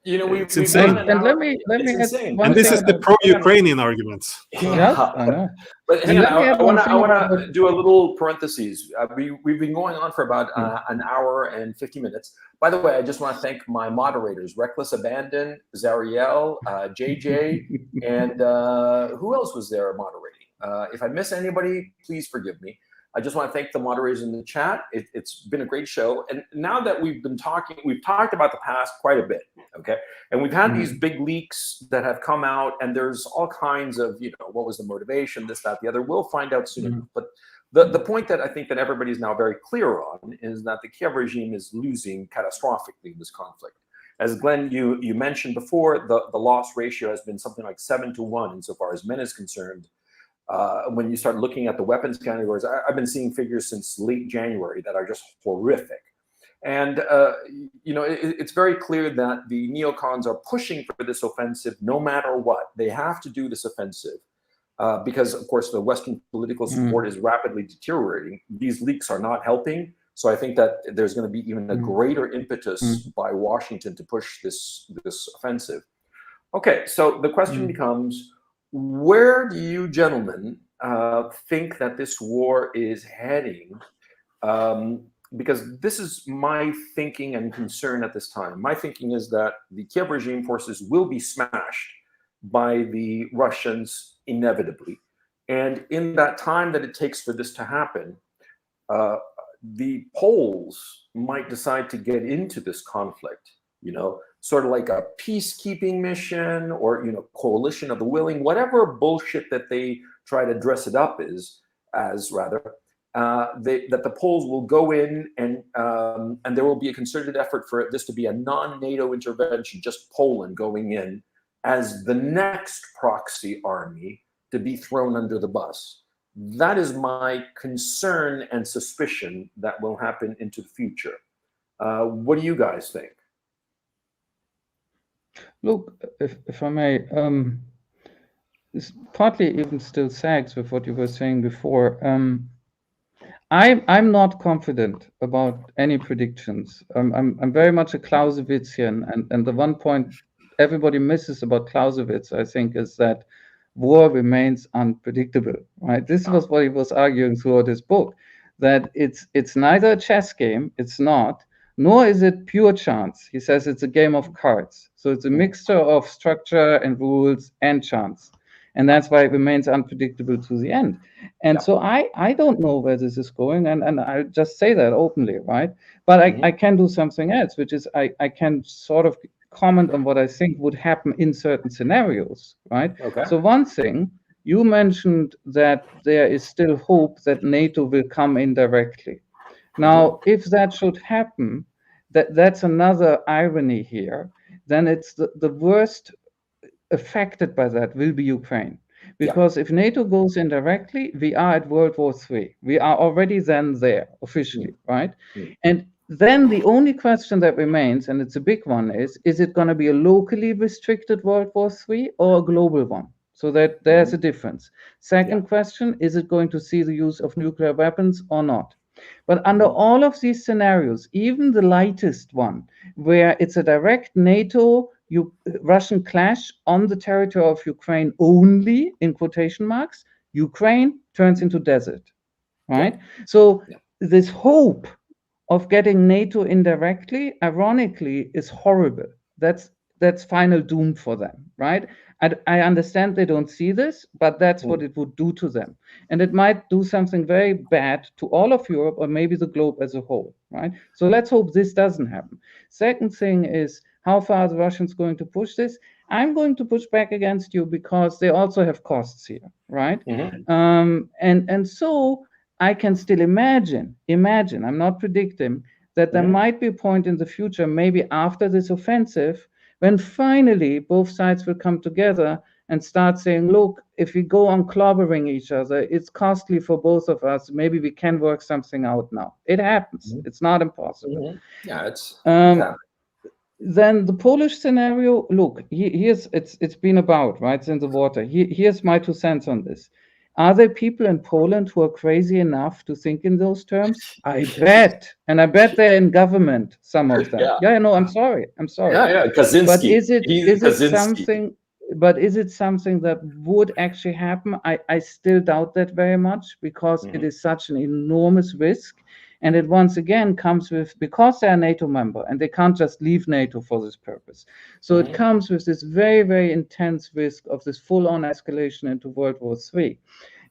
It's insane. And let me add one and this thing is the pro-Ukrainian arguments. Yes, I know. But hang on, I want to do a little parentheses. We've been going on for about an hour and 50 minutes. By the way, I just want to thank my moderators, Reckless Abandon, Zariel, JJ, and who else was there moderating? If I miss anybody, please forgive me. I just want to thank the moderators in the chat. It's been a great show. And now that we've talked about the past quite a bit, okay? And we've had these big leaks that have come out, and there's all kinds of, what was the motivation, this, that, the other. We'll find out soon enough. But the point that I think that everybody's now very clear on is that the Kiev regime is losing catastrophically in this conflict. As Glenn, you mentioned before, the loss ratio has been something like 7-1 insofar as men is concerned. When you start looking at the weapons categories, I've been seeing figures since late January that are just horrific. And, it's very clear that the neocons are pushing for this offensive no matter what. They have to do this offensive because, of course, the Western political support is rapidly deteriorating. These leaks are not helping. So I think that there's going to be even a greater impetus by Washington to push this offensive. Okay, so the question becomes, where do you gentlemen think that this war is heading? Because this is my thinking and concern at this time. My thinking is that the Kiev regime forces will be smashed by the Russians inevitably. And in that time that it takes for this to happen, the Poles might decide to get into this conflict, sort of like a peacekeeping mission or, coalition of the willing, whatever bullshit that they try to dress it up as rather, that the Poles will go in and there will be a concerted effort for this to be a non-NATO intervention, just Poland going in as the next proxy army to be thrown under the bus. That is my concern and suspicion that will happen into the future. What do you guys think? Look, if I may, this partly even still sags with what you were saying before. I'm not confident about any predictions. I'm very much a Clausewitzian, and the one point everybody misses about Clausewitz, I think, is that war remains unpredictable. Right? This was what he was arguing throughout his book, that it's neither a chess game, it's not, nor is it pure chance. He says it's a game of cards. So it's a mixture of structure and rules and chance. And that's why it remains unpredictable to the end. And so I don't know where this is going, and I just say that openly, right? But I can do something else, which is I can sort of comment on what I think would happen in certain scenarios, right? Okay. So one thing, you mentioned that there is still hope that NATO will come in directly. Now, if that should happen, that's another irony here, then it's the worst affected by that will be Ukraine. Because if NATO goes in directly, we are at World War III. We are already then there, officially, right? And then the only question that remains, and it's a big one, is it going to be a locally restricted World War III or a global one? So that there's a difference. Second question, is it going to see the use of nuclear weapons or not? But under all of these scenarios, even the lightest one, where it's a direct NATO-Russian clash on the territory of Ukraine only, in quotation marks, Ukraine turns into desert, right? So this hope of getting NATO indirectly, ironically, is horrible. That's final doom for them, right? I understand they don't see this, but that's what it would do to them. And it might do something very bad to all of Europe or maybe the globe as a whole, right? So let's hope this doesn't happen. Second thing is, how far are the Russians going to push this? I'm going to push back against you because they also have costs here, right? And so I can still imagine, I'm not predicting, that there might be a point in the future, maybe after this offensive, when finally both sides will come together and start saying, look, if we go on clobbering each other, it's costly for both of us. Maybe we can work something out now. It happens. It's not impossible. Yeah, it's then the Polish scenario, look, here's it's been about, right? It's in the water. Here's my 2 cents on this. Are there people in Poland who are crazy enough to think in those terms? I bet. And I bet they're in government, some of them. Yeah. No, I'm sorry. Yeah. Kaczynski. But is it Kaczynski. something? But is it something that would actually happen? I still doubt that very much, because it is such an enormous risk. And it once again comes with, because they're a NATO member and they can't just leave NATO for this purpose. So it comes with this very, very intense risk of this full-on escalation into World War III.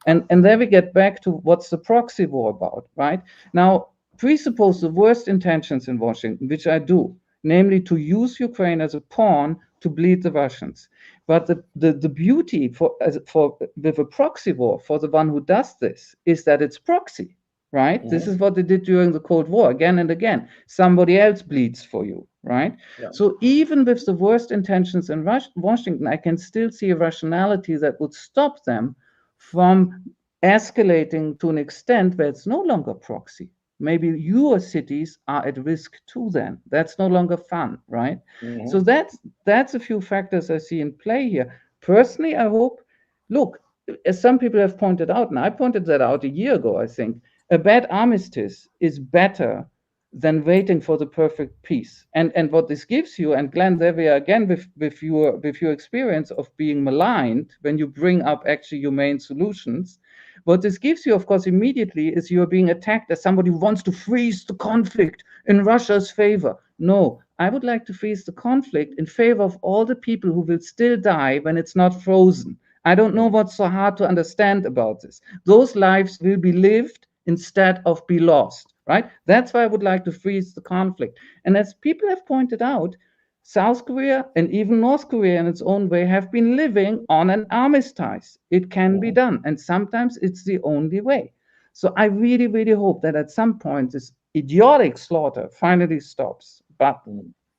And there we get back to what's the proxy war about, right? Now, presuppose the worst intentions in Washington, which I do, namely to use Ukraine as a pawn to bleed the Russians. But the beauty for with a proxy war, for the one who does this, is that it's proxy, right? This is what they did during the Cold War, again and again. Somebody else bleeds for you, right? Yeah. So even with the worst intentions in Washington, I can still see a rationality that would stop them from escalating to an extent where it's no longer proxy. Maybe your cities are at risk too then. That's no longer fun, right? So that's a few factors I see in play here. Personally, I hope, look, as some people have pointed out, and I pointed that out a year ago, I think, a bad armistice is better than waiting for the perfect peace. And what this gives you, and Glenn, there we are again with your experience of being maligned when you bring up actually humane solutions. What this gives you, of course, immediately is you're being attacked as somebody who wants to freeze the conflict in Russia's favor. No, I would like to freeze the conflict in favor of all the people who will still die when it's not frozen. I don't know what's so hard to understand about this. Those lives will be lived instead of be lost, right? That's why I would like to freeze the conflict. And as people have pointed out, South Korea and even North Korea in its own way have been living on an armistice. It can be done. And sometimes it's the only way. So I really, really hope that at some point this idiotic slaughter finally stops. But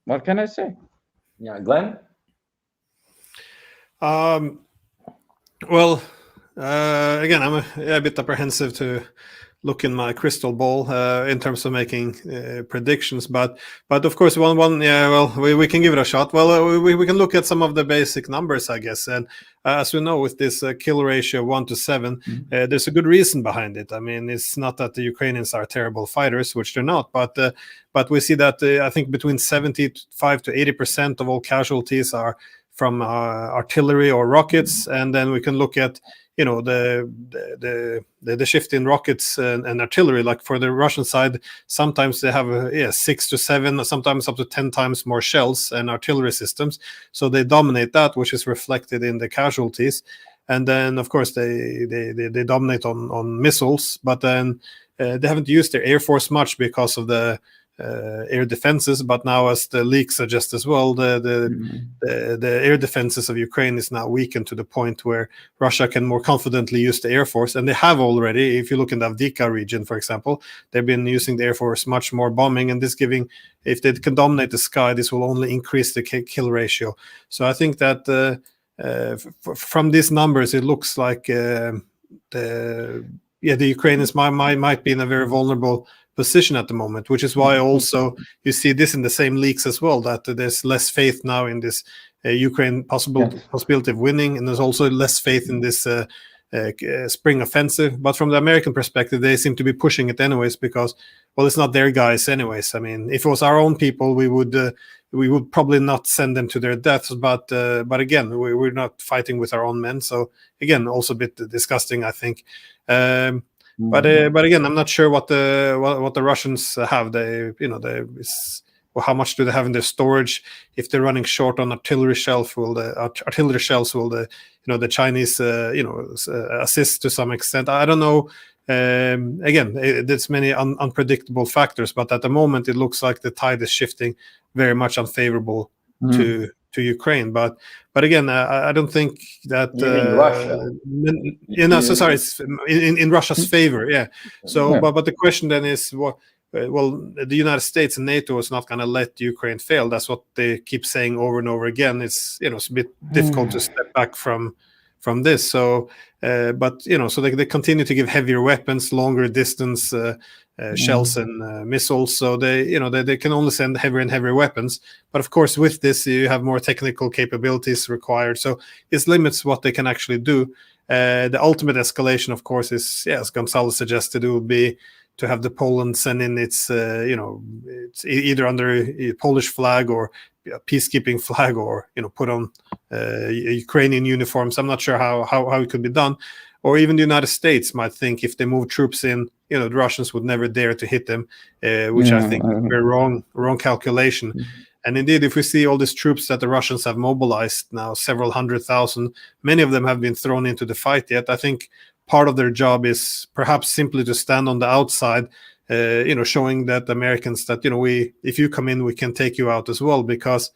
what can I say? Yeah, Glenn? Well, again, I'm a bit apprehensive to look in my crystal ball in terms of making predictions, but of course, we can give it a shot. Well, we can look at some of the basic numbers, I guess, and as we know, with this kill ratio 1 to 7, there's a good reason behind it. I mean, it's not that the Ukrainians are terrible fighters, which they're not, but we see that I think between 75 to 80% of all casualties are from artillery or rockets, and then we can look at the shift in rockets and artillery. Like for the Russian side, sometimes they have 6 to 7, sometimes up to 10 times more shells and artillery systems, so they dominate that, which is reflected in the casualties. And then of course they dominate on missiles, but then they haven't used their air force much because of the air defenses, but now, as the leaks suggest as well, the air defenses of Ukraine is now weakened to the point where Russia can more confidently use the air force, and they have already. If you look in the Avdiivka region, for example, they've been using the air force much more bombing, and this giving, if they can dominate the sky, this will only increase the kill ratio. So I think that from these numbers, it looks like the Ukrainians might be in a very vulnerable position at the moment, which is why also you see this in the same leaks as well, that there's less faith now in this Ukraine possibility of winning, and there's also less faith in this spring offensive. But from the American perspective, they seem to be pushing it anyways, because, well, it's not their guys anyways. I mean, if it was our own people, we would probably not send them to their deaths, but again, we're not fighting with our own men, so again, also a bit disgusting, I think. But again, I'm not sure what the Russians have. How much do they have in their storage? If they're running short on artillery shells, will the Chinese assist to some extent? I don't know. Again, there's many unpredictable factors, but at the moment it looks like the tide is shifting very much unfavorable to Ukraine. But again, I don't think that Russia. It's in Russia's favor. Yeah. So, but the question then is, well, the United States and NATO is not going to let Ukraine fail. That's what they keep saying over and over again. It's it's a bit difficult to step back from this. So, so they continue to give heavier weapons, longer distance shells and missiles, so they can only send heavier and heavier weapons. But of course, with this, you have more technical capabilities required, so it limits what they can actually do. The ultimate escalation, of course, is, as Gonzalo suggested, it would be to have the Poland send in its, it's either under a Polish flag or a peacekeeping flag, or put on Ukrainian uniforms. I'm not sure how it could be done. Or even the United States might think if they move troops in, the Russians would never dare to hit them, which I think is a very wrong calculation. And indeed, if we see all these troops that the Russians have mobilized now, several 100,000, many of them have been thrown into the fight yet. I think part of their job is perhaps simply to stand on the outside, showing that Americans that, if you come in, we can take you out as well, because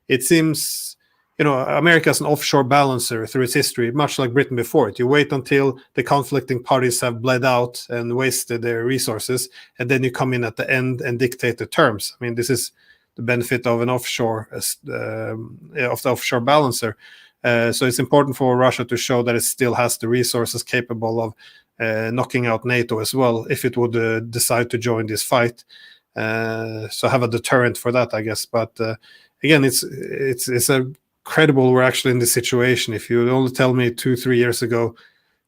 it seems, America is an offshore balancer through its history, much like Britain before it. You wait until the conflicting parties have bled out and wasted their resources, and then you come in at the end and dictate the terms. I mean, this is the benefit of an offshore, of the offshore balancer. So it's important for Russia to show that it still has the resources capable of knocking out NATO as well, if it would decide to join this fight. So have a deterrent for that, I guess. But again, it's incredible we're actually in this situation. If you only tell me 2-3 years ago,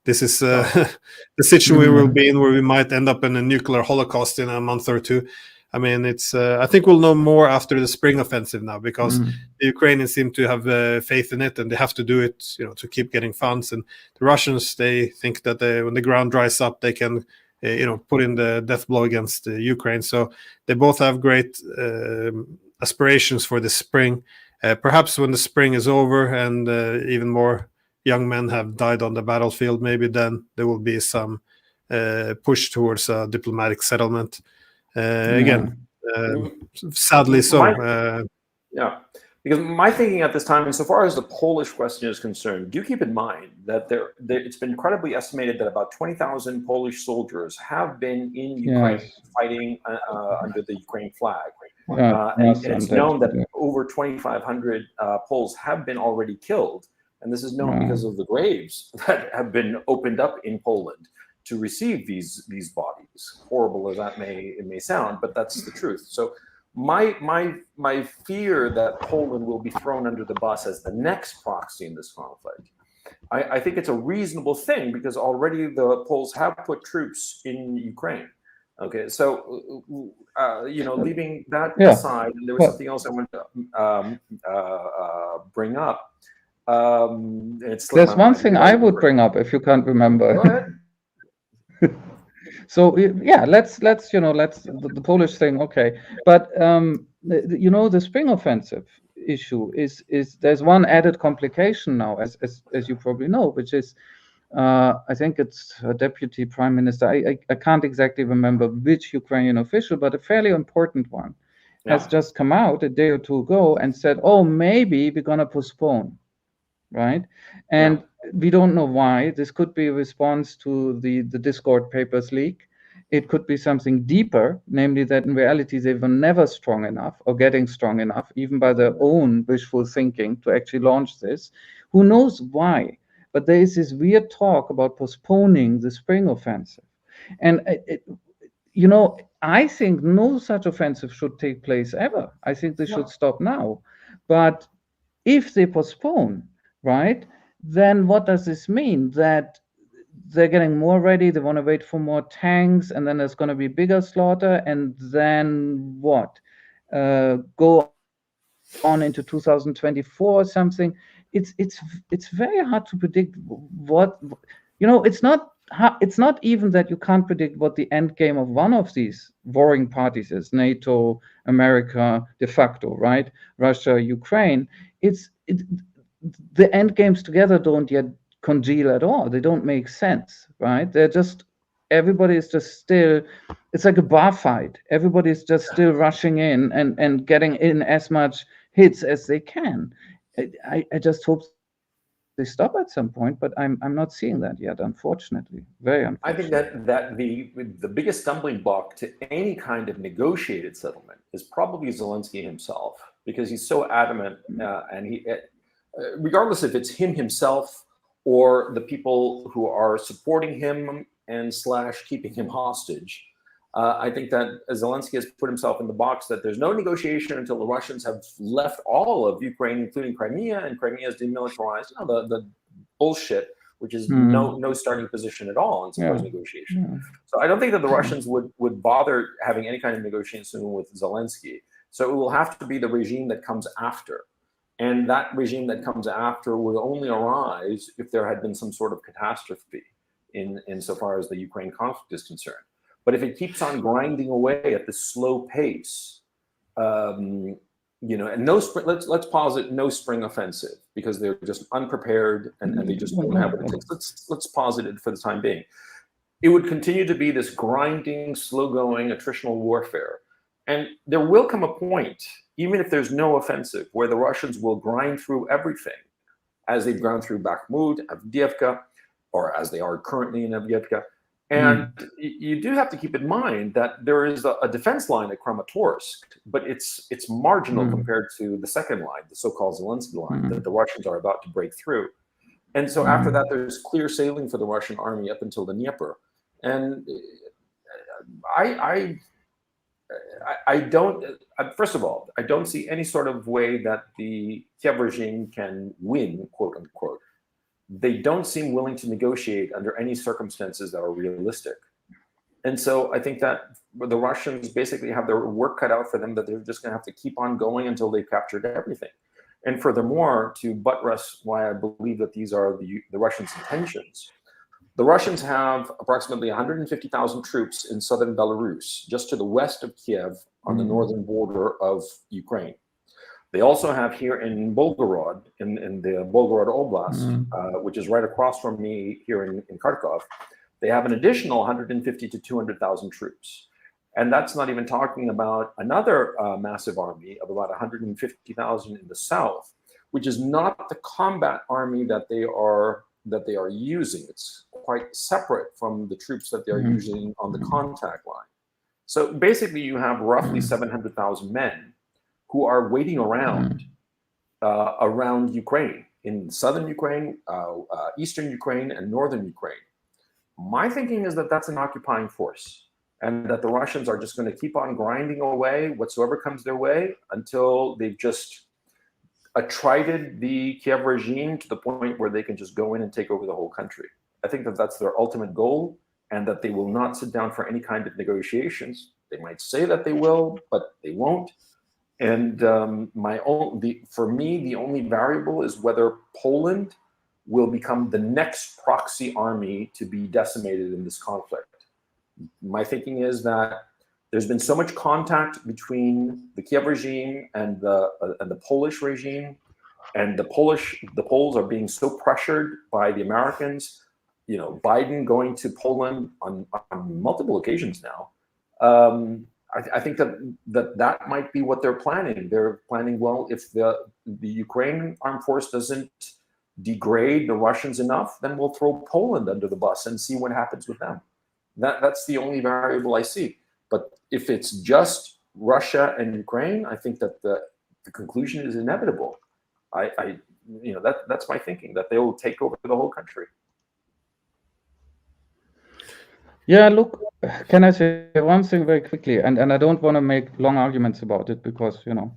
this is the situation we will be in, where we might end up in a nuclear holocaust in a month or two. I mean, it's. I think we'll know more after the spring offensive now, because the Ukrainians seem to have faith in it, and they have to do it, to keep getting funds. And the Russians, they think that when the ground dries up, they can, put in the death blow against Ukraine. So they both have great aspirations for the spring. Perhaps when the spring is over and even more young men have died on the battlefield, maybe then there will be some push towards a diplomatic settlement. Again, sadly so. Because my thinking at this time, insofar as the Polish question is concerned, do keep in mind that it's been credibly estimated that about 20,000 Polish soldiers have been in Ukraine fighting under the Ukraine flag. And it's known that over 2,500 Poles have been already killed. And this is known because of the graves that have been opened up in Poland to receive these bodies. Horrible as that may sound, but that's the truth. So my fear that Poland will be thrown under the bus as the next proxy in this conflict, I think it's a reasonable thing, because already the Poles have put troops in Ukraine. Okay, so leaving that aside, and there was something else I wanted to bring up. There's one thing I would bring up, if you can't remember. Go ahead. So let's the Polish thing, okay, but the spring offensive issue is there's one added complication now, as you probably know, which is I think it's a deputy prime minister. I can't exactly remember which Ukrainian official, but a fairly important one has just come out a day or two ago and said, oh, maybe we're gonna postpone, right? And we don't know why. This could be a response to the Discord papers leak. It could be something deeper, namely that in reality they were never strong enough or getting strong enough, even by their own wishful thinking, to actually launch this. Who knows why? But there is this weird talk about postponing the spring offensive. And, I think no such offensive should take place ever. I think they should stop now. But if they postpone, right, then what does this mean? That they're getting more ready, they want to wait for more tanks, and then there's going to be bigger slaughter, and then what? Go on into 2024 or something. It's very hard to predict what, it's not even that you can't predict what the end game of one of these warring parties is, NATO, America, de facto, right? Russia, Ukraine. The end games together don't yet congeal at all. They don't make sense, right? Everybody is just still, it's like a bar fight. Everybody is just still rushing in and getting in as much hits as they can. I just hope they stop at some point, but I'm not seeing that yet, unfortunately. Very unfortunately. I think that the biggest stumbling block to any kind of negotiated settlement is probably Zelensky himself, because he's so adamant, and he, regardless if it's him himself or the people who are supporting him and / keeping him hostage, I think that Zelensky has put himself in the box that there's no negotiation until the Russians have left all of Ukraine, including Crimea, and Crimea is demilitarized. You know, the bullshit, which is no starting position at all in suppose negotiation. So I don't think that the Russians would bother having any kind of negotiation with Zelensky. So it will have to be the regime that comes after. And that regime that comes after will only arise if there had been some sort of catastrophe insofar as the Ukraine conflict is concerned. But if it keeps on grinding away at this slow pace, you know, and let's posit no spring offensive because they're just unprepared and they just don't have what it takes. Let's posit it for the time being. It would continue to be this grinding, slow-going, attritional warfare. And there will come a point, even if there's no offensive, where the Russians will grind through everything, as they've ground through Bakhmut, Avdiivka, or as they are currently in Avdiivka. And you do have to keep in mind that there is a defense line at Kramatorsk, but it's marginal compared to the second line, the so-called Zelensky line, that the Russians are about to break through. And so after that, there's clear sailing for the Russian army up until the Dnieper. And I don't, first of all, I don't see any sort of way that the Kiev regime can win, quote unquote. They don't seem willing to negotiate under any circumstances that are realistic. And so I think that the Russians basically have their work cut out for them, that they're just going to have to keep on going until they've captured everything. And furthermore, to buttress why I believe that these are the Russians' intentions, the Russians have approximately 150,000 troops in southern Belarus, just to the west of Kiev on the northern border of Ukraine. They also have here in Volgorod, in the Volgorod Oblast, which is right across from me here in Kharkov, they have an additional 150 to 200,000 troops. And that's not even talking about another massive army of about 150,000 in the south, which is not the combat army that they are using. It's quite separate from the troops that they're using on the contact line. So basically you have roughly 700,000 men who are waiting around around Ukraine, in southern Ukraine, eastern Ukraine, and northern Ukraine. My thinking is that that's an occupying force, and that the Russians are just going to keep on grinding away whatsoever comes their way until they've just attrited the Kiev regime to the point where they can just go in and take over the whole country. I think that that's their ultimate goal, and that they will not sit down for any kind of negotiations. They might say that they will, but they won't. And for me, the only variable is whether Poland will become the next proxy army to be decimated in this conflict. My thinking is that there's been so much contact between the Kiev regime and the Polish regime, and the Poles are being so pressured by the Americans. You know, Biden going to Poland on multiple occasions now. I think that might be what they're planning. They're planning, well, if the Ukrainian armed force doesn't degrade the Russians enough, then we'll throw Poland under the bus and see what happens with them. That's the only variable I see. But if it's just Russia and Ukraine, I think that the conclusion is inevitable. That's my thinking, that they will take over the whole country. Yeah, look, can I say one thing very quickly? And I don't want to make long arguments about it, because, you know,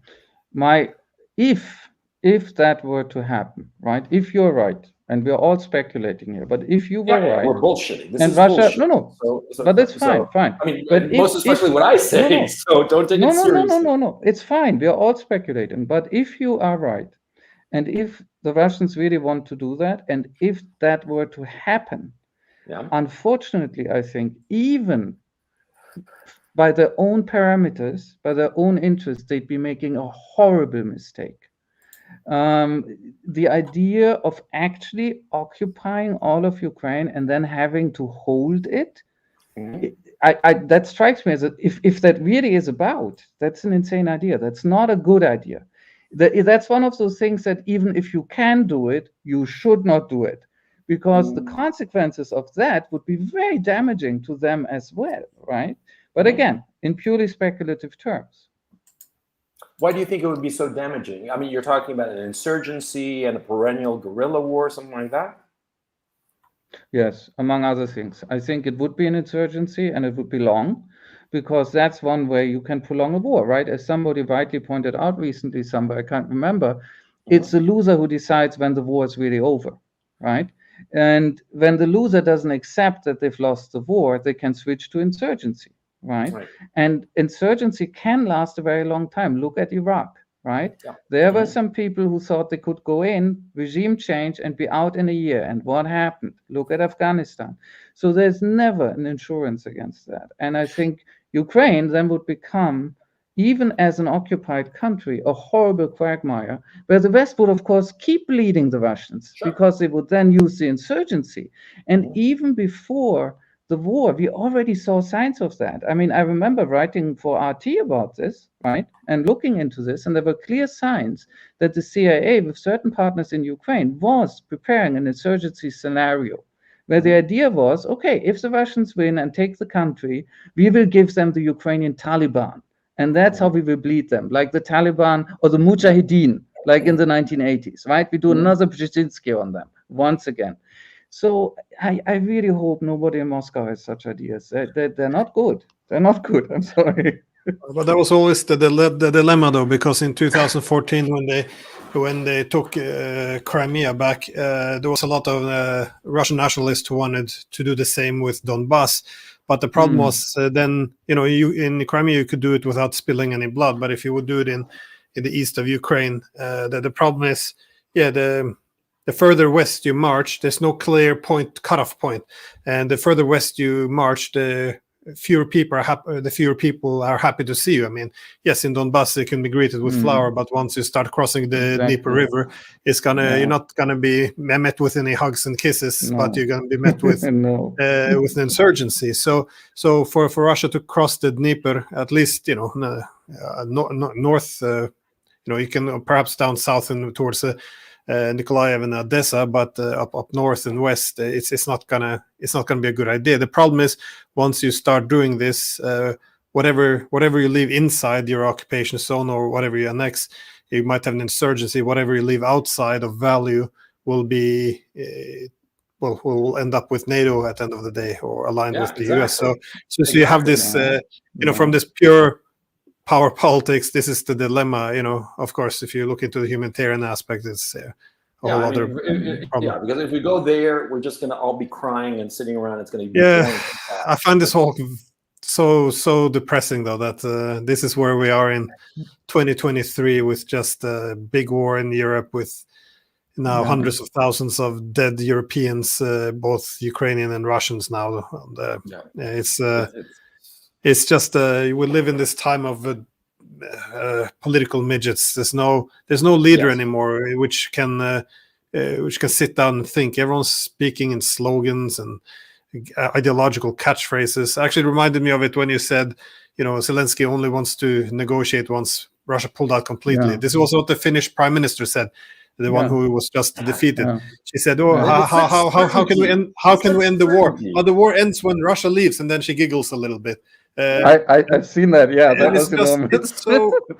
if that were to happen, right? If you're right, and we're all speculating here, but if you were right, we're bullshitting. This and is Russia, bullshit. but that's fine. I mean, but most especially what I say. So don't take it seriously. No. It's fine. We're all speculating. But if you are right, and if the Russians really want to do that, and if that were to happen, unfortunately, I think even by their own parameters, by their own interests, they'd be making a horrible mistake. The idea of actually occupying all of Ukraine and then having to hold it, that strikes me as if that really is about, that's an insane idea. That's not a good idea. That's one of those things that even if you can do it, you should not do it, because the consequences of that would be very damaging to them as well, right? But again, in purely speculative terms. Why do you think it would be so damaging? I mean, you're talking about an insurgency and a perennial guerrilla war, something like that? Yes, among other things. I think it would be an insurgency, and it would be long, because that's one way you can prolong a war, right? As somebody rightly pointed out recently, somewhere, I can't remember, it's the loser who decides when the war is really over, right? And when the loser doesn't accept that they've lost the war, they can switch to insurgency, right? And insurgency can last a very long time. Look at Iraq, right? Yeah. There were some people who thought they could go in, regime change, and be out in a year. And what happened? Look at Afghanistan. So there's never an insurance against that. And I think Ukraine then would become, even as an occupied country, a horrible quagmire, where the West would, of course, keep leading the Russians because they would then use the insurgency. And even before the war, we already saw signs of that. I mean, I remember writing for RT about this, right, and looking into this, and there were clear signs that the CIA, with certain partners in Ukraine, was preparing an insurgency scenario, where the idea was, okay, if the Russians win and take the country, we will give them the Ukrainian Taliban. And that's how we will bleed them, like the Taliban or the Mujahideen, like in the 1980s, right? We do another Brzezinski on them once again. So I really hope nobody in Moscow has such ideas. They're not good. They're not good. I'm sorry. But that was always the dilemma, though, because in 2014, when they took Crimea back, there was a lot of Russian nationalists who wanted to do the same with Donbass. But the problem was then, you in Crimea you could do it without spilling any blood. But if you would do it in the east of Ukraine, the problem is, the further west you march, there's no clear cutoff point, and the further west you march, the fewer people are happy to see you. I mean, yes, in Donbass they can be greeted with flower, but once you start crossing the Dnieper River, you're not gonna be met with any hugs and kisses, but you're gonna be met with with an insurgency. So for Russia to cross the Dnieper, at least north, you can perhaps down south and towards Nikolaev and Odessa, but up north and west, it's not gonna be a good idea. The problem is, once you start doing this, whatever you leave inside your occupation zone or whatever you annex, you might have an insurgency. Whatever you leave outside of value will be will end up with NATO at the end of the day, or aligned with the US. So you have this, from this pure power politics, this is the dilemma. Of course, if you look into the humanitarian aspect, it's a whole other problem. Yeah, because if we go there, we're just going to all be crying and sitting around. It's going to be I find this whole so depressing, though, that this is where we are in 2023 with just a big war in Europe, with now hundreds of thousands of dead Europeans, both Ukrainian and Russians now. It's just we live in this time of political midgets. There's no leader anymore, which can sit down and think. Everyone's speaking in slogans and ideological catchphrases. Actually, it reminded me of it when you said, Zelensky only wants to negotiate once Russia pulled out completely. This was what the Finnish prime minister said. The one who was just defeated. She said, how can we end the war? The war ends when Russia leaves, and then she giggles a little bit. I've seen that. Yeah, that was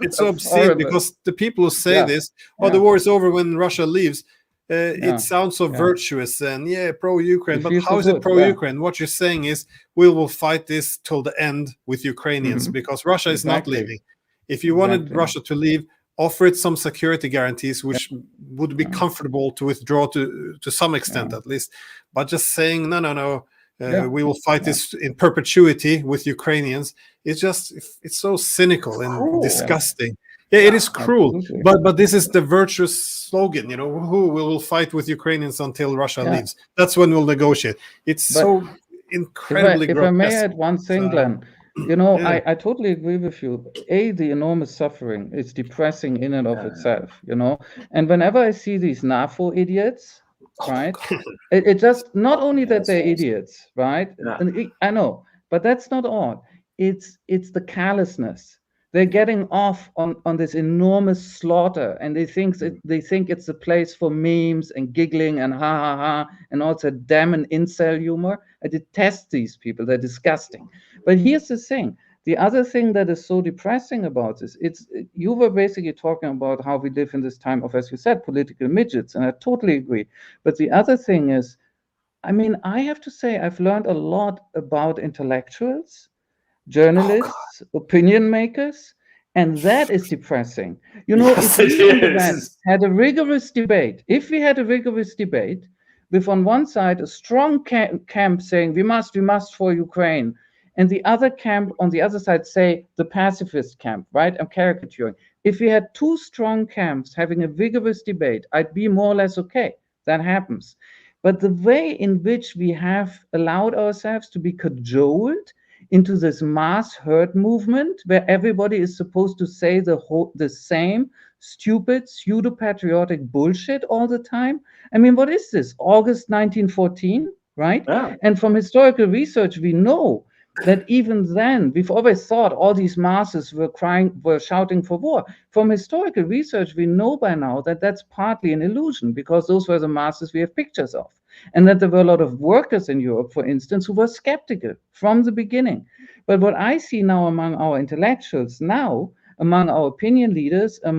it's so obscene, because the people who say this, the war is over when Russia leaves. It sounds so virtuous and pro-Ukraine, but how is it pro-Ukraine? What you're saying is, we will fight this till the end with Ukrainians, because Russia is not leaving. If you wanted Russia to leave, offer it some security guarantees, which would be comfortable to withdraw to some extent at least. But just saying no, we will fight this in perpetuity with Ukrainians, it's so cynical and disgusting. It is cruel, but this is the virtuous slogan. Who will fight with Ukrainians until Russia leaves? That's when we'll negotiate. It's so incredibly grotesque. If I may add one thing, Glenn. I totally agree with you. The enormous suffering is depressing in and of itself, And whenever I see these NAFO idiots, right, it just, not only that they're idiots, right? I know, but that's not all. It's the callousness. They're getting off on this enormous slaughter, and they think it's a place for memes and giggling and ha, and also damn and incel humor. I detest these people. They're disgusting. But here's the thing. The other thing that is so depressing about this, you were basically talking about how we live in this time of, as you said, political midgets, and I totally agree. But the other thing is, I have to say, I've learned a lot about intellectuals. journalists, opinion makers, and that is depressing. You know, Yes, if we in the it West is. had a rigorous debate, with on one side a strong camp saying we must for Ukraine, and the other camp on the other side say the pacifist camp, right? I'm caricaturing. If we had two strong camps having a vigorous debate, I'd be more or less okay. That happens. But the way in which we have allowed ourselves to be cajoled into this mass herd movement where everybody is supposed to say the same stupid pseudo-patriotic bullshit all the time. I mean, what is this? August 1914, right? Yeah. And from historical research, we know that even then, we've always thought all these masses were shouting for war. From historical research, we know by now that that's partly an illusion because those were the masses we have pictures of. And that there were a lot of workers in Europe, for instance, who were skeptical from the beginning. But what I see now among our intellectuals now, among our opinion leaders, I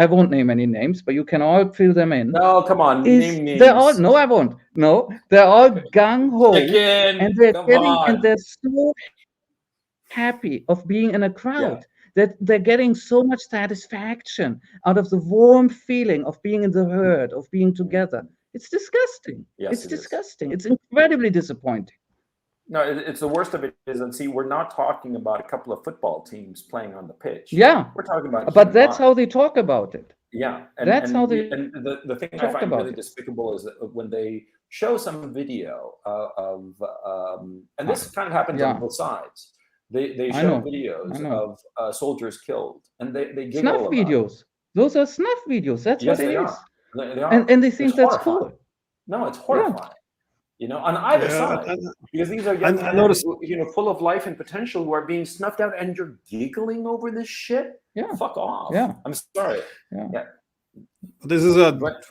won't name any names, but you can all fill them in. No, come on, name names. They're all, no, I won't. No, they're all gung-ho, and they're so happy of being in a crowd that they're getting so much satisfaction out of the warm feeling of being in the herd, of being together. It's disgusting. Yes, it's disgusting. It's incredibly disappointing. No, it's the worst of it is, and see, we're not talking about a couple of football teams playing on the pitch. Yeah, we're talking about. But that's how they talk about it. Yeah, and the thing I find really despicable is that when they show some video of and this kind of happens on both sides. They show videos of soldiers killed, and they giggle snuff about videos. Those are snuff videos. That's what it is. They are. And they think that's cool. No, it's horrifying. You know, on either side, because these are young men, full of life and potential, who are being snuffed out, and you're giggling over this shit. Yeah, fuck off. Yeah, I'm sorry. Yeah. This is what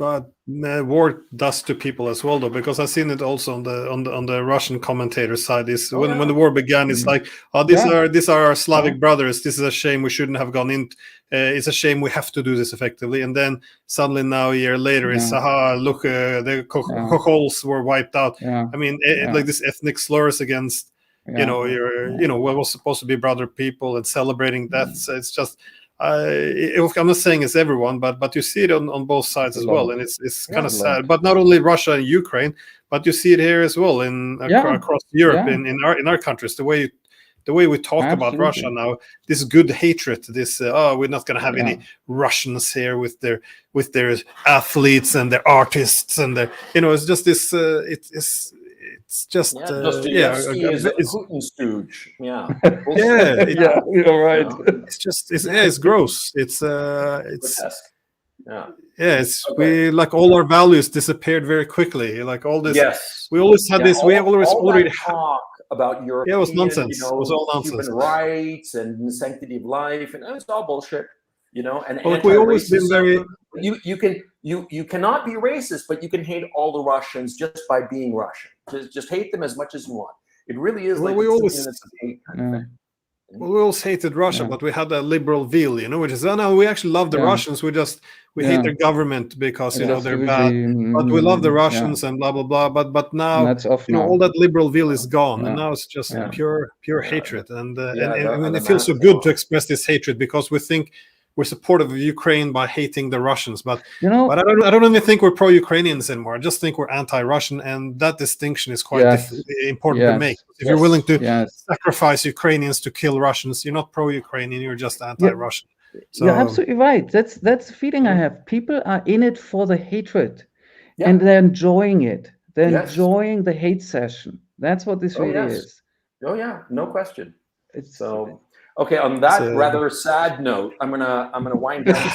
war does to people as well, though, because I've seen it also on the Russian commentator side. Is when the war began, it's like, these are our Slavic brothers. This is a shame. We shouldn't have gone in. It's a shame we have to do this effectively. And then suddenly now a year later, it's look, the Kochols were wiped out. I mean, like this ethnic slurs against what was supposed to be brother people and celebrating deaths. It's just. I'm not saying it's everyone, but you see it on both sides as well, and it's kind of sad. But not only Russia and Ukraine, but you see it here as well across Europe, in our countries. The way we talk about Russia now, this good hatred, this we're not going to have any Russians here with their athletes and their artists and their it's just this it's just Putin stooge. You're right. It's gross. It's we like all our values disappeared very quickly. Like all this. Yes. We always had this. We already talk about European, it was nonsense. It was all nonsense. Human rights and sanctity of life, and it's all bullshit. And we always been very. You cannot be racist, but you can hate all the Russians just by being Russian. Just hate them as much as you want. It really is we always hated Russia, but we had a liberal view, which is we actually love the Russians. We hate their government because they're bad, but we love the Russians and blah blah blah. But now all that liberal view is gone, and now it's just pure hatred. And it feels so good to express this hatred because we think we're supportive of Ukraine by hating the Russians, but I don't even think we're pro-Ukrainians anymore. I just think we're anti-Russian, and that distinction is quite important to make. If you're willing to sacrifice Ukrainians to kill Russians, you're not pro-Ukrainian. You're just anti-Russian. So, you're absolutely right. That's the feeling I have. People are in it for the hatred, and they're enjoying it. They're enjoying the hate session. That's what this really is. Oh yeah, no question. Okay, on that rather sad note, I'm gonna wind down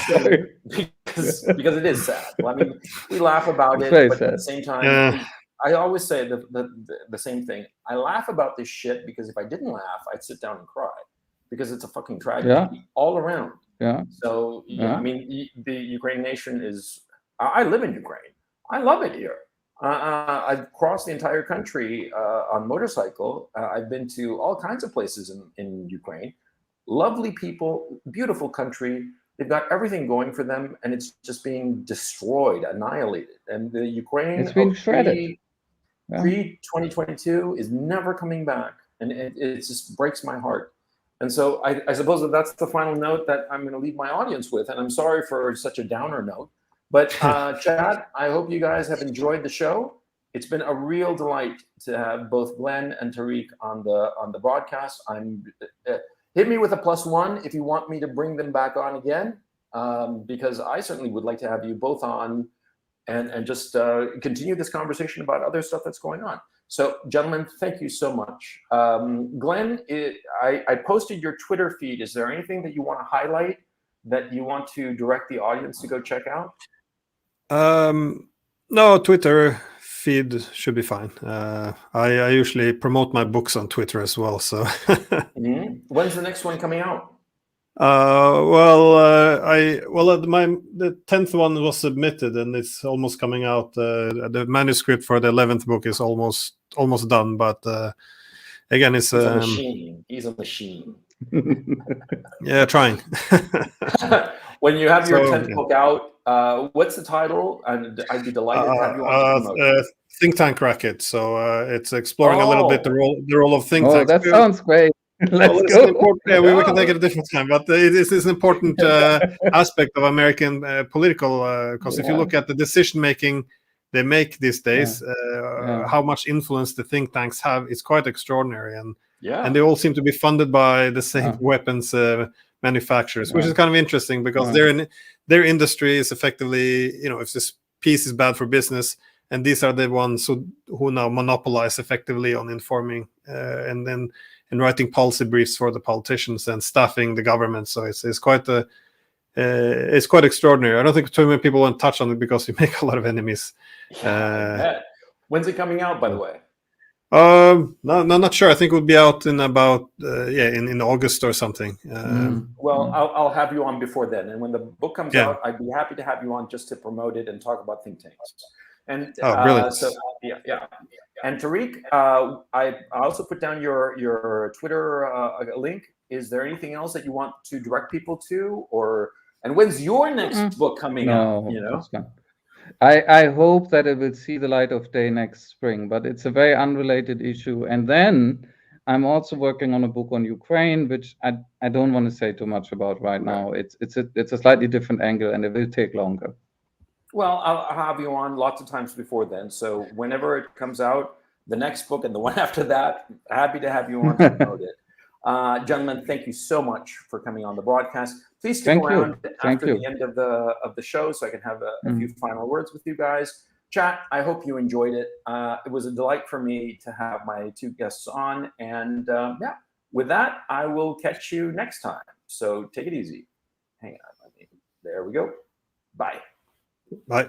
because it is sad. Well, I mean, we laugh about it, but at the same time, I always say the same thing. I laugh about this shit because if I didn't laugh, I'd sit down and cry because it's a fucking tragedy all around. Yeah. So I mean, the Ukrainian nation is. I live in Ukraine. I love it here. I've crossed the entire country on motorcycle. I've been to all kinds of places in Ukraine. Lovely people, beautiful country. They've got everything going for them, and it's just being destroyed, annihilated. And the Ukraine it's been shredded. Pre-2022 is never coming back. and it just breaks my heart. And so I suppose that's the final note that I'm going to leave my audience with. And I'm sorry for such a downer note. But Chad, I hope you guys have enjoyed the show. It's been a real delight to have both Glenn and Tarik on the broadcast. Hit me with a +1 if you want me to bring them back on again, because I certainly would like to have you both on and just continue this conversation about other stuff that's going on. So, gentlemen, thank you so much. Glenn, I posted your Twitter feed. Is there anything that you want to highlight that you want to direct the audience to go check out? No, Twitter feed should be fine. I usually promote my books on Twitter as well. So, When's the next one coming out? The 10th one was submitted and it's almost coming out. The manuscript for the 11th book is almost done, but again, it's a machine. He's a machine. Yeah, trying. When you have your 10th book out, what's the title? And I'd be delighted to have you on to promote. Think Tank Racket. So it's exploring a little bit the role of think tanks. Oh, that sounds great. Let's go. We can take it a different time, but it is an important aspect of American political, because if you look at the decision making they make these days, how much influence the think tanks have is quite extraordinary, and they all seem to be funded by the same weapons manufacturers, which is kind of interesting because their industry is effectively, if this peace is bad for business, and these are the ones who now monopolize effectively on informing and writing policy briefs for the politicians and staffing the government. So it's quite extraordinary. I don't think too many people want to touch on it because you make a lot of enemies. When's it coming out, by the way? No, not sure. I think it will be out in about in August or something. Well, I'll have you on before then, and when the book comes out, I'd be happy to have you on just to promote it and talk about think tanks. And brilliant. So and Tarik, I also put down your Twitter link. Is there anything else that you want to direct people to, and when's your next book coming out? I hope that it will see the light of day next spring, but it's a very unrelated issue. And then I'm also working on a book on Ukraine, which I don't want to say too much about right now. It's a slightly different angle, and it will take longer. Well, I'll have you on lots of times before then. So whenever it comes out, the next book and the one after that, happy to have you on to promote it. Gentlemen, thank you so much for coming on the broadcast. Please stick around after the end of the show so I can have a few final words with you guys. Chat, I hope you enjoyed it. It was a delight for me to have my two guests on. And with that, I will catch you next time. So take it easy. Hang on. There we go. Bye. Bye.